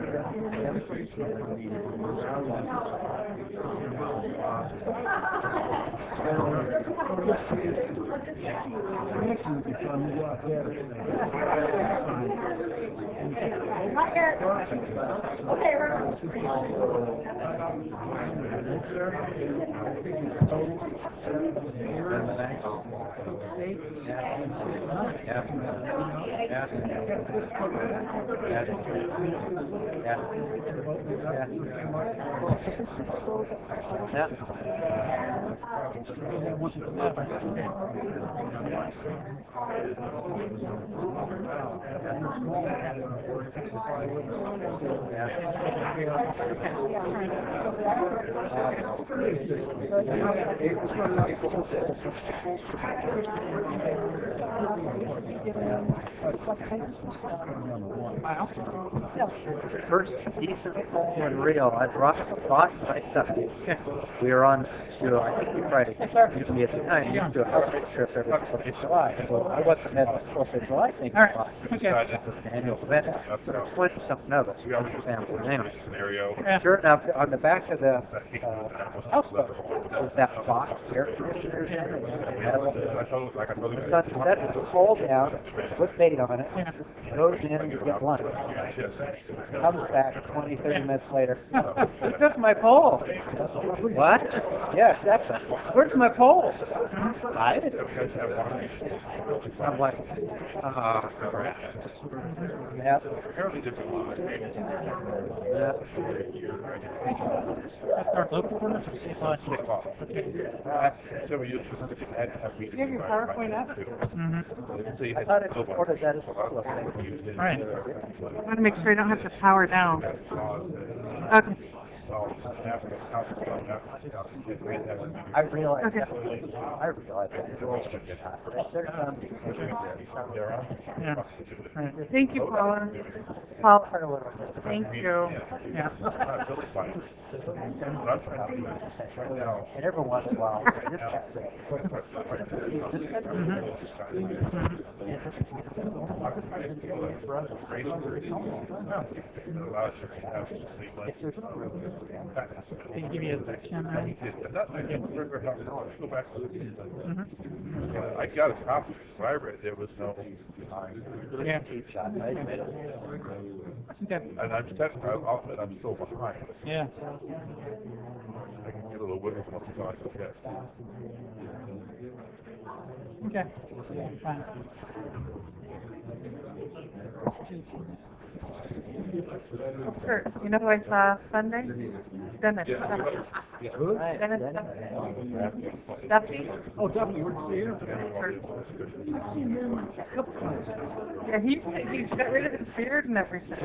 First decent pull and reel, I brought myself. We were on to, I think we tried to used me at the time, used to a house trip every 4th of July. So I wasn't at the 4th of July thing. All right. Okay. The annual event. So 20-something of us. Anyway. Sure enough, on the back of the houseboat was that box, air conditioners in it. The sun set the pole down, put bait on it, goes in to get lunch. Comes back 20, 30 minutes later. He took my pole. What? Yeah, exactly. Where's my pole? I didn't. I'm like, yeah. Start looking for this. You have your PowerPoint up? I thought it supported that as a public thing. Right. I want to make sure I don't have to power down. Okay. I realize Okay. that. I realize that. There's some. Yeah. Right. Thank you, Paula. Paula. Thank you. Yeah. And every once in a while, this They give you a section, right? I got a copy, so I read there was no. Yeah. And I'm still behind. Yeah. I can a little wiggle from the side, okay. Okay, fine. Kurt, you know who I saw Sunday? Dennis. Yeah, who? Dennis Duffy. Oh, Duffy, where'd you see him? Yeah, he got rid of his beard and everything. I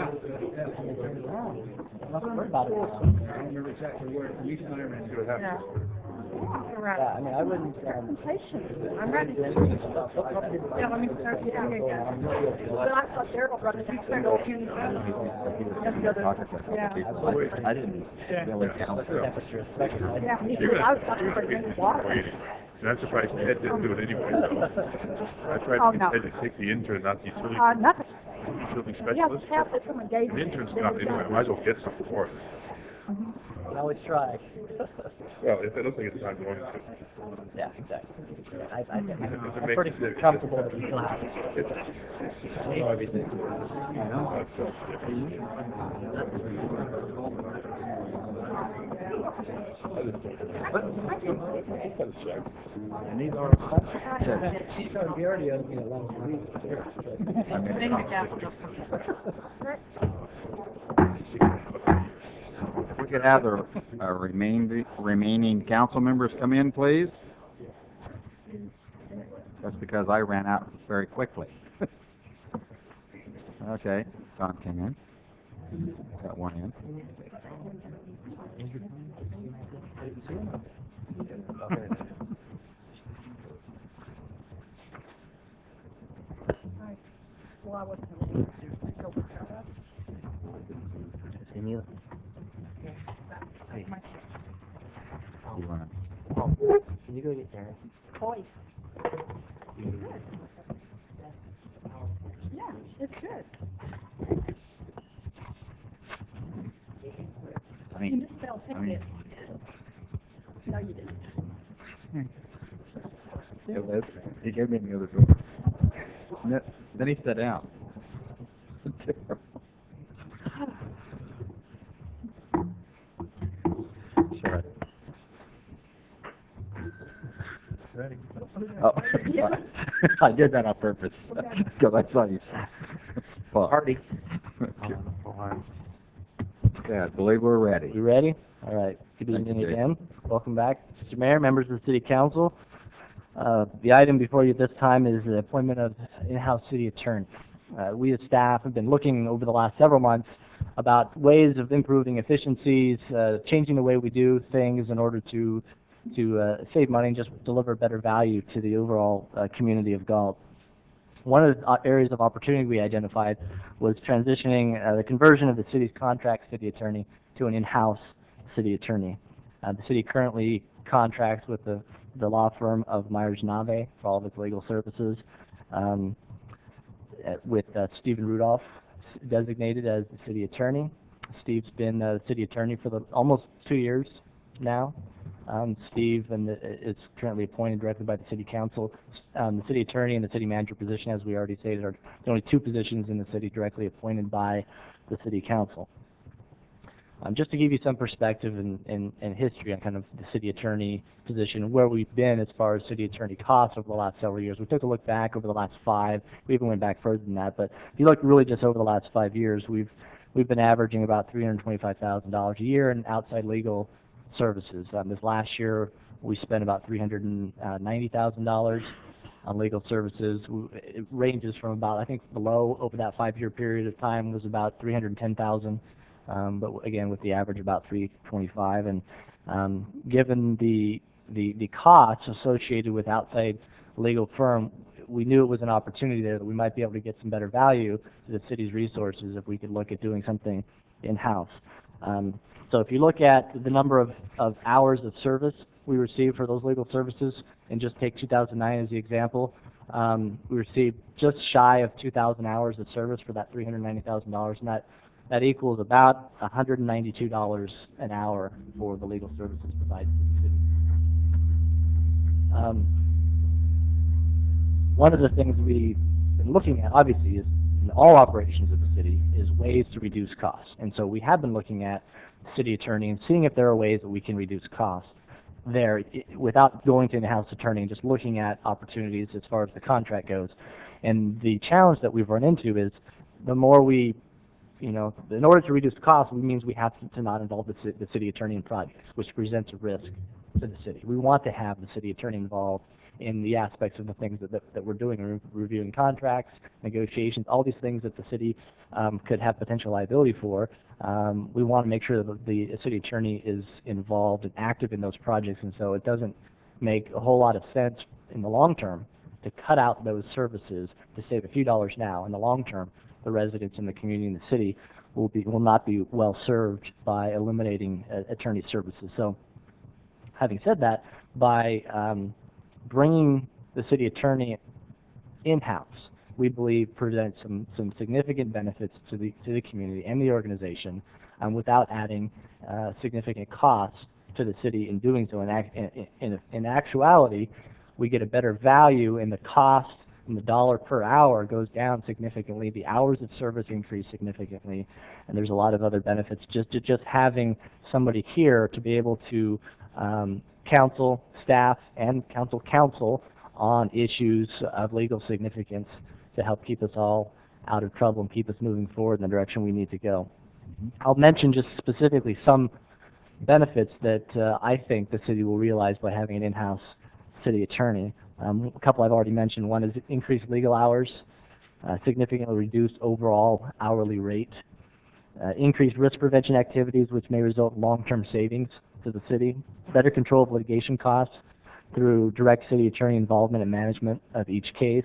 remember exactly where, each time I see what Yeah. happened. Around. Yeah, I mean, I wouldn't, I'm ready. Yeah, let me start singing again. But I thought Daryl brought it. I didn't really count it. Yeah, me too. I was talking for water. And I'm surprised Ted didn't do it anyway, so. I tried Oh, to no. get Ted to take the intern, not the utility, Nothing. utility Yeah, specialist. the tablet someone gave An me. intern's not anyway, I might as well get something for it. You can always try. Well, if it looks like it's not going to. Yeah, exactly. I'm If it pretty makes it- comfortable that you still have it. Know everything. And these are, We already owe me a long week. if we could have the remaining council members come in, please. That's because I ran out very quickly. Okay, Don came in. Got one in. Well, I wasn't able to do See me? You wanna- Can you go get Darren? Boy. Yeah, it's good. I mean, You misspelled ticket. No, you didn't. He gave me the other door. Then he sat down. Sure. Ready. Oh, I did that on purpose, because I saw you. Party. Okay, I believe we're ready. You ready? All right. Good Thank evening you, Jay. again. Welcome back, Mr. Mayor, members of the City Council. The item before you this time is the appointment of in-house city attorney. We as staff have been looking over the last several months about ways of improving efficiencies, changing the way we do things in order to save money and just deliver better value to the overall community of Galt. One of the areas of opportunity we identified was transitioning the conversion of the city's contract city attorney to an in-house city attorney. The city currently contracts with the law firm of Myers-Nave for all of its legal services, with Stephen Rudolph designated as the city attorney. Steve's been the city attorney for almost 2 years now. Steve is currently appointed directly by the city council. The city attorney and the city manager position, as we already stated, are the only two positions in the city directly appointed by the city council. Just to give you some perspective and history on kind of the city attorney position, where we've been as far as city attorney costs over the last several years. We took a look back over the last 5. We even went back further than that. But if you look really just over the last 5 years, we've been averaging about $325,000 a year in outside legal services. This last year, we spent about $390,000 on legal services. It ranges from about, I think, below over that 5-year period of time was about $310,000. But again, with the average about 325, and given the costs associated with outside legal firm, we knew it was an opportunity there that we might be able to get some better value to the city's resources if we could look at doing something in-house. So if you look at the number of hours of service we received for those legal services, and just take 2009 as the example, we received just shy of 2,000 hours of service for that $390,000, and that equals about $192 an hour for the legal services provided to the city. One of the things we've been looking at, obviously, is in all operations of the city, is ways to reduce costs. And so we have been looking at the city attorney and seeing if there are ways that we can reduce costs. there without going to an in-house attorney and just looking at opportunities as far as the contract goes. And the challenge that we've run into is the more we, in order to reduce costs, it means we have to not involve the city attorney in projects, which presents a risk to the city. We want to have the city attorney involved in the aspects of the things that we're doing, reviewing contracts, negotiations, all these things that the city could have potential liability for. We want to make sure that the city attorney is involved and active in those projects, and so it doesn't make a whole lot of sense in the long term to cut out those services to save a few dollars now. In the long term, the residents in the community and the city will not be well served by eliminating attorney services. So, having said that, by bringing the city attorney in-house, we believe presents some significant benefits to the community and the organization, without adding significant costs to the city in doing so. In actuality, we get a better value, and the cost and the dollar per hour goes down significantly. The hours of service increase significantly, and there's a lot of other benefits just having somebody here to be able to counsel staff and counsel on issues of legal significance to help keep us all out of trouble and keep us moving forward in the direction we need to go. I'll mention just specifically some benefits that I think the city will realize by having an in-house city attorney. A couple I've already mentioned. One is increased legal hours, significantly reduced overall hourly rate, increased risk prevention activities, which may result in long-term savings to the city, better control of litigation costs through direct city attorney involvement and management of each case,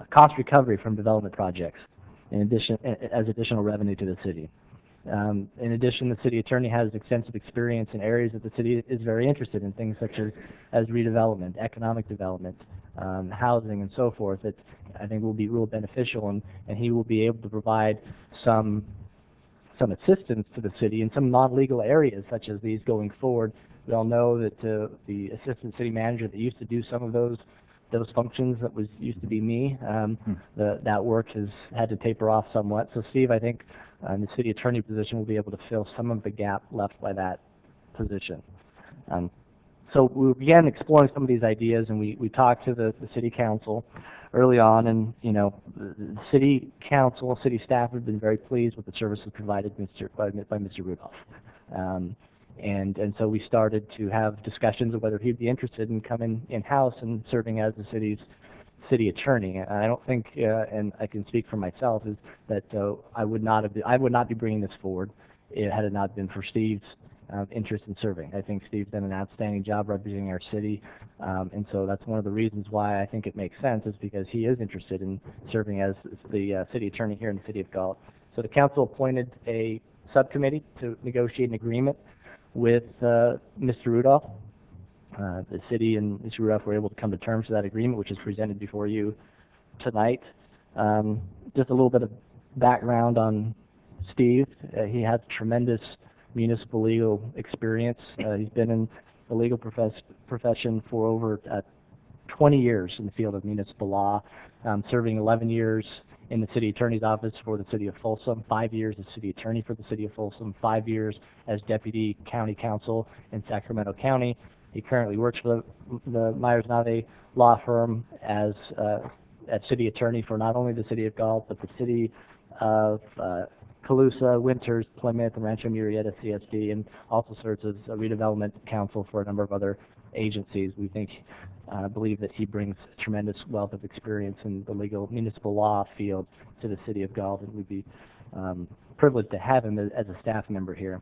cost recovery from development projects, in addition as additional revenue to the city. In addition, the city attorney has extensive experience in areas that the city is very interested in, things such as redevelopment, economic development, housing, and so forth, that I think will be real beneficial, and he will be able to provide some assistance to the city in some non-legal areas such as these going forward. We all know that the assistant city manager that used to do some of those functions, that used to be me, that work has had to taper off somewhat. So Steve, I think the city attorney position will be able to fill some of the gap left by that position. So we began exploring some of these ideas, and we talked to the city council early on, and the city council, city staff have been very pleased with the services provided by Mr. Rudolph. And so we started to have discussions of whether he'd be interested in coming in-house and serving as the city's city attorney. And I don't think, and I can speak for myself, is that I would not be bringing this forward had it not been for Steve's interest in serving. I think Steve's done an outstanding job representing our city, and so that's one of the reasons why I think it makes sense, is because he is interested in serving as the city attorney here in the city of Galt. So the council appointed a subcommittee to negotiate an agreement with Mr. Rudolph. The city and Mr. Rudolph were able to come to terms with that agreement, which is presented before you tonight. Just a little bit of background on Steve. He has tremendous municipal legal experience. He's been in the legal profession for over 20 years in the field of municipal law, serving 11 years in the city attorney's office for the city of Folsom, 5 years as city attorney for the city of Folsom, 5 years as deputy county counsel in Sacramento County. He currently works for the Myers-Nave law firm as city attorney for not only the city of Galt, but the city of Colusa, Winters, Plymouth, and Rancho Murrieta CSD, and also serves as a redevelopment counsel for a number of other agencies. We believe that he brings a tremendous wealth of experience in the legal municipal law field to the city of Galt, and we'd be privileged to have him as a staff member here.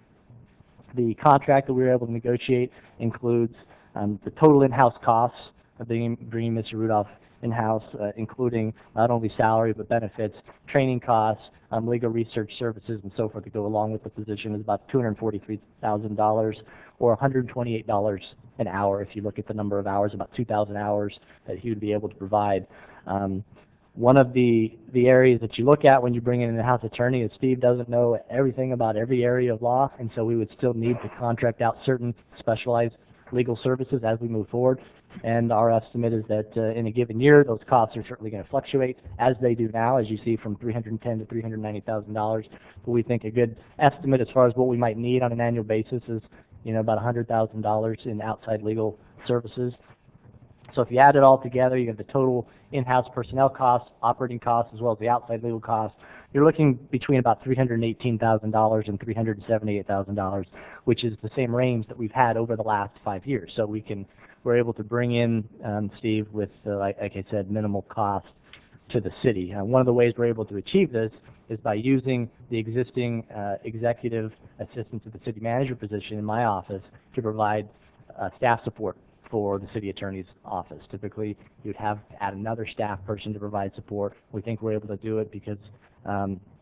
The contract that we were able to negotiate includes the total in-house costs of bringing Mr. Rudolph in-house, including not only salary but benefits, training costs, legal research services, and so forth that go along with the position, is about $243,000 or $128 an hour if you look at the number of hours, about 2,000 hours that he would be able to provide. One of the areas that you look at when you bring in an in-house attorney is Steve doesn't know everything about every area of law, and so we would still need to contract out certain specialized legal services as we move forward. And our estimate is that in a given year, those costs are certainly going to fluctuate, as they do now, as you see, from $310,000 to $390,000. But we think a good estimate as far as what we might need on an annual basis is about $100,000 in outside legal services. So if you add it all together, you have the total in-house personnel costs, operating costs, as well as the outside legal costs. You're looking between about $318,000 and $378,000, which is the same range that we've had over the last 5 years. So we're able to bring in, Steve, with, like I said, minimal cost to the city. One of the ways we're able to achieve this is by using the existing executive assistant to the city manager position in my office to provide staff support for the city attorney's office. Typically, you'd have to add another staff person to provide support. We think we're able to do it because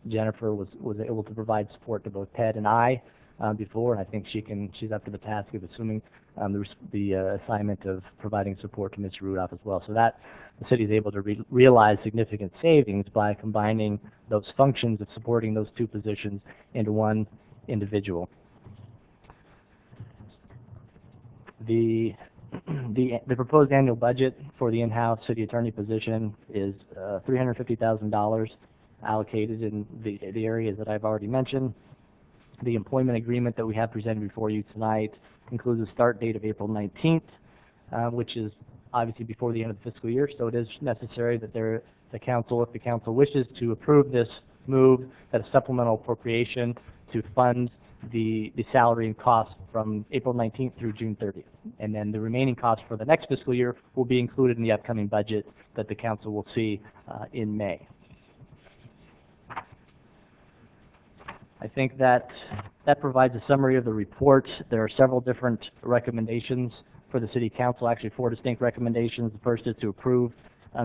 Jennifer was able to provide support to both Ted and I before, and I think she's up to the task of assuming the assignment of providing support to Mr. Rudolph as well. So that the city is able to realize significant savings by combining those functions of supporting those two positions into one individual. The proposed annual budget for the in-house city attorney position is $350,000 allocated in the areas that I've already mentioned. The employment agreement that we have presented before you tonight includes a start date of April 19th, which is obviously before the end of the fiscal year, so it is necessary that if the council wishes to approve this move, that a supplemental appropriation to fund the salary and cost from April 19th through June 30th. And then the remaining costs for the next fiscal year will be included in the upcoming budget that the council will see in May. I think that provides a summary of the report. There are several different recommendations for the City Council, actually 4 distinct recommendations. The first is to approve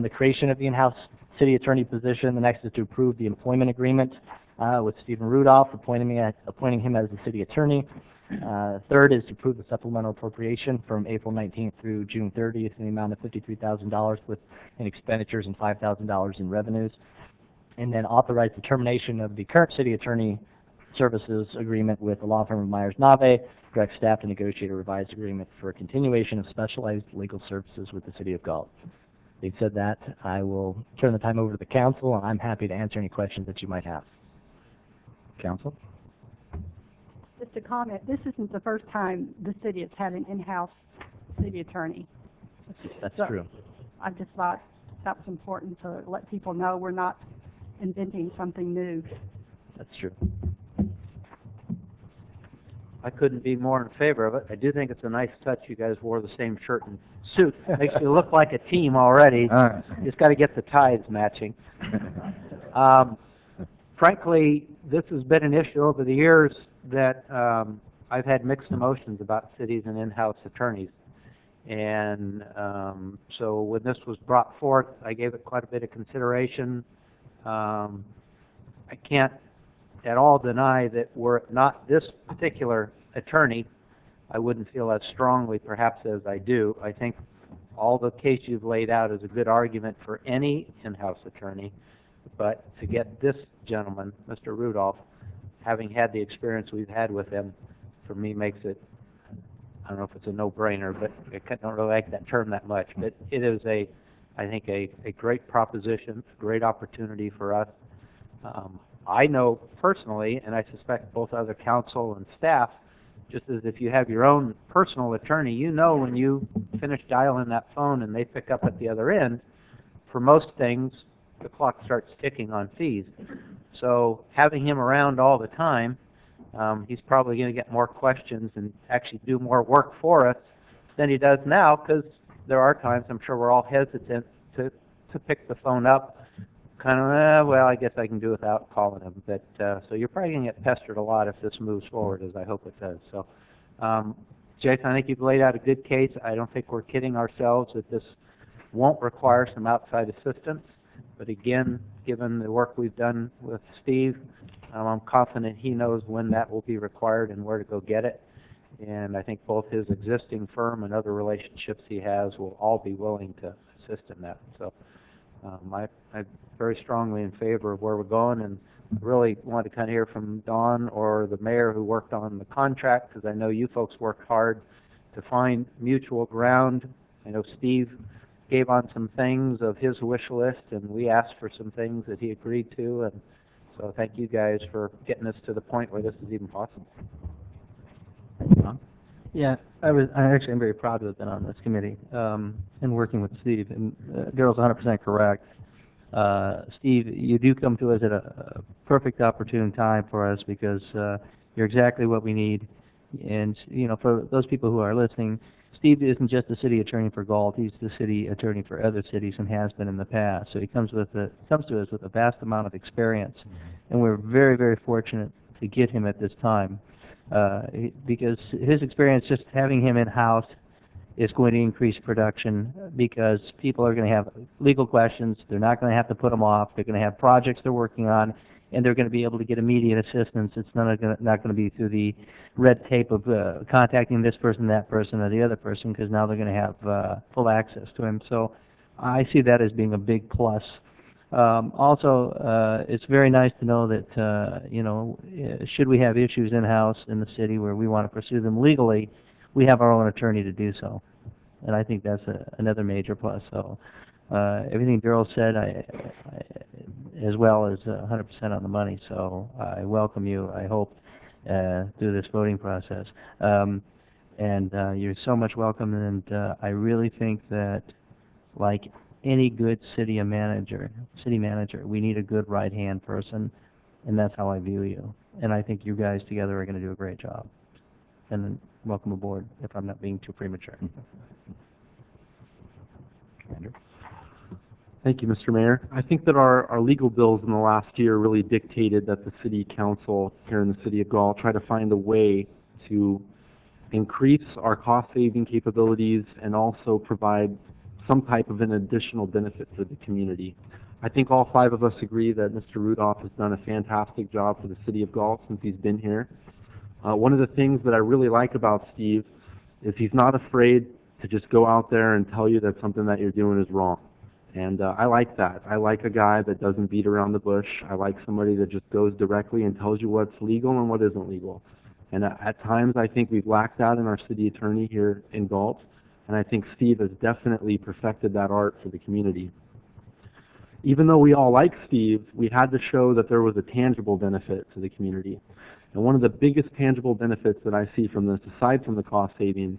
the creation of the in-house city attorney position. The next is to approve the employment agreement with Stephen Rudolph, appointing him as the city attorney. Third is to approve the supplemental appropriation from April 19th through June 30th in the amount of $53,000 in expenditures and $5,000 in revenues. And then authorize the termination of the current city attorney services agreement with the law firm of Myers-Nave, direct staff to negotiate a revised agreement for a continuation of specialized legal services with the city of Galt. Having said that, I will turn the time over to the council, and I'm happy to answer any questions that you might have. Council? Just a comment, this isn't the first time the city has had an in-house city attorney. That's So, true. I just thought that was important to let people know we're not inventing something new. That's true. I couldn't be more in favor of it. I do think it's a nice touch you guys wore the same shirt and suit. Makes you look like a team already. Just got to get the ties matching. Frankly, this has been an issue over the years that I've had mixed emotions about cities and in-house attorneys. And so when this was brought forth, I gave it quite a bit of consideration. I can't at all deny that were it not this particular attorney, I wouldn't feel as strongly perhaps as I do. I think all the case you've laid out is a good argument for any in-house attorney, but to get this gentleman, Mr. Rudolph, having had the experience we've had with him, for me makes it, I don't know if it's a no-brainer, but I don't really like that term that much, but it is I think a great proposition, a great opportunity for us. I know personally, and I suspect both other council and staff, just as if you have your own personal attorney, you know when you finish dialing that phone and they pick up at the other end, for most things, the clock starts ticking on fees. So having him around all the time, he's probably going to get more questions and actually do more work for us than he does now, because there are times I'm sure we're all hesitant to pick the phone up. Kind of, well, I guess I can do without calling him. But so you're probably going to get pestered a lot if this moves forward, as I hope it does. So, Jason, I think you've laid out a good case. I don't think we're kidding ourselves that this won't require some outside assistance. But again, given the work we've done with Steve, I'm confident he knows when that will be required and where to go get it. And I think both his existing firm and other relationships he has will all be willing to assist in that. So I'm very strongly in favor of where we're going, and really want to kind of hear from Don or the mayor who worked on the contract, because I know you folks worked hard to find mutual ground. I know Steve gave on some things of his wish list, and we asked for some things that he agreed to, and so thank you guys for getting us to the point where this is even possible. Yeah, I'm very proud to have been on this committee, and working with Steve, and Daryl's 100% correct. Steve, you do come to us at a perfect opportune time for us because you're exactly what we need. And, you know, for those people who are listening, Steve isn't just the city attorney for Galt, he's the city attorney for other cities and has been in the past. So he comes to us with a vast amount of experience, and we're very, very fortunate to get him at this time. Because his experience, just having him in-house, is going to increase production because people are going to have legal questions. They're not going to have to put them off. They're going to have projects they're working on, and they're going to be able to get immediate assistance. It's not going to be through the red tape of contacting this person, that person, or the other person, because now they're going to have full access to him. So I see that as being a big plus. Also, it's very nice to know that, you know, should we have issues in-house in the city where we want to pursue them legally, we have our own attorney to do so. And I think that's another major plus. So everything Daryl said, as well, is 100% on the money. So I welcome you, I hope, through this voting process. And you're so much welcome, and I really think that, like any good city manager, we need a good right-hand person, and that's how I view you. And I think you guys together are going to do a great job. And welcome aboard, if I'm not being too premature. Andrew? Thank you, Mr. Mayor. I think that our legal bills in the last year really dictated that the City Council here in the City of Galt try to find a way to increase our cost-saving capabilities and also provide some type of an additional benefit for the community. I think all five of us agree that Mr. Rudolph has done a fantastic job for the City of Galt since he's been here. One of the things that I really like about Steve is he's not afraid to just go out there and tell you that something that you're doing is wrong. And I like that. I like a guy that doesn't beat around the bush. I like somebody that just goes directly and tells you what's legal and what isn't legal. And at times I think we've lacked that in our city attorney here in Galt, and I think Steve has definitely perfected that art for the community. Even though we all like Steve, we had to show that there was a tangible benefit to the community. And one of the biggest tangible benefits that I see from this, aside from the cost savings,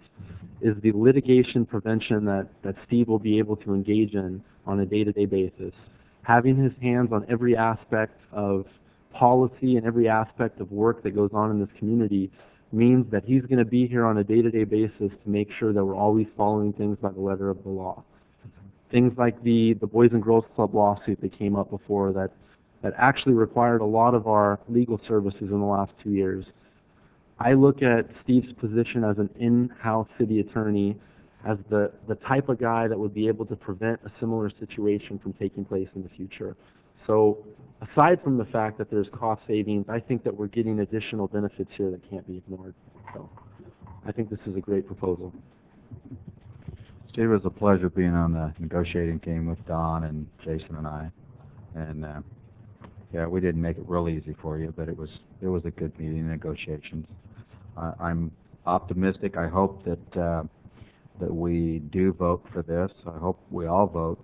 is the litigation prevention that Steve will be able to engage in on a day-to-day basis. Having his hands on every aspect of policy and every aspect of work that goes on in this community means that he's going to be here on a day-to-day basis to make sure that we're always following things by the letter of the law. Things like the Boys and Girls Club lawsuit that came up before that actually required a lot of our legal services in the last 2 years. I look at Steve's position as an in-house city attorney as the type of guy that would be able to prevent a similar situation from taking place in the future. So aside from the fact that there's cost savings, I think that we're getting additional benefits here that can't be ignored. So I think this is a great proposal. Steve, it was a pleasure being on the negotiating team with Don and Jason and I. And yeah, we didn't make it real easy for you, but it was a good meeting, negotiations. I'm optimistic. I hope that we do vote for this. I hope we all vote,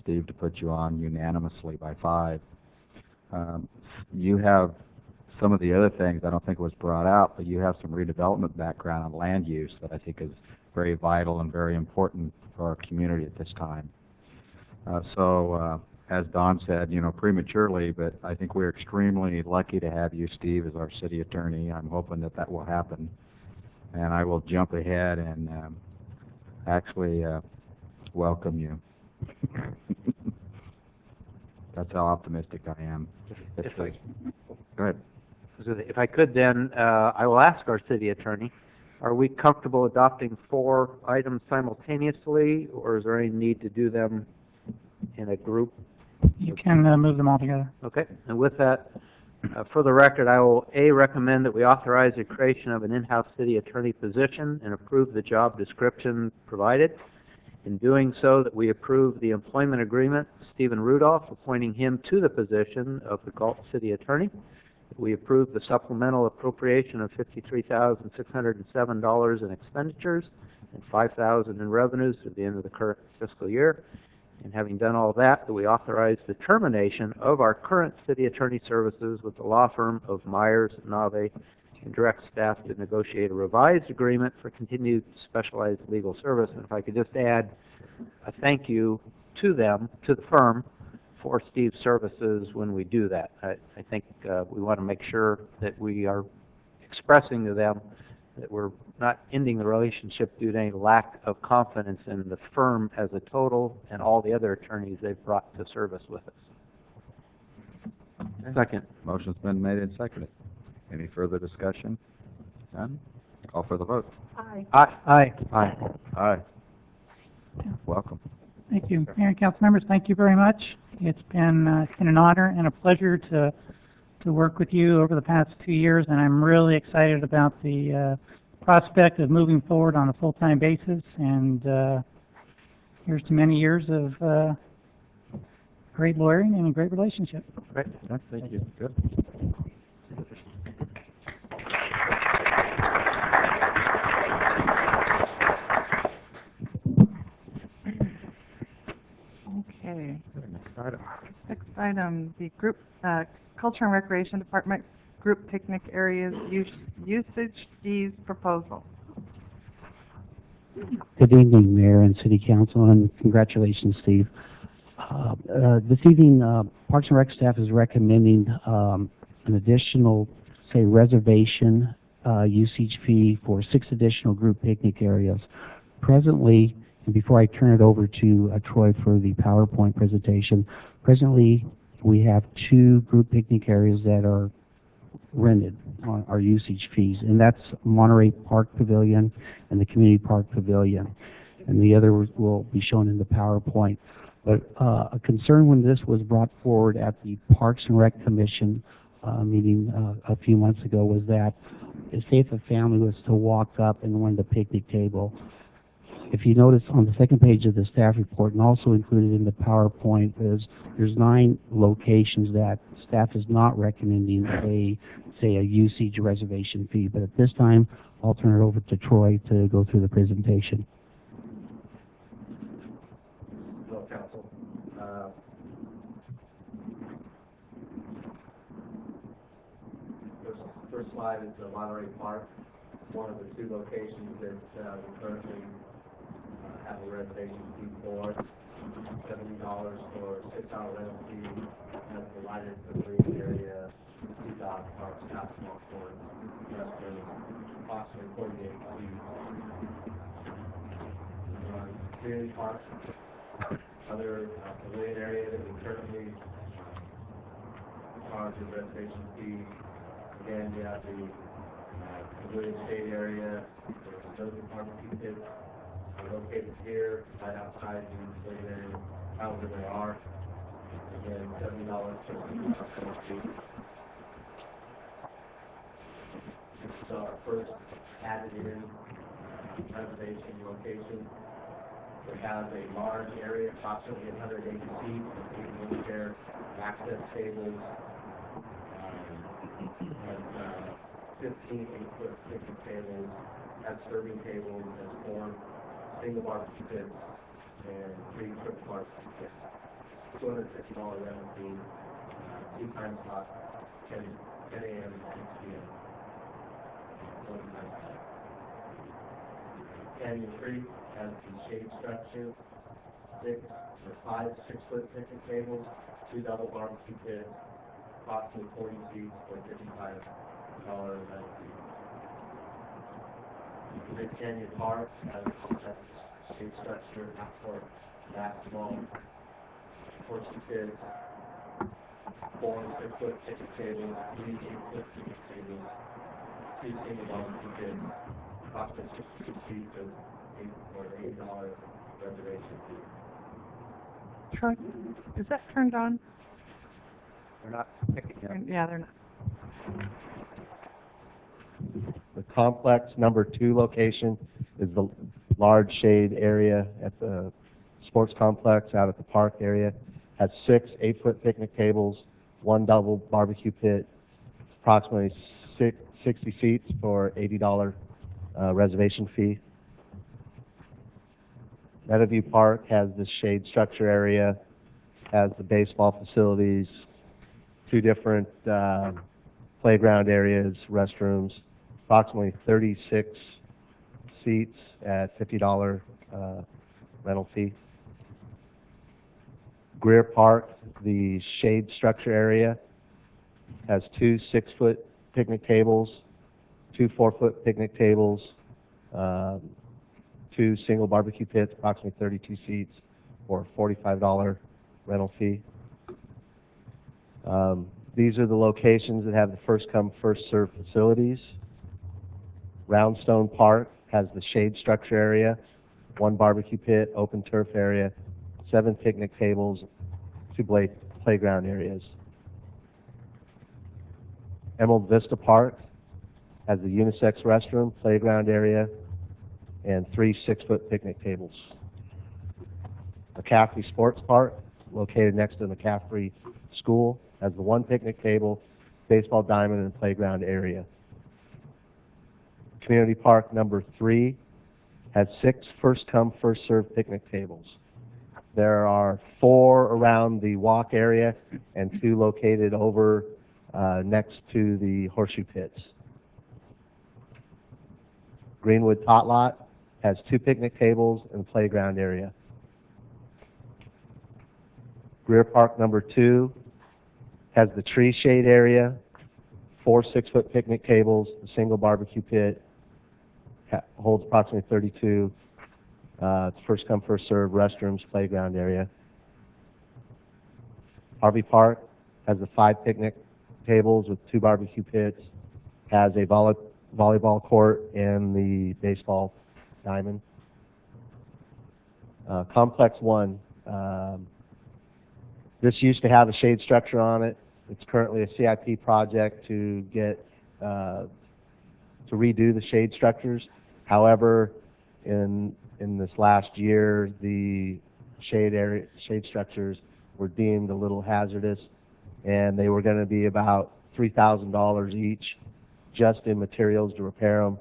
Steve, to put you on unanimously by 5. You have some of the other things I don't think was brought out, but you have some redevelopment background on land use that I think is very vital and very important for our community at this time. As Don said, you know, prematurely, but I think we're extremely lucky to have you, Steve, as our city attorney. I'm hoping that will happen. And I will jump ahead and actually welcome you. That's how optimistic I am. Go ahead. If I could then, I will ask our city attorney, are we comfortable adopting 4 items simultaneously, or is there any need to do them in a group? You can move them all together. Okay, and with that, for the record, I will recommend that we authorize the creation of an in-house city attorney position and approve the job description provided. In doing so, that we approve the employment agreement, Stephen Rudolph, appointing him to the position of the Galt City Attorney. We approve the supplemental appropriation of $53,607 in expenditures and $5,000 in revenues through the end of the current fiscal year. And having done all that we authorize the termination of our current city attorney services with the law firm of Myers, Nave, and direct staff to negotiate a revised agreement for continued specialized legal service. And if I could just add a thank you to them, to the firm, for Steve's services when we do that. I think we want to make sure that we are expressing to them that we're not ending the relationship due to any lack of confidence in the firm as a total and all the other attorneys they've brought to service with us. Second. Motion's been made and seconded. Any further discussion? None? Call for the vote. Aye. Aye. Aye. Aye. Welcome. Thank you. Mayor and council members, thank you very much. It's been an honor and a pleasure to work with you over the past 2 years, and I'm really excited about the prospect of moving forward on a full-time basis, and here's to many years of great lawyering and a great relationship. Great. Thank you. Good. Okay. Next item. Next item, the group, Culture and Recreation Department Group Picnic Areas Usage Fees Proposal. Good evening, Mayor and City Council, and congratulations, Steve. This evening, Parks and Rec staff is recommending an additional, say, reservation usage fee for 6 additional group picnic areas. Presently, and before I turn it over to Troy for the PowerPoint presentation, presently we have 2 group picnic areas that are rented on our usage fees, and that's Monterey Park Pavilion and the Community Park Pavilion, and the other will be shown in the PowerPoint. But a concern when this was brought forward at the Parks and Rec Commission meeting a few months ago was that, say if a family was to walk up and wanted a picnic table, if you notice on the second page of the staff report, and also included in the PowerPoint, there's 9 locations that staff is not recommending a usage reservation fee. But at this time, I'll turn it over to Troy to go through the presentation. Hello, Council. First slide is the Monterey Park, one of the 2 locations that we currently have a reservation fee for, $70 for a 6-hour rental fee, has the lighted pavilion area, 2,000 parks, basketball court, restroom, approximately 48 feet. Community park, other pavilion area that we currently charge a reservation fee. Again, we have the pavilion shade area, the barbecue pits, located here, right outside the pavilion area, however they are. Again, $70 per fee. This is our first added in reservation location. We have a large area, approximately 180 feet, with wheelchair access tables, and 15 8-foot picnic tables, have serving tables, has 4 single barbecue pits, and 3 triple barbecue pits. $250 rental fee, 2 time slots, 10 a.m. and 6 p.m. 1 time slot. Canyon Creek has the shade structure, 5 6-foot picnic tables, 2 double barbecue pits, approximately 40 seats for $55 rental fee. Mid Canyon Park has shade structure, half-court basketball, 40 kids, 4 6-foot picnic tables, 3 8-foot picnic tables, 2 single barbecue pits, approximately 62 seats of $80 reservation fee. Troy, is that turned on? They're not picking up. Yeah, they're not. The complex number 2 location is the large shade area at the sports complex out at the park area. Has 6 8-foot picnic tables, 1 double barbecue pit, approximately 60 seats for $80 reservation fee. Meadowview Park has this shade structure area, has the baseball facilities, 2 different playground areas, restrooms, approximately 36 seats at $50 rental fee. Greer Park, the shade structure area, has 2 6-foot picnic tables, 2 4-foot picnic tables, 2 single barbecue pits, approximately 32 seats, for a $45 rental fee. These are the locations that have the first come, first served facilities. Roundstone Park has the shade structure area, 1 barbecue pit, open turf area, 7 picnic tables, 2 playground areas. Emerald Vista Park has the unisex restroom, playground area, and 3 6-foot picnic tables. McCaffrey Sports Park, located next to the McCaffrey School, has the 1 picnic table, baseball diamond, and playground area. Community Park number 3 has 6 first come, first served picnic tables. There are 4 around the walk area and 2 located over next to the horseshoe pits. Greenwood Tot Lot has 2 picnic tables and a playground area. Greer Park number 2 has the tree shade area, 4 6-foot picnic tables, a single barbecue pit, holds approximately 32. It's first come, first served, restrooms, playground area. Harvey Park has the 5 picnic tables with 2 barbecue pits, has a volleyball court and the baseball diamond. Complex 1, this used to have a shade structure on it. It's currently a CIP project to get to redo the shade structures. However, in this last year, the shade structures were deemed a little hazardous, and they were going to be about $3,000 each, just in materials to repair them.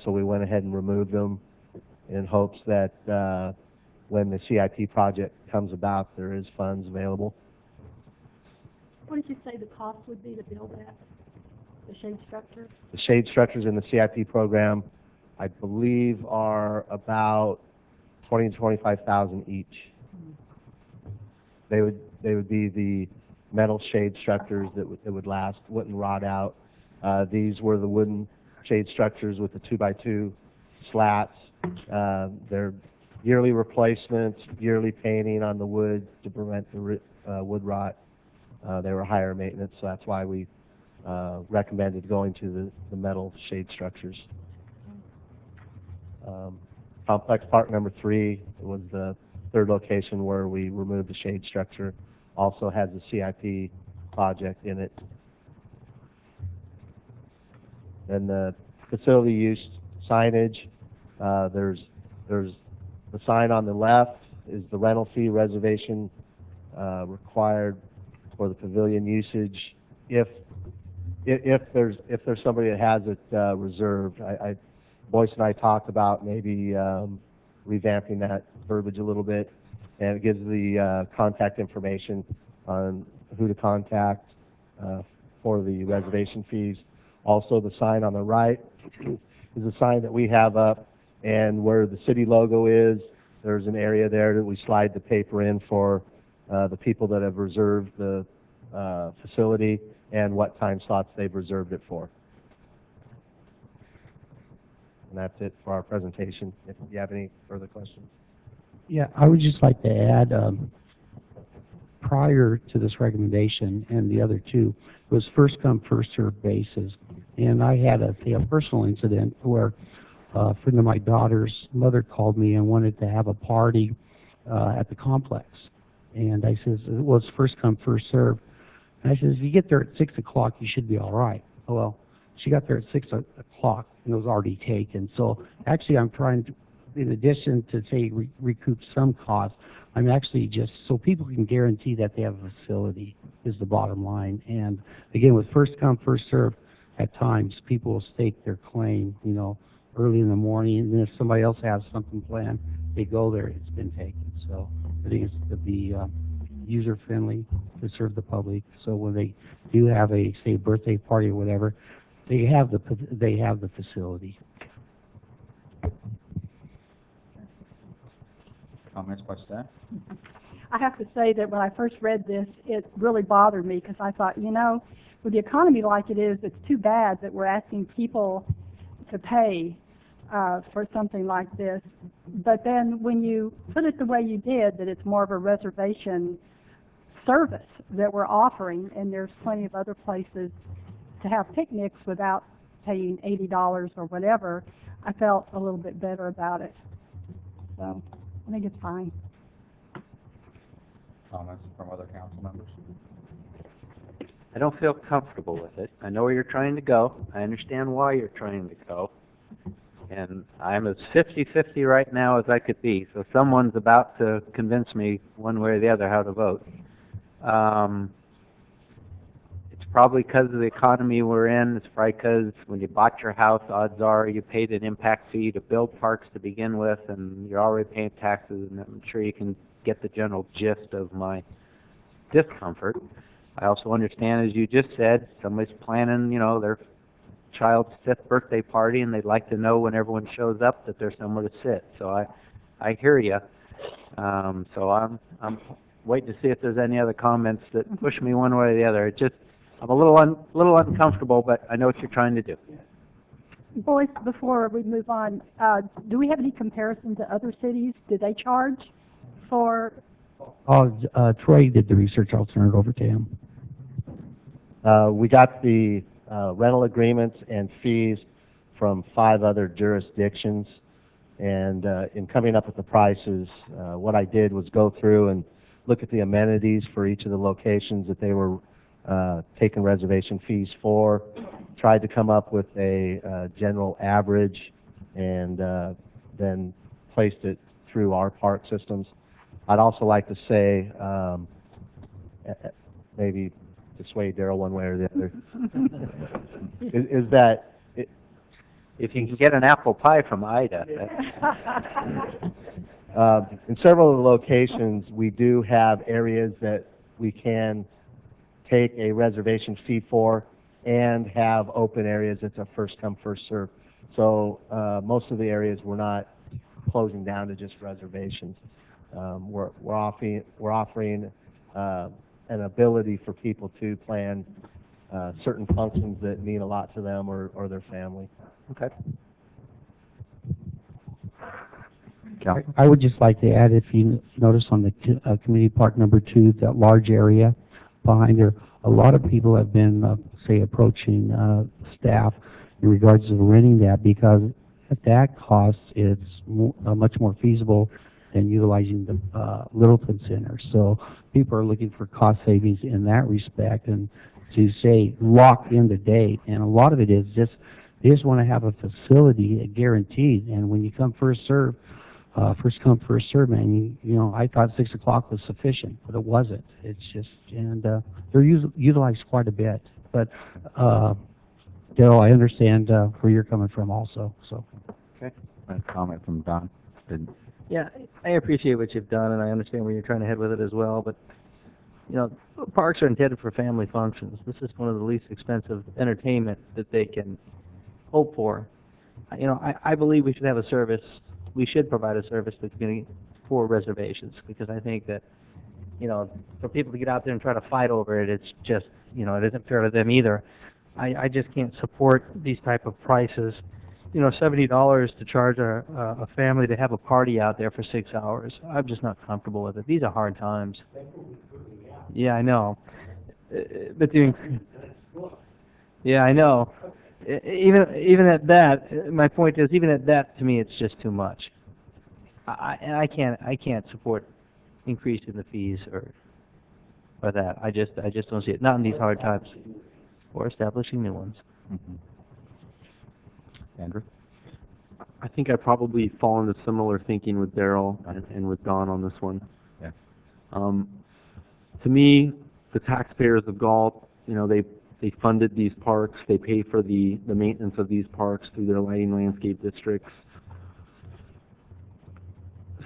So we went ahead and removed them in hopes that when the CIP project comes about, there is funds available. What did you say the cost would be to build that, the shade structure? The shade structures in the CIP program, I believe, are about $20,000 to $25,000 each. They would be the metal shade structures that would last, wouldn't rot out. These were the wooden shade structures with the 2x2 slats. They're yearly replacements, yearly painting on the wood to prevent the wood rot. They were higher maintenance, so that's why we recommended going to the metal shade structures. Complex Park number 3 was the 3rd location where we removed the shade structure. Also has a CIP project in it. And the facility use signage, there's the sign on the left is the rental fee reservation required for the pavilion usage. If there's somebody that has it reserved, Boyce and I talked about maybe revamping that verbiage a little bit, and it gives the contact information on who to contact for the reservation fees. Also, the sign on the right is a sign that we have up, and where the city logo is, there's an area there that we slide the paper in for the people that have reserved the facility and what time slots they've reserved it for. And that's it for our presentation. If you have any further questions. Yeah, I would just like to add, prior to this recommendation and the other two, was first come, first served basis. And I had a personal incident where a friend of my daughter's mother called me and wanted to have a party at the complex. And I says, well, it's first come, first served. And I says, if you get there at 6 o'clock, you should be all right. Well, she got there at 6 o'clock and it was already taken. So actually I'm trying to, in addition to say recoup some costs, I'm actually just, so people can guarantee that they have a facility is the bottom line. And again, with first come, first served, at times people will stake their claim, you know, early in the morning, and then if somebody else has something planned, they go there, it's been taken. So I think it's to be user-friendly to serve the public. So when they do have a, say, birthday party or whatever, They have the facility. Comments by staff? I have to say that when I first read this, it really bothered me because I thought, you know, with the economy like it is, it's too bad that we're asking people to pay for something like this. But then when you put it the way you did, that it's more of a reservation service that we're offering, and there's plenty of other places to have picnics without paying $80 or whatever, I felt a little bit better about it. So I think it's fine. Comments from other council members? I don't feel comfortable with it. I know where you're trying to go. I understand why you're trying to go. And I'm as 50-50 right now as I could be, so someone's about to convince me one way or the other how to vote. It's probably because of the economy we're in. It's probably because when you bought your house, odds are you paid an impact fee to build parks to begin with, and you're already paying taxes, and I'm sure you can get the general gist of my discomfort. I also understand, as you just said, somebody's planning, you know, their child's 5th birthday party, and they'd like to know when everyone shows up that there's somewhere to sit. So I hear you. So I'm waiting to see if there's any other comments that push me one way or the other. I'm a little uncomfortable, but I know what you're trying to do. Boys, before we move on, do we have any comparison to other cities? Do they charge for? Troy did the research. I'll turn it over to him. We got the rental agreements and fees from 5 other jurisdictions, and in coming up with the prices, what I did was go through and look at the amenities for each of the locations that they were taking reservation fees for, tried to come up with a general average, and then placed it through our park systems. I'd also like to say, maybe dissuade Daryl one way or the other, is that if you can get an apple pie from Ida. In several of the locations, we do have areas that we can take a reservation fee for and have open areas. It's a first come, first serve. So most of the areas we're not closing down to just reservations. We're offering an ability for people to plan certain functions that mean a lot to them or their family. Okay. I would just like to add, if you notice on the community park number 2, that large area behind there, a lot of people have been, say, approaching staff in regards to renting that, because at that cost, it's much more feasible than utilizing the Littleton Center. So people are looking for cost savings in that respect, and to say lock in the date, and a lot of it is just they just want to have a facility guaranteed, and when you come first serve, first come first serve, man. You know, I thought 6 o'clock was sufficient, but it wasn't. It's just, and they're utilized quite a bit. But Daryl, I understand where you're coming from also. So. Okay. A comment from Don. Yeah, I appreciate what you've done, and I understand where you're trying to head with it as well, but, you know, parks are intended for family functions. This is one of the least expensive entertainment that they can hope for. You know, I believe we should have a service, we should provide a service to the community for reservations, because I think that, you know, for people to get out there and try to fight over it, it's just, you know, it isn't fair to them either. I just can't support these type of prices. You know, $70 to charge a family to have a party out there for 6 hours. I'm just not comfortable with it. These are hard times. Yeah, I know. But yeah, I know. Even at that, my point is, even at that, to me, it's just too much. I can't support increasing the fees or that. I just don't see it. Not in these hard times. Or establishing new ones. Mm-hmm. Andrew? I think I probably fall into similar thinking with Daryl and with Don on this one. Yeah. To me, the taxpayers of Galt, you know, they funded these parks. They pay for the maintenance of these parks through their lighting landscape districts.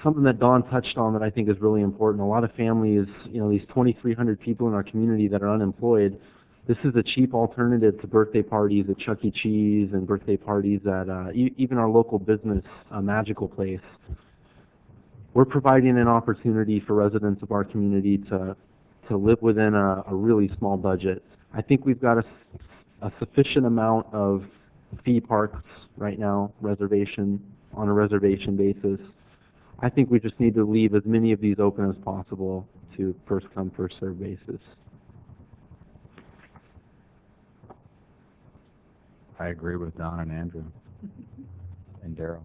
Something that Don touched on that I think is really important. A lot of families, you know, these 2,300 people in our community that are unemployed, This is a cheap alternative to birthday parties at Chuck E. Cheese and birthday parties at even our local business, Magical Place. We're providing an opportunity for residents of our community to live within a really small budget. I think we've got a sufficient amount of fee parks right now, on a reservation basis. I think we just need to leave as many of these open as possible to first come, first served basis. I agree with Don and Andrew and Daryl.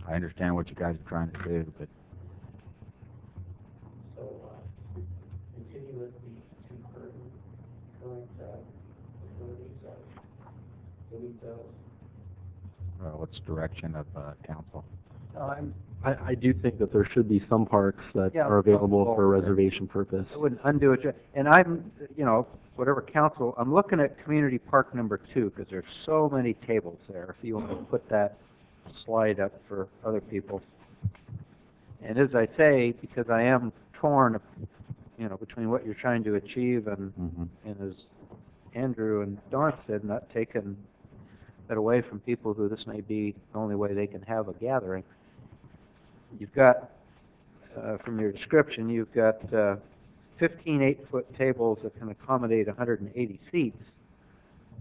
I understand what you guys are trying to do, but Continue with the two current facilities, delete those. what's the direction of council? I do think that there should be some parks that Yeah, are available well, for a reservation purpose. I wouldn't undo it. And I'm, whatever council, I'm looking at community park number 2 because there's so many tables there. If you want to put that slide up for other people. And as I say, because I am torn, between what you're trying to achieve and as Andrew and Don said, not taking it away from people who this may be the only way they can have a gathering. You've got, from your description, you've got 15 8-foot tables that can accommodate 180 seats.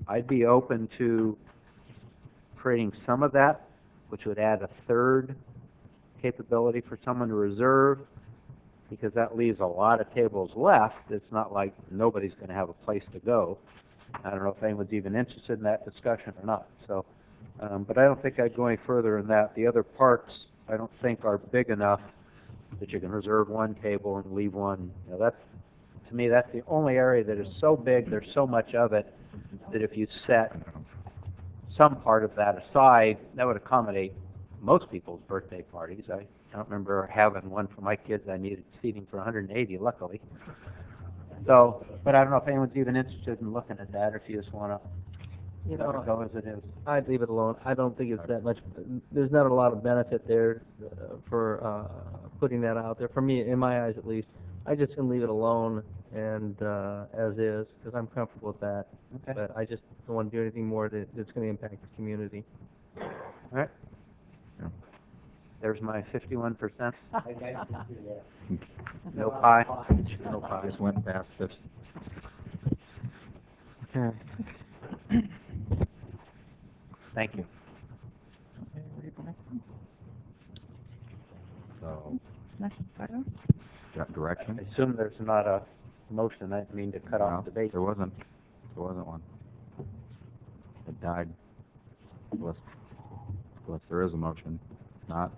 I'd be open to creating some of that, which would add a third capability for someone to reserve, because that leaves a lot of tables left. It's not like nobody's going to have a place to go. I don't know if anyone's even interested in that discussion or not. So, but I don't think I'd go any further than that. The other parks, I don't think are big enough that you can reserve one table and leave one. That's, to me, that's the only area that is so big, there's so much of it, that if you set some part of that aside, that would accommodate most people's birthday parties. I don't remember having one for my kids. I needed seating for 180, luckily. So, but I don't know if anyone's even interested in looking at that, or if you just want to go as it is. I'd leave it alone. I don't think it's that much, there's not a lot of benefit there for putting that out there, for me, in my eyes at least. I just can leave it alone and as is, because I'm comfortable with that. Okay. But I just don't want to do anything more that's going to impact the community. All right. There's my 51%. No pie. No pie. Just went past this. Okay. Thank you. So, Next item. got direction? I assume there's not a motion. I didn't mean to cut off No, debate. there wasn't one. It died unless there is a motion. If not,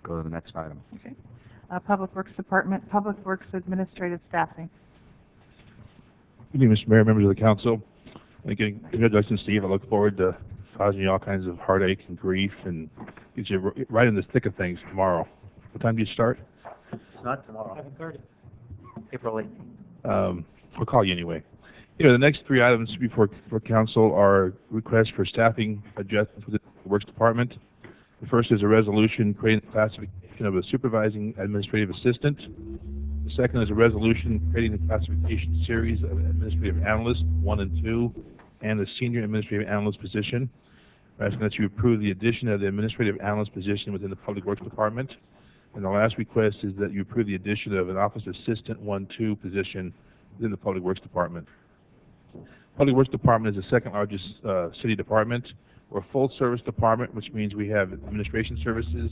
go to the next item. Okay. Public Works Department, Public Works Administrative Staffing. Good evening, Mr. Mayor, members of the council. Again, congratulations, Steve. I look forward to causing you all kinds of heartache and grief and get you right in the thick of things tomorrow. What time do you start? It's not tomorrow. 7:30. April 8th. I'll call you anyway. The next three items before council are requests for staffing adjustments within the Works Department. The first is a resolution creating the classification of a supervising administrative assistant. The second is a resolution creating the classification series of administrative analysts 1 and 2 and the senior administrative analyst position. We're asking that you approve the addition of the administrative analyst position within the Public Works Department. And the last request is that you approve the addition of an office assistant 1-2 position within the Public Works Department. Public Works Department is the second largest city department. We're a full service department, which means we have administration services,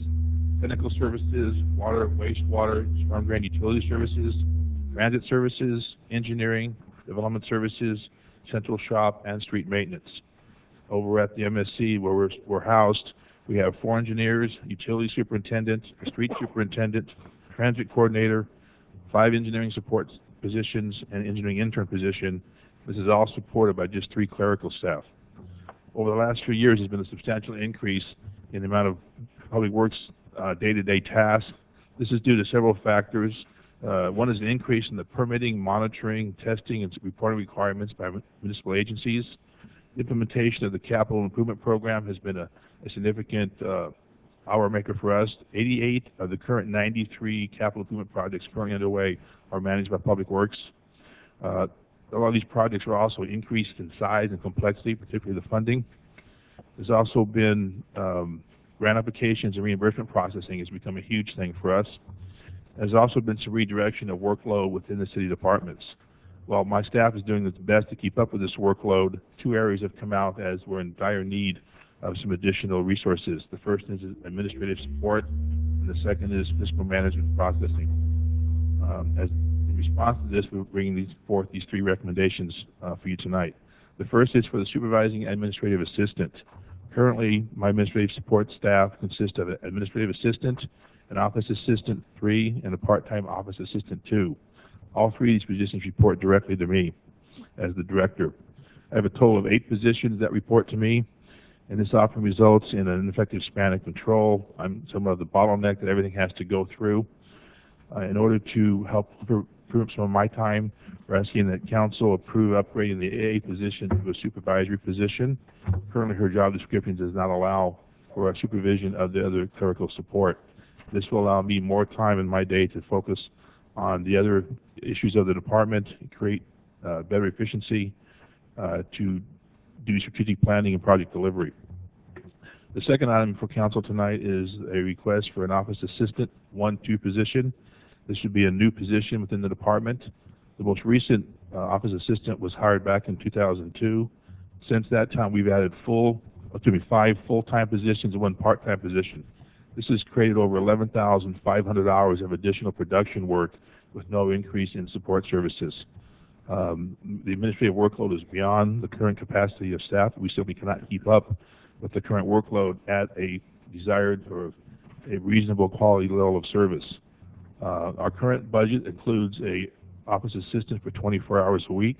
technical services, water, wastewater, storm drain utility services, transit services, engineering, development services, central shop, and street maintenance. Over at the MSC, where we're housed, we have 4 engineers, utility superintendent, a street superintendent, transit coordinator, 5 engineering support positions, and engineering intern position. This is all supported by just 3 clerical staff. Over the last few years, there's been a substantial increase in the amount of public works day-to-day tasks. This is due to several factors. One is an increase in the permitting, monitoring, testing, and reporting requirements by municipal agencies. The implementation of the capital improvement program has been a significant hour maker for us. 88 of the current 93 capital improvement projects currently underway are managed by Public Works. A lot of these projects are also increased in size and complexity, particularly the funding. There's also been grant applications and reimbursement processing has become a huge thing for us. There's also been some redirection of workload within the city departments. While my staff is doing its best to keep up with this workload, two areas have come out as we're in dire need of some additional resources. The first is administrative support, and the second is fiscal management processing. As in response to this, we're bringing forth these three recommendations for you tonight. The first is for the supervising administrative assistant. Currently, my administrative support staff consists of an administrative assistant, an office assistant 3, and a part-time office assistant 2. All three of these positions report directly to me as the director. I have a total of 8 positions that report to me, and this often results in an ineffective span of control. I'm somewhat of the bottleneck that everything has to go through. In order to help free up some of my time, we're asking that council approve upgrading the AA position to a supervisory position. Currently, her job description does not allow for a supervision of the other clerical support. This will allow me more time in my day to focus on the other issues of the department, create better efficiency, to do strategic planning and project delivery. The second item for council tonight is a request for an office assistant 1-2 position. This should be a new position within the department. The most recent office assistant was hired back in 2002. Since that time, we've added 5 full-time positions and 1 part-time position. This has created over 11,500 hours of additional production work with no increase in support services. The administrative workload is beyond the current capacity of staff. We simply cannot keep up with the current workload at a desired or a reasonable quality level of service. Our current budget includes a office assistant for 24 hours a week.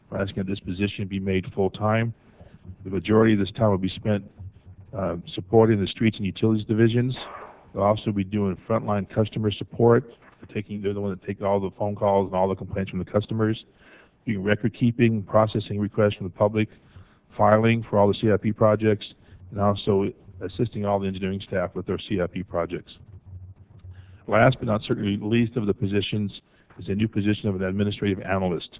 We're asking that this position be made full-time. The majority of this time will be spent supporting the streets and utilities divisions. They'll also be doing frontline customer support. They're the one that take all the phone calls and all the complaints from the customers, doing record keeping, processing requests from the public, filing for all the CIP projects, and also assisting all the engineering staff with their CIP projects. Last but not certainly least of the positions is a new position of an administrative analyst.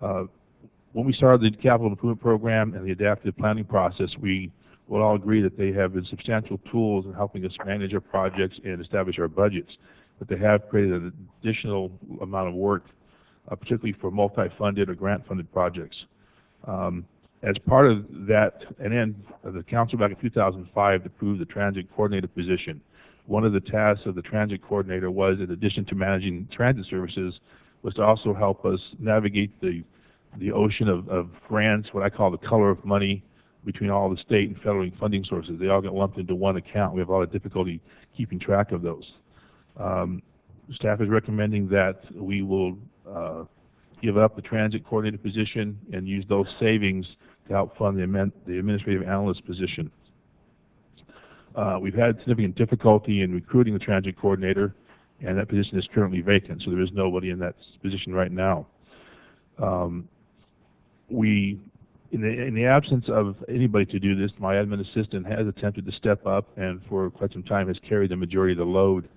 When we started the capital improvement program and the adaptive planning process, we will all agree that they have been substantial tools in helping us manage our projects and establish our budgets, but they have created an additional amount of work, particularly for multi-funded or grant-funded projects. As part of that, and then the council back in 2005 approved the transit coordinator position. One of the tasks of the transit coordinator was, in addition to managing transit services, was to also help us navigate the ocean of grants, what I call the color of money, between all the state and federal funding sources. They all get lumped into one account. We have a lot of difficulty keeping track of those. Staff is recommending that we will give up the transit coordinator position and use those savings to help fund the administrative analyst position. We've had significant difficulty in recruiting the transit coordinator, and that position is currently vacant, so there is nobody in that position right now. In the absence of anybody to do this, my admin assistant has attempted to step up and for quite some time has carried the majority of the load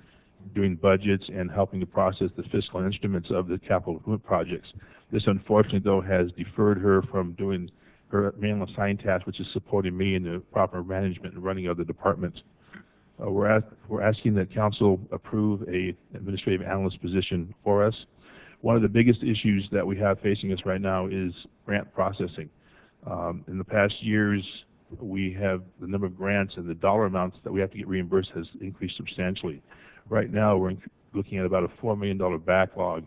doing budgets and helping to process the fiscal instruments of the capital improvement projects. This, unfortunately, though, has deferred her from doing her main assigned task, which is supporting me in the proper management and running of the department. We're asking that council approve a administrative analyst position for us. One of the biggest issues that we have facing us right now is grant processing. In the past years, we have the number of grants and the dollar amounts that we have to get reimbursed has increased substantially. Right now, we're looking at about a $4 million backlog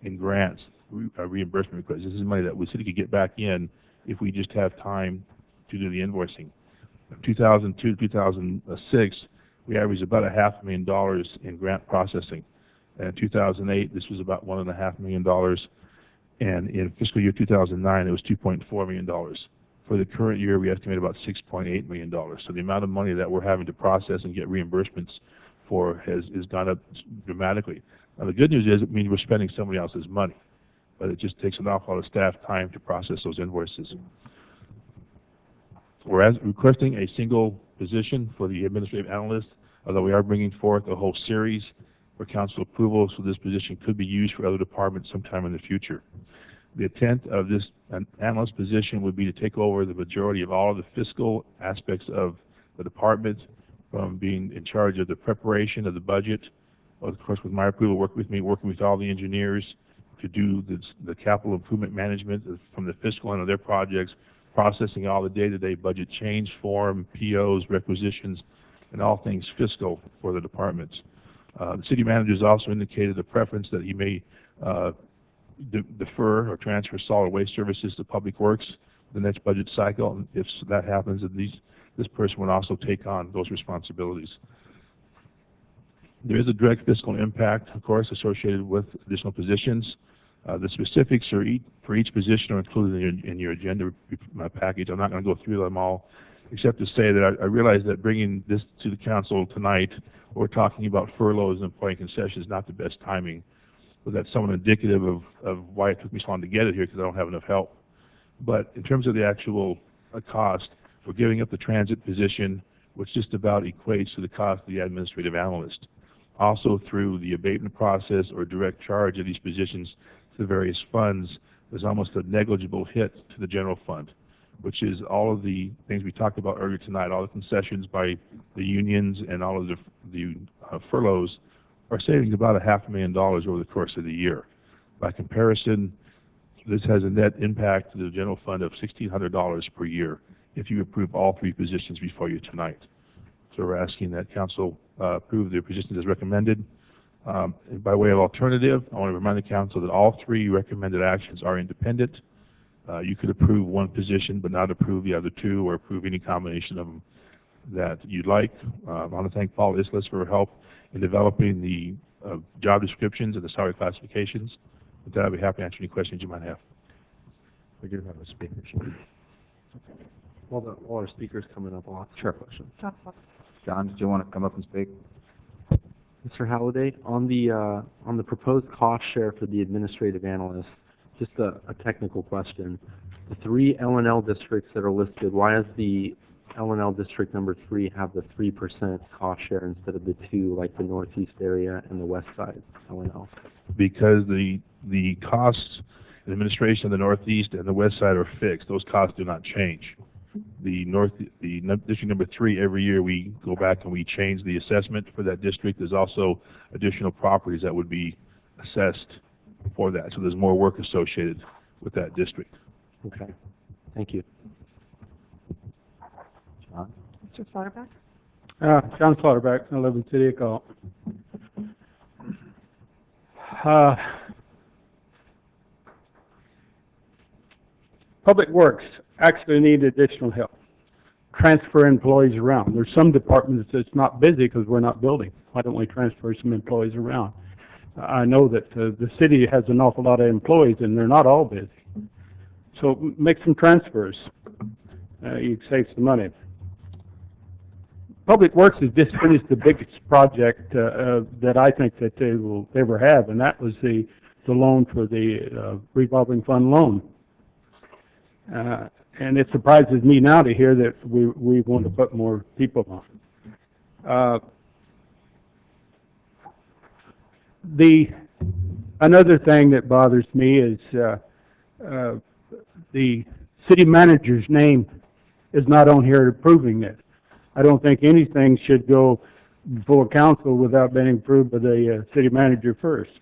in grants, reimbursement requests. This is money that the city could get back in if we just have time to do the invoicing. From 2002 to 2006, we averaged about $500,000 in grant processing. And in 2008, this was about $1.5 million. And in fiscal year 2009, it was $2.4 million. For the current year, we estimate about $6.8 million. So the amount of money that we're having to process and get reimbursements for has gone up dramatically. Now, the good news is it means we're spending somebody else's money, but it just takes an awful lot of staff time to process those invoices. We're requesting a single position for the administrative analyst. although we are bringing forth a whole series for council approval, so this position could be used for other departments sometime in the future. The intent of this analyst position would be to take over the majority of all of the fiscal aspects of the department, from being in charge of the preparation of the budget, of course with my approval, working with all the engineers to do the capital improvement management from the fiscal end of their projects, processing all the day-to-day budget change form, POs, requisitions, and all things fiscal for the departments. The city manager has also indicated a preference that he may defer or transfer solid waste services to Public Works the next budget cycle. And if that happens, then this person would also take on those responsibilities. There is a direct fiscal impact, of course, associated with additional positions. The specifics for each position are included in your agenda package. I'm not going to go through them all, except to say that I realize that bringing this to the council tonight, we're talking about furloughs and employee concessions, is not the best timing. But that's somewhat indicative of why it took me so long to get it here, because I don't have enough help. But in terms of the actual cost, we're giving up the transit position, which just about equates to the cost of the administrative analyst. Also, through the abatement process or direct charge of these positions to the various funds, there's almost a negligible hit to the general fund, which is all of the things we talked about earlier tonight, all the concessions by the unions and all of the furloughs are saving about $500,000 over the course of the year. By comparison, this has a net impact to the general fund of $1,600 per year if you approve all three positions before you tonight. So we're asking that council approve the positions as recommended. And by way of alternative, I want to remind the council that all three recommended actions are independent. You could approve one position but not approve the other two, or approve any combination of them that you'd like. I want to thank Paul Islas for her help in developing the job descriptions and the salary classifications. With that, I'd be happy to answer any questions you might have. We do have a speaker. While our speaker's coming up, I'll ask a question. John, did you want to come up and speak? Mr. Halliday, on the proposed cost share for the administrative analyst, just a technical question. The three L&L districts that are listed, why does the L&L district number 3 have the 3% cost share instead of the 2, like the northeast area and the west side L&L? Because the costs in administration of the northeast and the west side are fixed. Those costs do not change. The district number 3, every year we go back and we change the assessment for that district. There's also additional properties that would be assessed for that, so there's more work associated with that district. Okay, thank you. John? Mr. Slaughterback? John Slaughterback, I live in City of Galt. Public Works actually need additional help. Transfer employees around. There's some departments that's not busy because we're not building. Why don't we transfer some employees around? I know that the city has an awful lot of employees and they're not all busy. So make some transfers. You save some money. Public Works has just finished the biggest project that I think that they will ever have, and that was the loan for the revolving fund loan. And it surprises me now to hear that we want to put more people on. Another thing that bothers me is the city manager's name is not on here approving this. I don't think anything should go before council without being approved by the city manager first.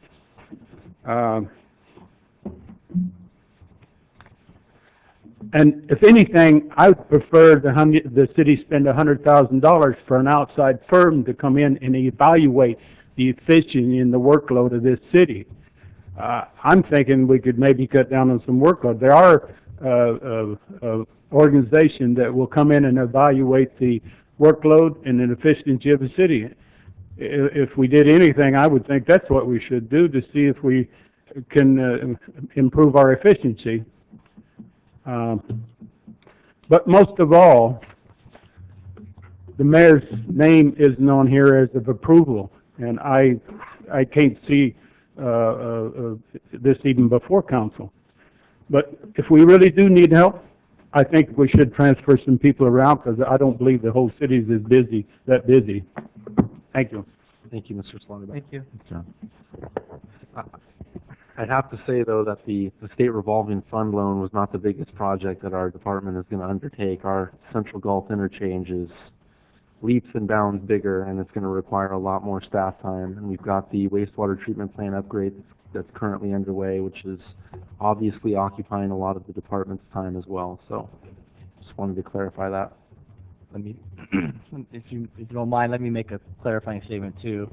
And if anything, I would prefer the city spend $100,000 for an outside firm to come in and evaluate the efficiency and the workload of this city. I'm thinking we could maybe cut down on some workload. There are organizations that will come in and evaluate the workload and the efficiency of the city. If we did anything, I would think that's what we should do to see if we can improve our efficiency. But most of all, the mayor's name isn't on here as of approval, and I can't see this even before council. But if we really do need help, I think we should transfer some people around, because I don't believe the whole city is that busy. Thank you. Thank you, Mr. Slaughterback. Thank you. I'd have to say, though, that the state revolving fund loan was not the biggest project that our department is going to undertake. Our Central Galt interchange is leaps and bounds bigger, and it's going to require a lot more staff time. And we've got the wastewater treatment plant upgrade that's currently underway, which is obviously occupying a lot of the department's time as well. So just wanted to clarify that. Let me, if you don't mind, let me make a clarifying statement too.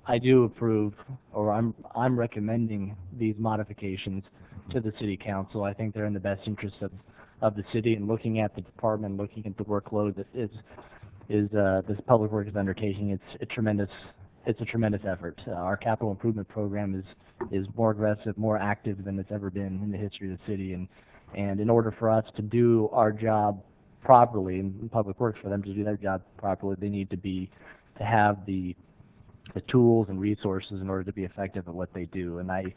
I do approve, or I'm recommending these modifications to the city council. I think they're in the best interest of the city, and looking at the department, looking at the workload that is this public works undertaking. It's a tremendous effort. Our capital improvement program is more aggressive, more active than it's ever been in the history of the city, and in order for us to do our job properly, in public works, for them to do their job properly, they need to have the tools and resources in order to be effective at what they do. And I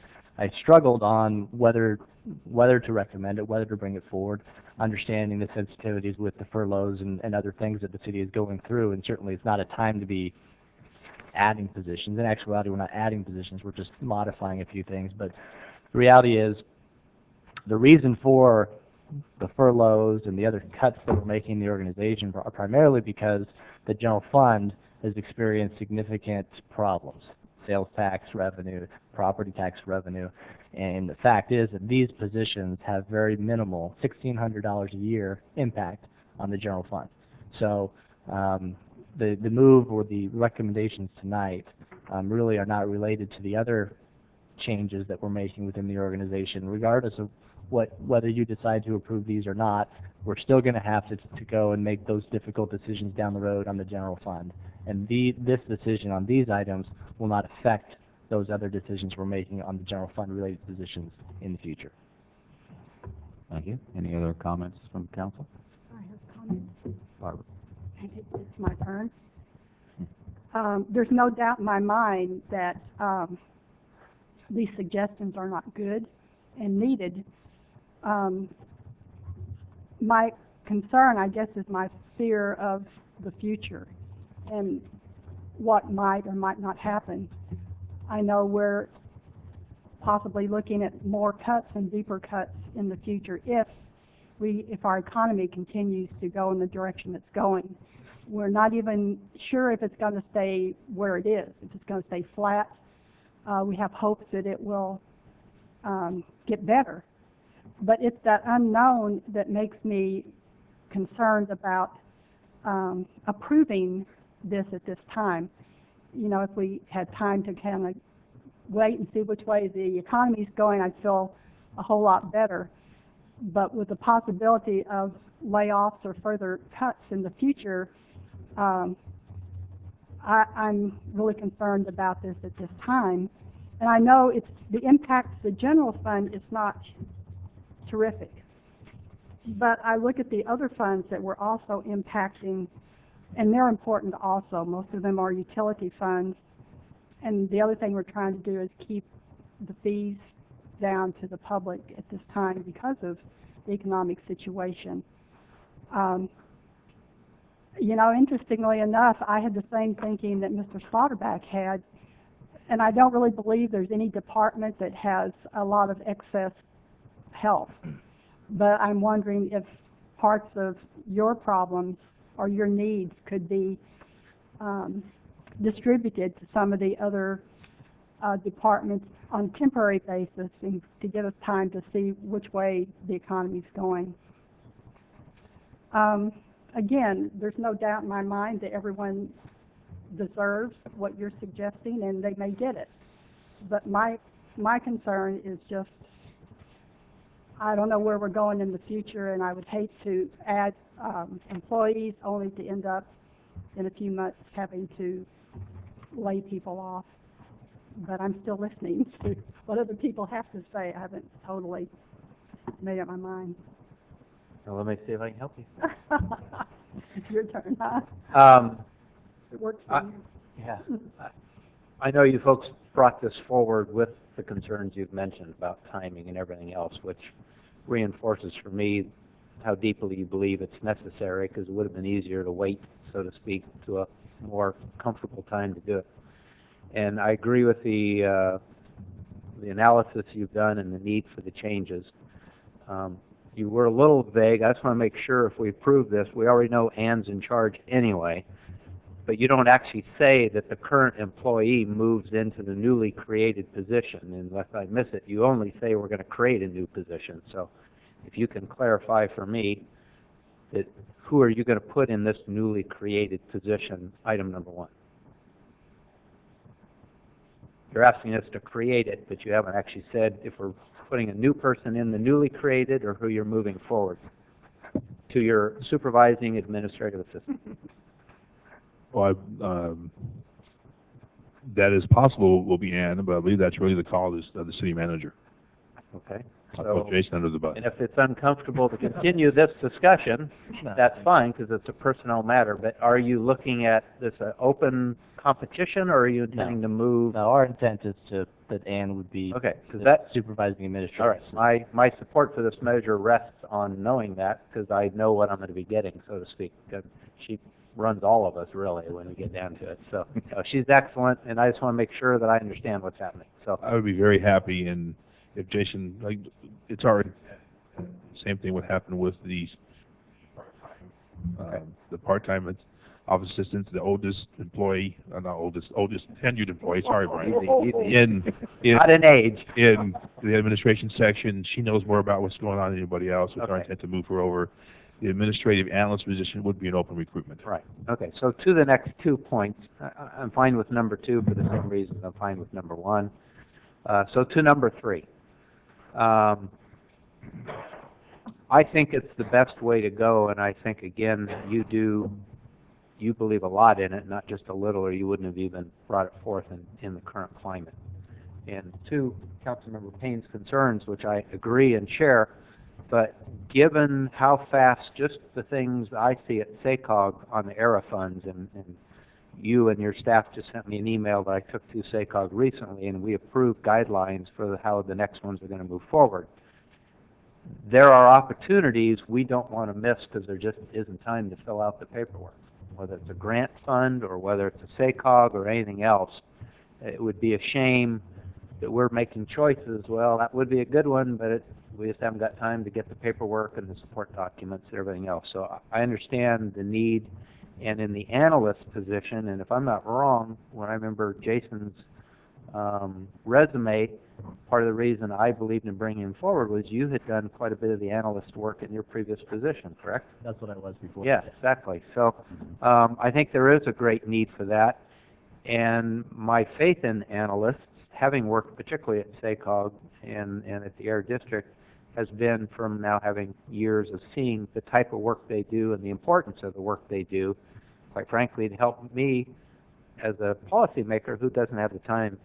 struggled on whether to recommend it, whether to bring it forward, understanding the sensitivities with the furloughs and other things that the city is going through. And certainly it's not a time to be adding positions. In actuality, we're not adding positions, we're just modifying a few things. But the reality is, the reason for the furloughs and the other cuts that we're making in the organization are primarily because the general fund has experienced significant problems. Sales tax revenue, property tax revenue, and the fact is that these positions have very minimal, $1,600 a year impact on the general fund. So the move or the recommendations tonight really are not related to the other changes that we're making within the organization. Regardless of whether you decide to approve these or not, we're still going to have to go and make those difficult decisions down the road on the general fund. And this decision on these items will not affect those other decisions we're making on the general fund related positions in the future. Thank you. Any other comments from council? I have comments. Barbara. It's my turn. There's no doubt in my mind that these suggestions are not good and needed. My concern, I guess, is my fear of the future and what might or might not happen. I know we're possibly looking at more cuts and deeper cuts in the future if our economy continues to go in the direction it's going. We're not even sure if it's going to stay where it is, if it's going to stay flat. We have hopes that it will get better. But it's that unknown that makes me concerned about approving this at this time. You know, if we had time to kind of wait and see which way the economy is going, I'd feel a whole lot better. But with the possibility of layoffs or further cuts in the future, I'm really concerned about this at this time. And I know it's the impact to the general fund is not terrific. But I look at the other funds that we're also impacting, and they're important also. Most of them are utility funds. And the other thing we're trying to do is keep the fees down to the public at this time because of the economic situation. You know, interestingly enough, I had the same thinking that Mr. Slaughterback had, and I don't really believe there's any department that has a lot of excess help. But I'm wondering if parts of your problems or your needs could be distributed to some of the other departments on a temporary basis and to give us time to see which way the economy is going. Again, there's no doubt in my mind that everyone deserves what you're suggesting and they may get it. But my concern is just, I don't know where we're going in the future, and I would hate to add employees only to end up in a few months having to lay people off. But I'm still listening to what other people have to say. I haven't totally made up my mind. Well, let me see if I can help you. It's your turn, huh? It works for you. Yeah. I know you folks brought this forward with the concerns you've mentioned about timing and everything else, which reinforces for me how deeply you believe it's necessary, because it would have been easier to wait, so to speak, to a more comfortable time to do it. And I agree with the analysis you've done and the need for the changes. You were a little vague. I just want to make sure if we approve this, we already know Ann's in charge anyway, but you don't actually say that the current employee moves into the newly created position. Unless I miss it, you only say we're going to create a new position. So if you can clarify for me that who are you going to put in this newly created position, item number 1. You're asking us to create it, but you haven't actually said if we're putting a new person in the newly created or who you're moving forward to your supervising administrative assistant. Well, that is possible will be Ann, but I believe that's really the call of the city manager. Okay. I'll put Jason under the bus. And if it's uncomfortable to continue this discussion, that's fine because it's a personnel matter. But are you looking at this open competition, or are you intending to move? No, our intent is that Ann would be okay, because the that supervising administrator. All right. My support for this measure rests on knowing that because I know what I'm going to be getting, so to speak. She runs all of us really when we get down to it. So she's excellent, and I just want to make sure that I understand what's happening. So I would be very happy, and if Jason, like, it's already same thing would happen with the part-time office assistants, the oldest employee, not oldest tenured employee. Sorry, Brian. In not an age. In the administration section, she knows more about what's going on than anybody else. It's our intent to move her over. The administrative analyst position would be an open recruitment. Right. Okay. So to the next 2 points, I'm fine with number 2 for the same reasons I'm fine with number 1. So to number 3. I think it's the best way to go, and I think, again, you believe a lot in it, not just a little, or you wouldn't have even brought it forth in the current climate. And to Councilmember Payne's concerns, which I agree and share, but given how fast just the things I see at SACOG on the ERA funds, and you and your staff just sent me an email that I took to SACOG recently, and we approved guidelines for how the next ones are going to move forward. There are opportunities we don't want to miss because there just isn't time to fill out the paperwork. Whether it's a grant fund or whether it's a SACOG or anything else, it would be a shame that we're making choices. Well, that would be a good one, but we just haven't got time to get the paperwork and the support documents and everything else. So I understand the need. And in the analyst position, and if I'm not wrong, when I remember Jason's resume, part of the reason I believed in bringing him forward was you had done quite a bit of the analyst work in your previous position, correct? That's what I was before. Yeah, exactly. So I think there is a great need for that. And my faith in analysts, having worked particularly at SACOG and at the Air District, has been from now having years of seeing the type of work they do and the importance of the work they do, quite frankly, to help me as a policymaker who doesn't have the time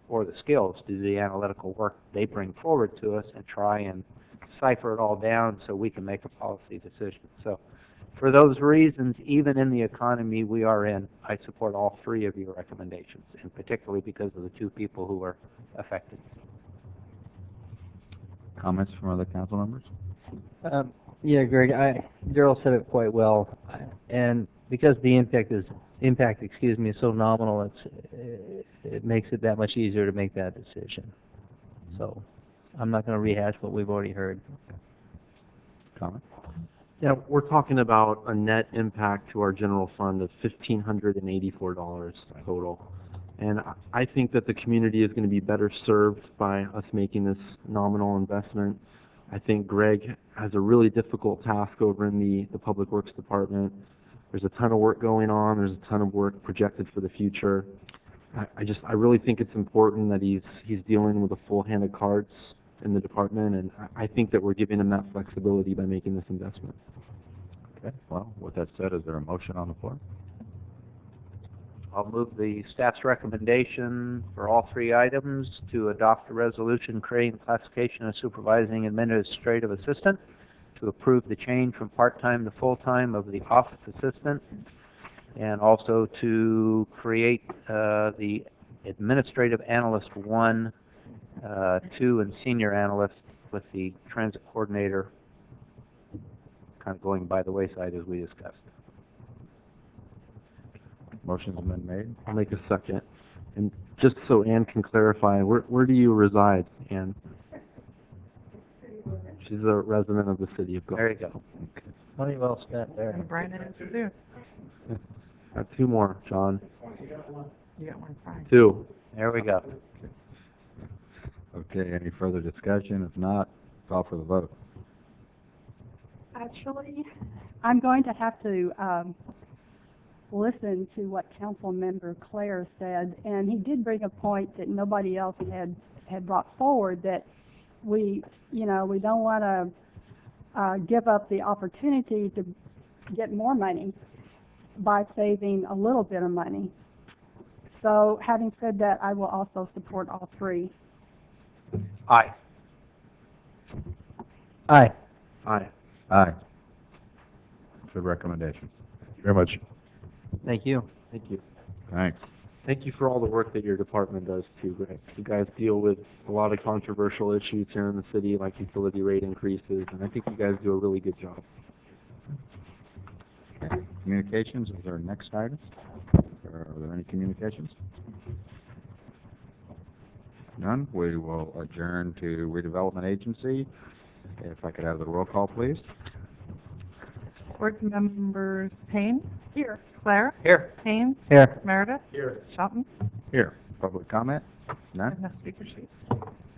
or the skills to do the analytical work they bring forward to us and try and cipher it all down so we can make a policy decision. So for those reasons, even in the economy we are in, I support all 3 of your recommendations, and particularly because of the 2 people who are affected. Comments from other council members? Yeah, Greg, Daryl said it quite well, and because the impact is so nominal, it makes it that much easier to make that decision. So I'm not going to rehash what we've already heard. Comment? Yeah, we're talking about a net impact to our general fund of $1,584 total. And I think that the community is going to be better served by us making this nominal investment. I think Greg has a really difficult task over in the Public Works Department. There's a ton of work going on. There's a ton of work projected for the future. I really think it's important that he's dealing with a full hand of cards in the department, and I think that we're giving him that flexibility by making this investment. Okay. Well, with that said, is there a motion on the floor? I'll move the staff's recommendation for all 3 items to adopt a resolution creating the classification of supervising administrative assistant, to approve the change from part-time to full-time of the office assistant, and also to create the administrative analyst 1, 2, and senior analyst, with the transit coordinator kind of going by the wayside as we discussed. Motion's been made. I'll make a second. And just so Ann can clarify, where do you reside, Ann? She's a resident of the city of Galt. There you go. Money well spent there. And Brian has to do. Got two more, John. You got one, fine. Two. There we go. Okay, any further discussion? If not, call for the vote. Actually, I'm going to have to listen to what Council Member Claire said, and he did bring a point that nobody else had brought forward, that we don't want to give up the opportunity to get more money by saving a little bit of money. So, having said that, I will also support all three. Aye. Aye. Aye. Aye. Good recommendation. Thank you very much. Thank you. Thank you. Thanks. Thank you for all the work that your department does too, Greg. You guys deal with a lot of controversial issues here in the city, like utility rate increases, and I think you guys do a really good job. Okay. Communications is our next item. Are there any communications? None. We will adjourn to redevelopment agency. If I could have the roll call, please. Board members Payne? Here. Claire? Here. Haynes? Here. Meredith? Here. Shelton? Here. Public comment? None. And no speaker sheet.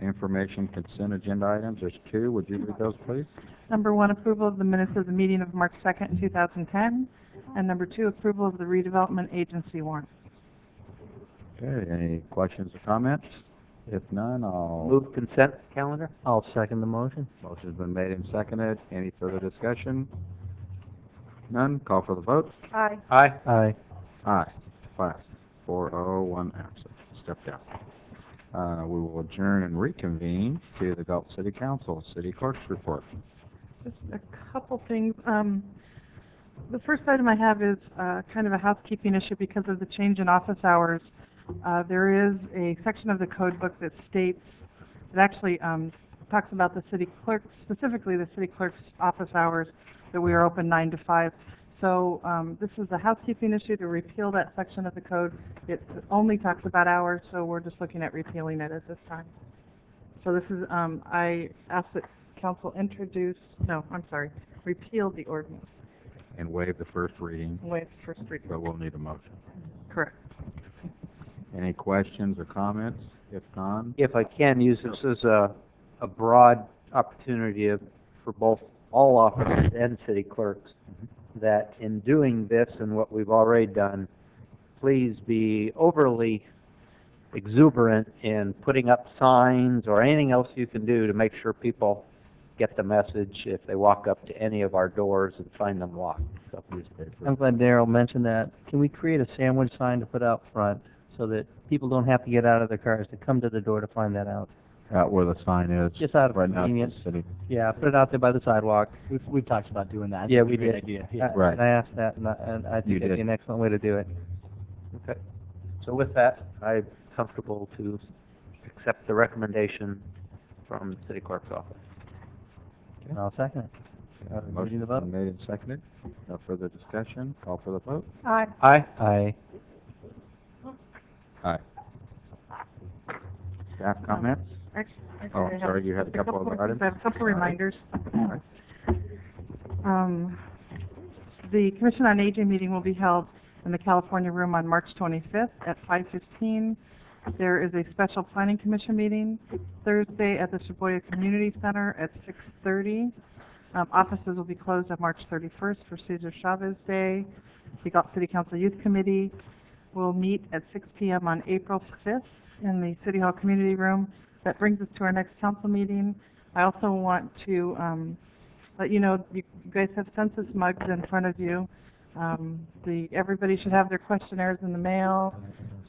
Information consent agenda items. There's two. Would you read those, please? Number 1, approval of the minutes of the meeting of March 2nd, 2010. And number 2, approval of the redevelopment agency warrant. Okay. Any questions or comments? If none, I'll... Move consent calendar. I'll second the motion. Motion's been made and seconded. Any further discussion? None. Call for the vote. Aye. Aye. Aye. Aye. 5-4-0, 1 absent. Step down. We will adjourn and reconvene to the Galt City Council City Clerk's report. Just a couple things. The first item I have is kind of a housekeeping issue because of the change in office hours. There is a section of the code book that states, it actually talks about the city clerk, specifically the city clerk's office hours, that we are open 9 to 5. So this is a housekeeping issue to repeal that section of the code. It only talks about hours, so we're just looking at repealing it at this time. So this is, I ask that council repeal the ordinance. And waive the first reading, Waive the first reading. but we'll need a motion. Correct. Any questions or comments? If none, If I can use this as a broad opportunity for both all officers and city clerks, that in doing this and what we've already done, please be overly exuberant in putting up signs or anything else you can do to make sure people get the message if they walk up to any of our doors and find them locked. So, I'm glad Darrell mentioned that. Can we create a sandwich sign to put out front so that people don't have to get out of their cars to come to the door to find that out? out where the sign is. Just out of right now, it's convenience. the city. Yeah, put it out there by the sidewalk. We've talked about doing that. Yeah, It's a we great did. idea. Yeah. Right. And I asked that, and I You think that'd be did. an excellent way to do it. Okay. So with that, I'm comfortable to accept the recommendation from the city clerk's office. And I'll second it. Motion's been made and seconded. No further discussion. Call for the vote. Aye. Aye. Aye. Aye. Staff comments? Actually, Oh, I have sorry, you had a couple other items? I have a couple reminders. The Commission on Aging meeting will be held in the California Room on March 25th at 5:15. There is a special planning commission meeting Thursday at the Shibuya Community Center at 6:30. Offices will be closed on March 31st for Cesar Chavez Day. The Galt City Council Youth Committee will meet at 6 p.m. on April 5th in the City Hall Community Room. That brings us to our next council meeting. I also want to let you know you guys have census mugs in front of you. Everybody should have their questionnaires in the mail.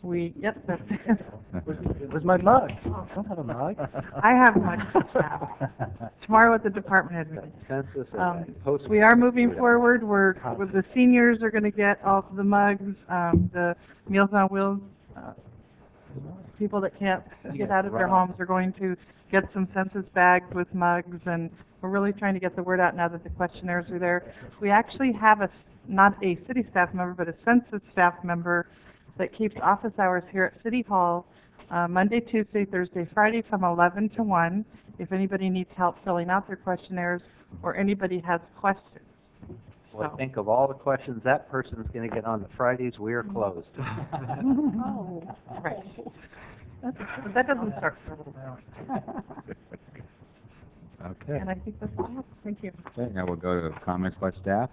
Yep, that's it. Where's my mug? I don't have a mug. I have mugs now. Tomorrow at the department head meeting. Census We are moving forward. With the seniors are going to get all of the mugs. The Meals on Wheels people that can't get out of their homes are going to get some census bags with mugs, and we're really trying to get the word out now that the questionnaires are there. We actually have not a city staff member, but a census staff member that keeps office hours here at City Hall, Monday, Tuesday, Thursday, Friday from 11 to 1, if anybody needs help filling out their questionnaires or anybody has questions. Well, I think of all the questions that person's going to get on the Fridays, we are closed. Oh, right. That doesn't start for a little while. Okay. And I think that's all. Thank you. Okay, now we'll go to comments by staff.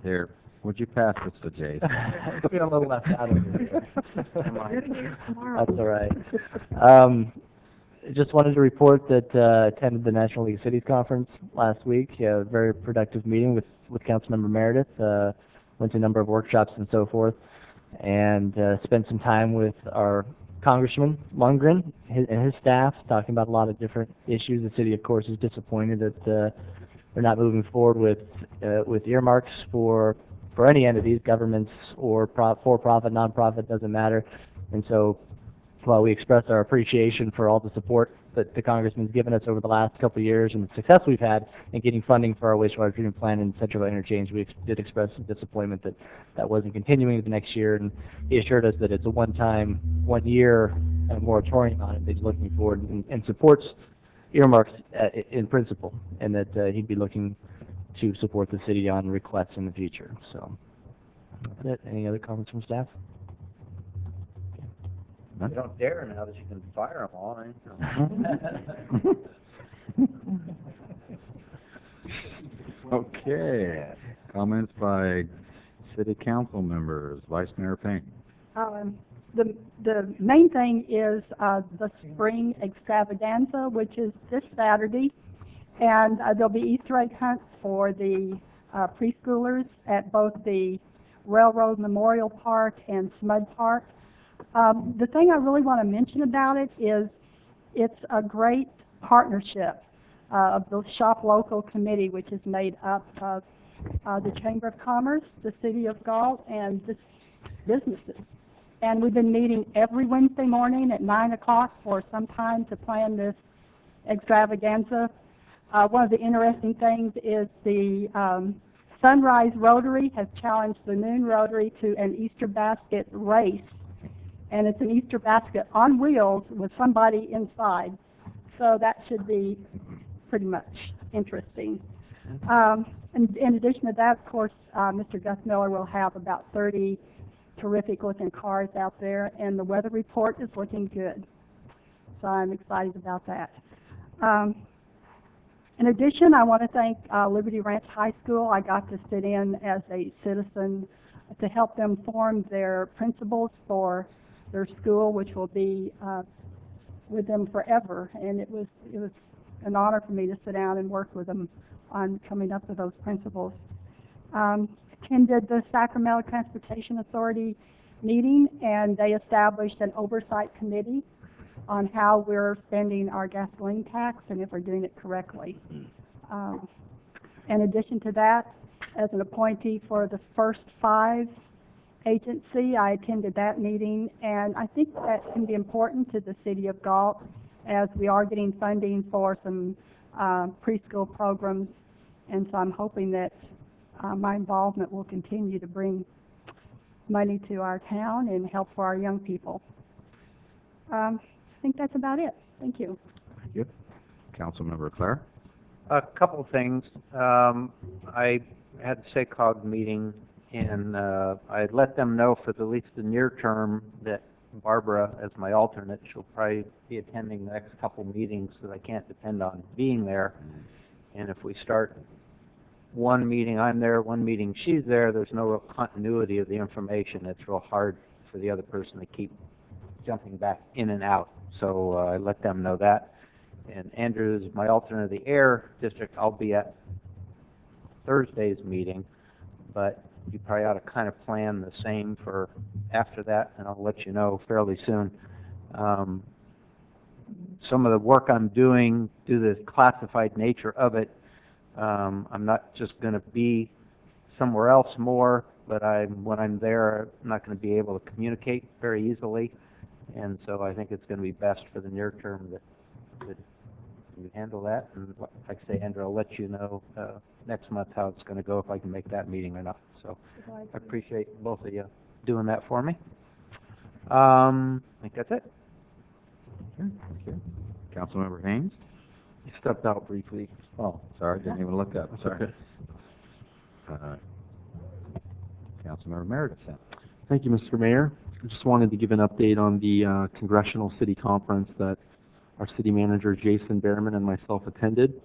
Here, would you pass this to Jason? I feel a little left out of here. That's all right. Just wanted to report that attended the National League of Cities Conference last week. A very productive meeting with Councilmember Meredith. Went to a number of workshops and so forth, and spent some time with our Congressman Lundgren and his staff, talking about a lot of different issues. The city, of course, is disappointed that they're not moving forward with earmarks for any entities, governments or for-profit, non-profit, doesn't matter. And so, while we express our appreciation for all the support that the Congressman's given us over the last couple of years and the success we've had in getting funding for our wastewater treatment plant and central interchange, we did express some disappointment that that wasn't continuing the next year, and he assured us that it's a one-time, one-year moratorium on it that he's looking forward and supports earmarks in principle, and that he'd be looking to support the city on requests in the future. So, that's it. Any other comments from staff? You don't dare now that you can fire them all. Okay. Comments by city council members. Vice Mayor Payne. The main thing is the spring extravaganza, which is this Saturday, and there'll be Easter egg hunts for the preschoolers at both the Railroad Memorial Park and Smud Park. The thing I really want to mention about it is it's a great partnership of the Shop Local Committee, which is made up of the Chamber of Commerce, the City of Galt, and the businesses. And we've been meeting every Wednesday morning at 9 o'clock for some time to plan this extravaganza. One of the interesting things is the Sunrise Rotary has challenged the Noon Rotary to an Easter basket race. And it's an Easter basket on wheels with somebody inside. So that should be pretty much interesting. And in addition to that, of course, Mr. Gus Miller will have about 30 terrific-looking cars out there, and the weather report is looking good. So I'm excited about that. In addition, I want to thank Liberty Ranch High School. I got to sit in as a citizen to help them form their principles for their school, which will be with them forever. And it was an honor for me to sit down and work with them on coming up with those principles. Attended the Sacramento Transportation Authority meeting, and they established an oversight committee on how we're spending our gasoline tax and if we're doing it correctly. In addition to that, as an appointee for the First Five agency, I attended that meeting, and I think that can be important to the City of Galt as we are getting funding for some preschool programs, and so I'm hoping that my involvement will continue to bring money to our town and help for our young people. I think that's about it. Thank you. Thank you. Councilmember Clare. A couple of things. I had the SACOG meeting, and I let them know for at least the near term that Barbara, as my alternate, she'll probably be attending the next couple meetings, so I can't depend on being there. And if we start one meeting I'm there, one meeting she's there, there's no real continuity of the information. It's real hard for the other person to keep jumping back in and out. So I let them know that. And Andrew is my alternate of the Air District. I'll be at Thursday's meeting, but you probably ought to kind of plan the same for after that, and I'll let you know fairly soon. Some of the work I'm doing, due to the classified nature of it, I'm not just going to be somewhere else more, but when I'm there, I'm not going to be able to communicate very easily, and so I think it's going to be best for the near term that you handle that, and like I say, Andrew, I'll let you know next month how it's going to go, if I can make that meeting or not. So I appreciate both of you doing that for me. I think that's it. Okay, thank you. Councilmember Haynes? You stepped out briefly. Oh, sorry, didn't even look up, sorry. Okay. Councilmember Meredith then. Thank you, Mr. Mayor. I just wanted to give an update on the Congressional City Conference that our city manager, Jason Behrman, and myself attended.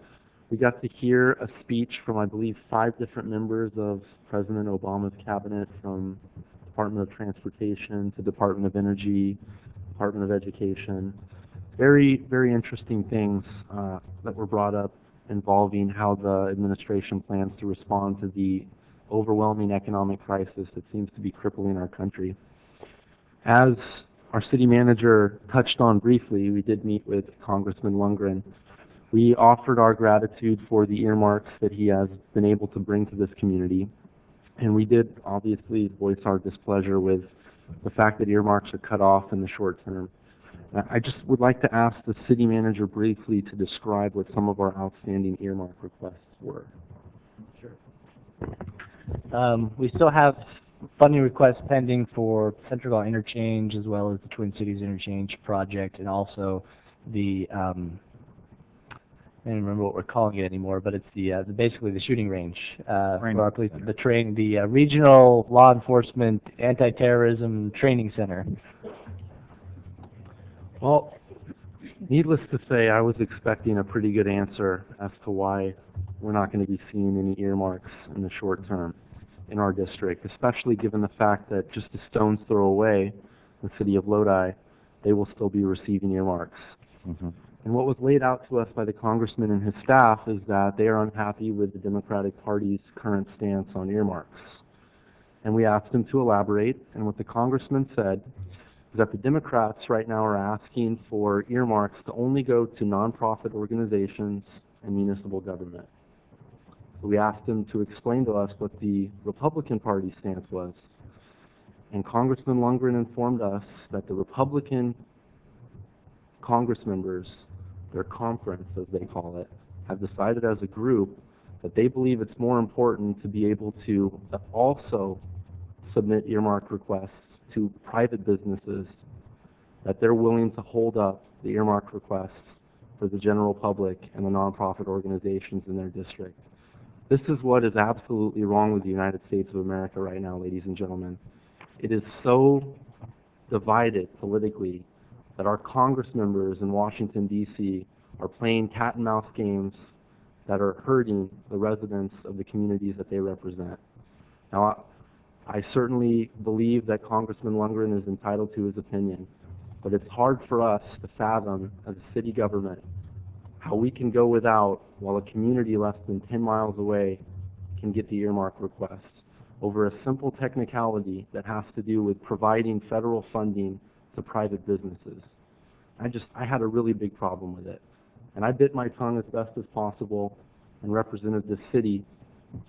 We got to hear a speech from, I believe, 5 different members of President Obama's cabinet, from Department of Transportation to Department of Energy, Department of Education. Very, very interesting things that were brought up involving how the administration plans to respond to the overwhelming economic crisis that seems to be crippling our country. As our city manager touched on briefly, we did meet with Congressman Lundgren. We offered our gratitude for the earmarks that he has been able to bring to this community, and we did obviously voice our displeasure with the fact that earmarks are cut off in the short term. I just would like to ask the city manager briefly to describe what some of our outstanding earmark requests were. We still have funding requests pending for Central Galt Interchange, as well as the Twin Cities Interchange project, and also the I don't remember what we're calling it anymore, but it's the basically the shooting range for our police, the Regional Law Enforcement Anti-Terrorism Training Center. Well, needless to say, I was expecting a pretty good answer as to why we're not going to be seeing any earmarks in the short term in our district, especially given the fact that just a stone's throw away, the city of Lodi, they will still be receiving earmarks. Mm-hmm. And what was laid out to us by the congressman and his staff is that they are unhappy with the Democratic Party's current stance on earmarks. And we asked him to elaborate, and what the congressman said is that the Democrats right now are asking for earmarks to only go to nonprofit organizations and municipal government. We asked him to explain to us what the Republican Party stance was. And Congressman Lundgren informed us that the Republican Congress members, their conference as they call it, have decided as a group that they believe it's more important to be able to also submit earmark requests to private businesses, that they're willing to hold up the earmark requests for the general public and the nonprofit organizations in their district. This is what is absolutely wrong with the United States of America right now, ladies and gentlemen. It is so divided politically that our Congress members in Washington, D.C. are playing cat and mouse games that are hurting the residents of the communities that they represent. Now, I certainly believe that Congressman Lundgren is entitled to his opinion, but it's hard for us to fathom as a city government how we can go without while a community less than 10 miles away can get the earmark request over a simple technicality that has to do with providing federal funding to private businesses. I had a really big problem with it. And I bit my tongue as best as possible and represented this city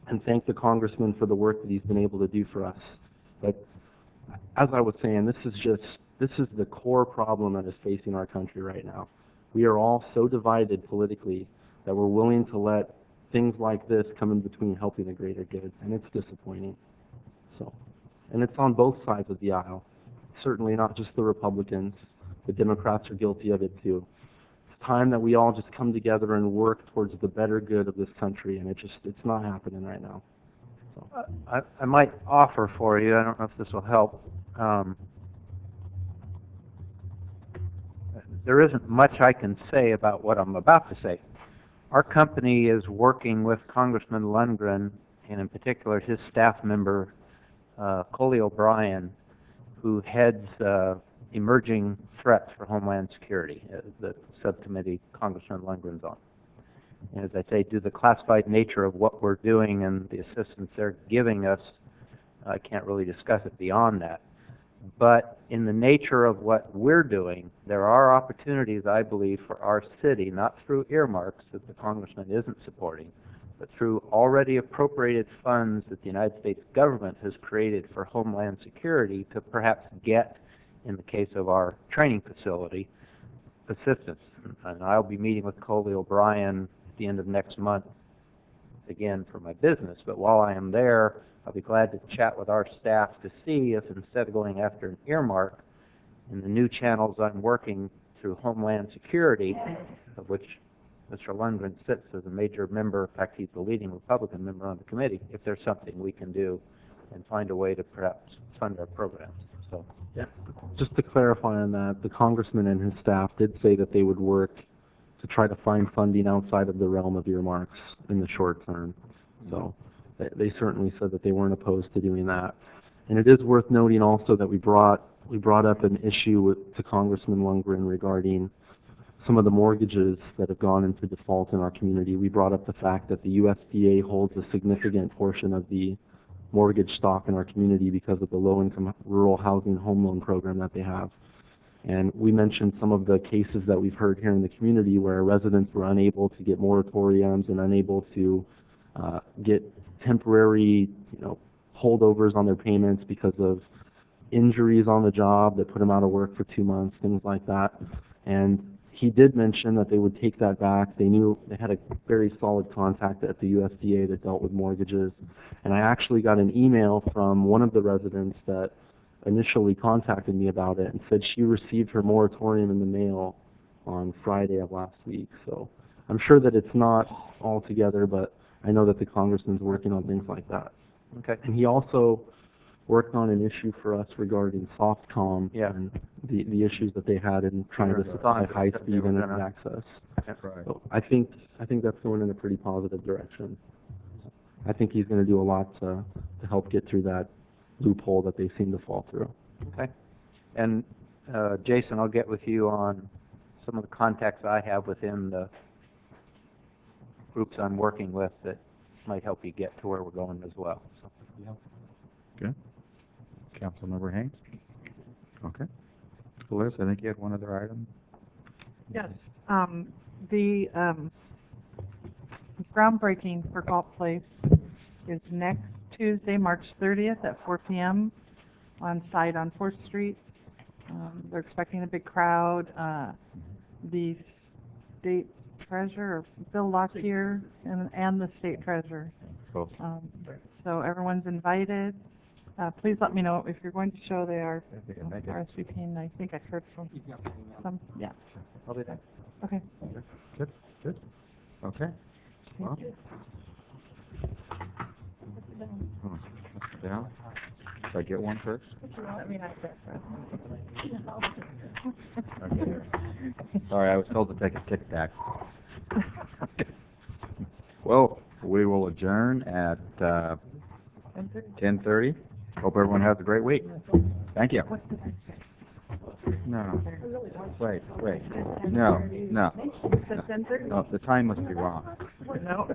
and thanked the congressman for the work that he's been able to do for us. But as I was saying, this is the core problem that is facing our country right now. We are all so divided politically that we're willing to let things like this come in between helping the greater good, and it's disappointing. So, and it's on both sides of the aisle. Certainly not just the Republicans. The Democrats are guilty of it too. It's time that we all just come together and work towards the better good of this country, and it's not happening right now. So. I might offer for you, I don't know if this will help. There isn't much I can say about what I'm about to say. Our company is working with Congressman Lundgren, and in particular his staff member, Coley O'Brien, who heads Emerging Threats for Homeland Security, the subcommittee Congressman Lundgren's on. And as I say, due to the classified nature of what we're doing and the assistance they're giving us, I can't really discuss it beyond that. But in the nature of what we're doing, there are opportunities, I believe, for our city, not through earmarks that the congressman isn't supporting, but through already appropriated funds that the United States government has created for Homeland Security to perhaps get, in the case of our training facility, assistance. And I'll be meeting with Coley O'Brien at the end of next month, again, for my business. But while I am there, I'll be glad to chat with our staff to see if instead of going after an earmark in the new channels I'm working through Homeland Security, of which Mr. Lundgren sits as a major member, in fact, he's the leading Republican member on the committee, if there's something we can do and find a way to perhaps fund our programs. So, Yeah. Just to clarify on that, the congressman and his staff did say that they would work to try to find funding outside of the realm of earmarks in the short term. So they certainly said that they weren't opposed to doing that. And it is worth noting also that we brought up an issue to Congressman Lundgren regarding some of the mortgages that have gone into default in our community. We brought up the fact that the USDA holds a significant portion of the mortgage stock in our community because of the low-income rural housing home loan program that they have. And we mentioned some of the cases that we've heard here in the community where residents were unable to get moratoriums and unable to get temporary, holdovers on their payments because of injuries on the job that put them out of work for 2 months, things like that. And he did mention that they would take that back. They knew they had a very solid contact at the USDA that dealt with mortgages. And I actually got an email from one of the residents that initially contacted me about it and said she received her moratorium in the mail on Friday of last week. So I'm sure that it's not all together, but I know that the congressman's working on things like that. okay. And he also worked on an issue for us regarding Softcom and the issues that they had in trying to supply high-speed internet access. Right. So I think that's going in a pretty positive direction. I think he's going to do a lot to help get through that loophole that they seem to fall through. Okay. And Jason, I'll get with you on some of the contacts I have within the groups I'm working with that might help you get to where we're going as well. So, Good. Councilmember Haynes? Okay. Liz, I think you had one other item? Yes, the groundbreaking for Galt Place is next Tuesday, March 30th at 4 p.m. on site on 4th Street. They're expecting a big crowd. The state treasurer, Bill Lockyer, and the state treasurer. Cool. So everyone's invited. Please let me know if you're going to show. They are RSVPing. I think I heard from some. Yeah. I'll be there. Okay. Good. Okay. Well. Down. Should I get one first? Let me not get Okay. Sorry, I was told to take a Tic Tac. Well, we will adjourn at 10:30. Hope everyone has a great week. Thank you. No. Wait. No. No, the time must be wrong. No.